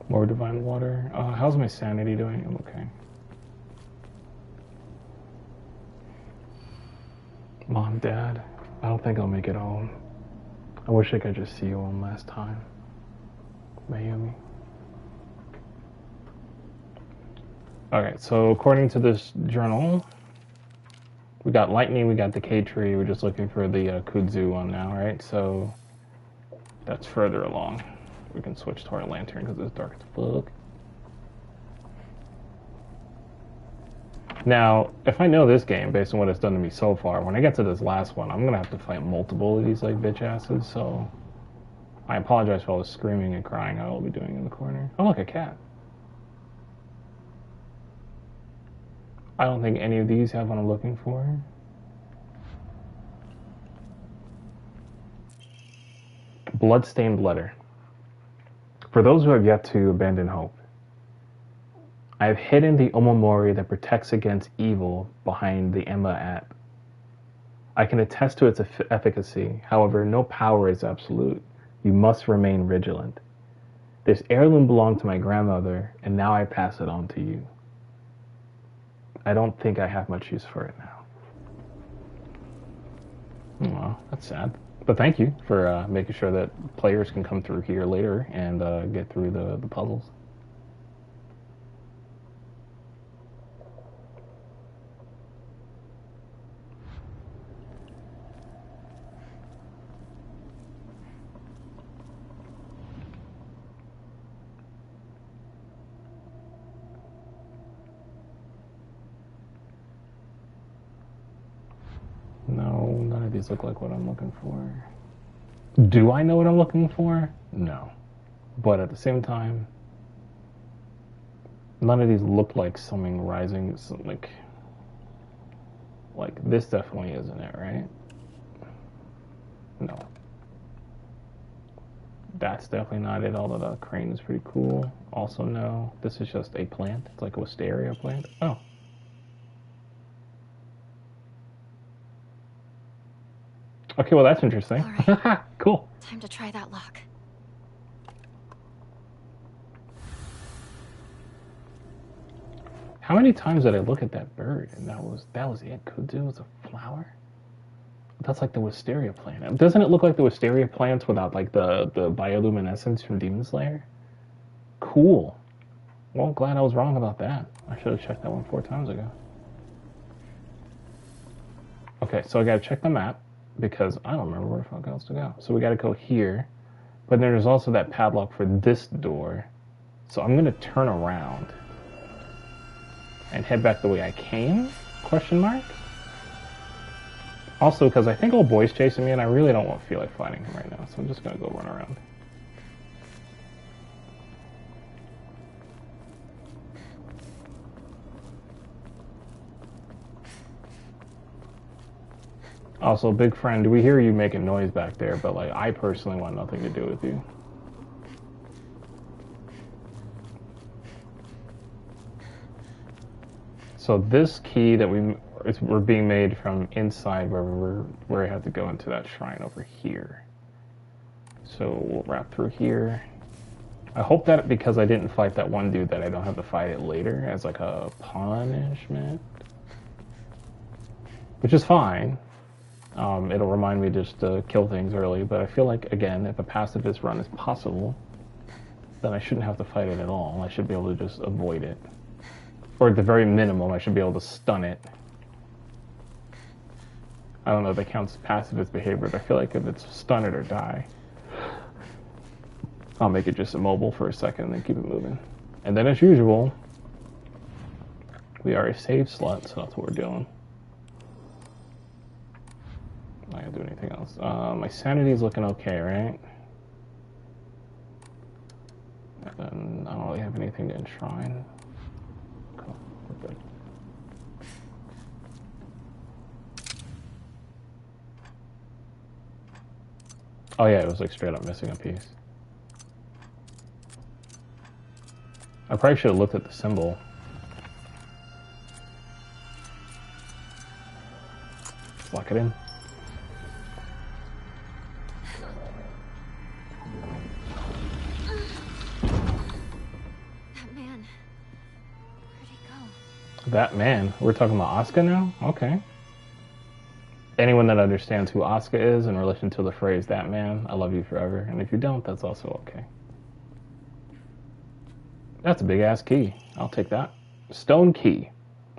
More divine water. How's my sanity doing? I'm okay. Mom, Dad, I don't think I'll make it home. I wish I could just see you one last time. Mayumi. Alright, so according to this journal, we got lightning, we got decay tree, we're just looking for the kudzu one now, right? So that's further along. We can switch to our lantern because it's dark as fuck. Now, if I know this game based on what it's done to me so far, when I get to this last one, I'm gonna have to fight multiple of these like bitch asses, so I apologize for all the screaming and crying I will be doing in the corner. Oh look, a cat. I don't think any of these have what I'm looking for. Bloodstained letter. For those who have yet to abandon hope, I have hidden the omamori that protects against evil behind the Emma app. I can attest to its efficacy. However, no power is absolute. You must remain vigilant. This heirloom belonged to my grandmother, and now I pass it on to you. I don't think I have much use for it now. Well, that's sad. But thank you for making sure that players can come through here later and get through the puzzles. No, none of these look like what I'm looking for. Do I know what I'm looking for? No. But at the same time, none of these look like something rising, like this definitely isn't it, right? No. That's definitely not it, although the crane is pretty cool. Also no, this is just a plant. It's like a wisteria plant. Oh. Okay, well that's interesting. All right. Cool. Time to try that lock. How many times did I look at that bird and that was it? Kudzu was a flower? That's like the wisteria plant. Doesn't it look like the wisteria plants without like the bioluminescence from Demon Slayer? Cool. Well, glad I was wrong about that. I should have checked that one 4 times ago. Okay, so I gotta check the map. because I don't remember where the fuck else to go. So we gotta go here. But then there's also that padlock for this door. So I'm gonna turn around and head back the way I came? Question mark? Also, because I think old boy's chasing me and I really don't feel like fighting him right now. So I'm just gonna go run around. Also, big friend, we hear you making noise back there, but like I personally want nothing to do with you. So this key that we're being made from inside where I have to go into that shrine over here. So we'll wrap through here. I hope that because I didn't fight that one dude that I don't have to fight it later as like a punishment. Which is fine. It'll remind me just to kill things early, but I feel like, again, if a pacifist run is possible, then I shouldn't have to fight it at all. I should be able to just avoid it. Or at the very minimum, I should be able to stun it. I don't know if that counts as pacifist behavior, but I feel like if it's stun it or die, I'll make it just immobile for a second and then keep it moving. And then as usual, we are a save slut, so that's what we're doing. I'm not gonna do anything else. My sanity's looking okay, right? And then I don't really have anything to enshrine. Cool, we're good. Oh yeah, it was like straight up missing a piece. I probably should have looked at the symbol. Lock it in. That man. We're talking about Asuka now? Okay. Anyone that understands who Asuka is in relation to the phrase, that man, I love you forever. And if you don't, that's also okay. That's a big ass key. I'll take that. Stone key.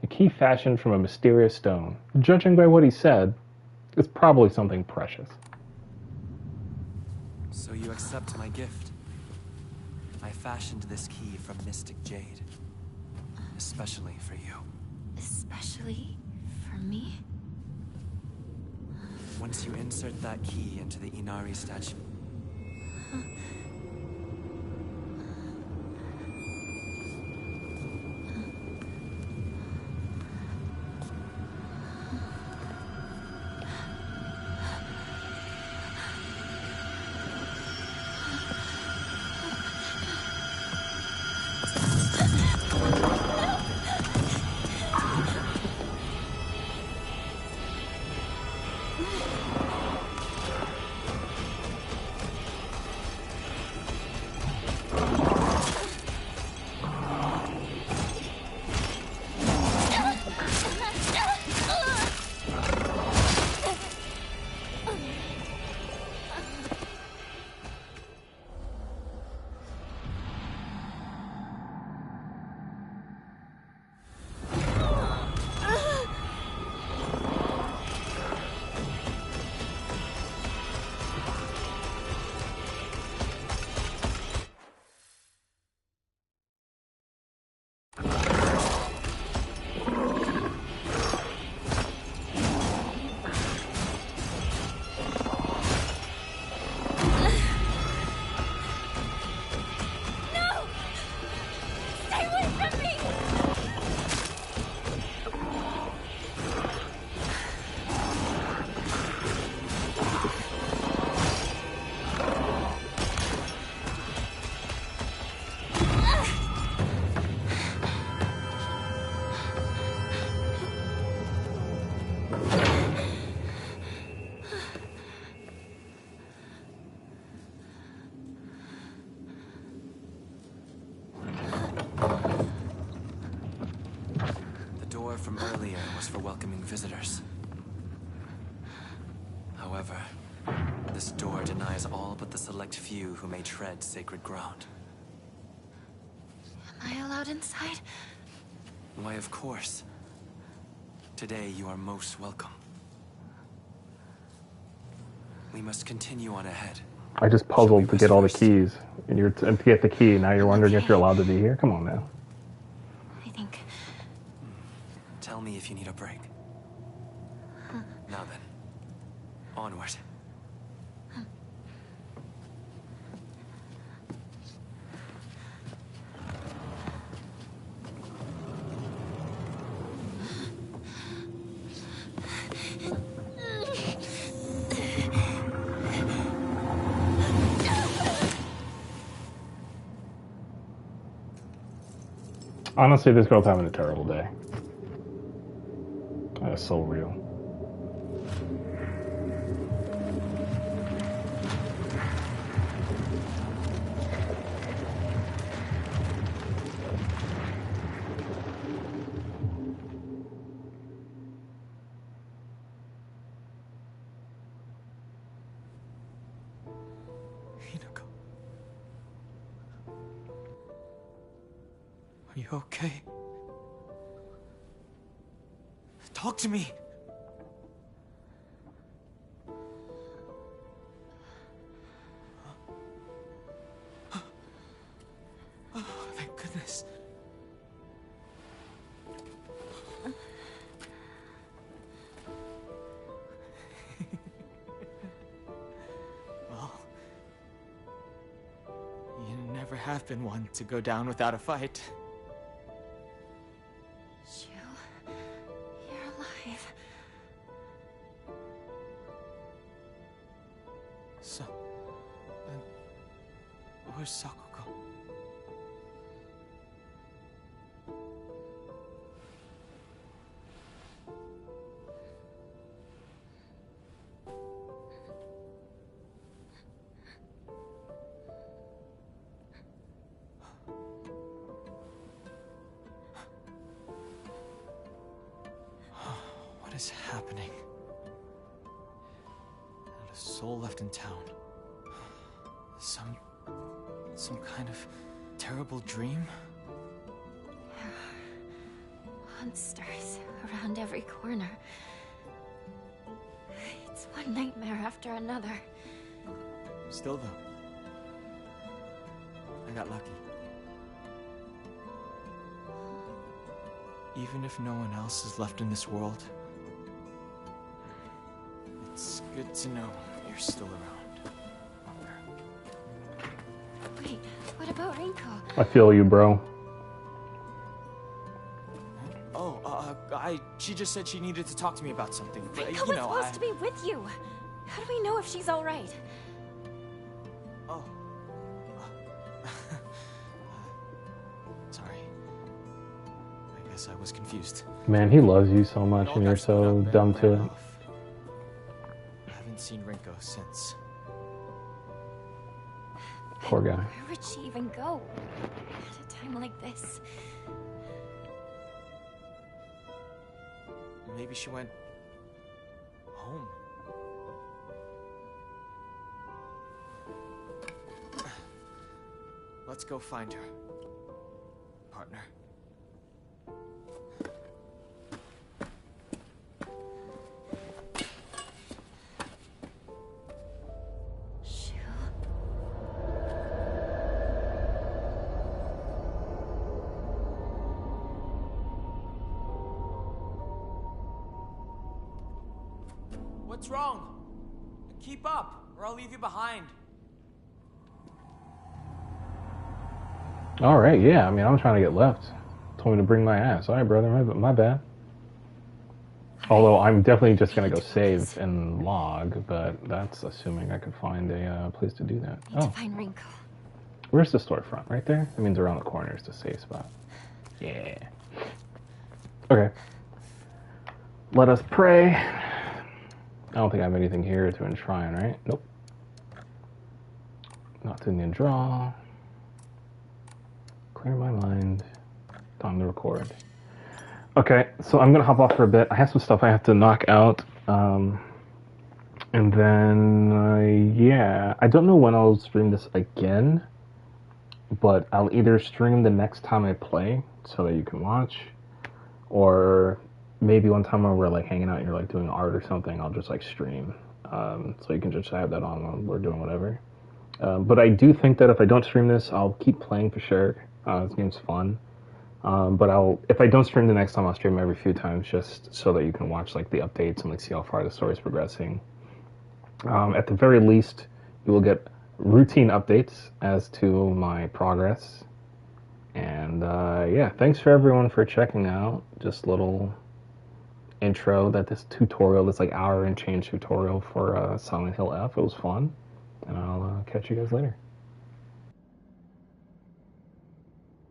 A key fashioned from a mysterious stone. Judging by what he said, it's probably something precious. So you accept my gift? I fashioned this key from Mystic Jade. Especially for you. Especially for me? Once you insert that key into the Inari statue... from earlier was for welcoming visitors. However, this door denies all but the select few who may tread sacred ground. Am I allowed inside? Why, of course. Today you are most welcome. We must continue on ahead. I just puzzled to get all the keys. And you're to get the key, now you're wondering if you're allowed to be here? Come on now. I think... Tell me if you need a break. Now then, onward. Honestly, this girl's having a terrible day. That's so real. Hinako. Are you okay? Talk to me! Oh, thank goodness. Well, you never have been one to go down without a fight. You're alive. So, where's Sakuko? What is happening? Not a soul left in town. Some kind of terrible dream? There are monsters around every corner. It's one nightmare after another. Still though, I got lucky. Even if no one else is left in this world, it's good to know you're still around. Wait, what about Rinko? I feel you, bro. Oh, she just said she needed to talk to me about something. Rinko was supposed to be with you. How do we know if she's all right? Oh. Sorry. I guess I was confused. Man, he loves you so much and you're so dumb to it. I haven't seen Rinko since. Poor guy. Where would she even go at a time like this? Maybe she went home. Let's go find her, partner. What's wrong? Keep up, or I'll leave you behind. All right, yeah. I mean, I'm trying to get left. Told me to bring my ass. All right, brother. My bad. Although I'm definitely just gonna go save and log, but that's assuming I could find a place to do that. Need to find Rinko. Where's the storefront? Right there. That means around the corner is the safe spot. Yeah. Okay. Let us pray. I don't think I have anything here to enshrine, right? Nope. Nothing to draw. Clear my mind. Time to record. Okay, so I'm gonna hop off for a bit. I have some stuff I have to knock out. And then, yeah. I don't know when I'll stream this again. But I'll either stream the next time I play so that you can watch. Or maybe one time when we're like hanging out and you're like doing art or something, I'll just like stream So you can just have that on when we're doing whatever. But I do think that if I don't stream this, I'll keep playing for sure. This game's fun. But if I don't stream the next time, I'll stream every few times just so that you can watch like the updates and like see how far the story is progressing. At the very least, you will get routine updates as to my progress. And yeah, thanks for everyone for checking out. Just little intro that this tutorial, this like hour and change tutorial for Silent Hill F. It was fun, and I'll catch you guys later.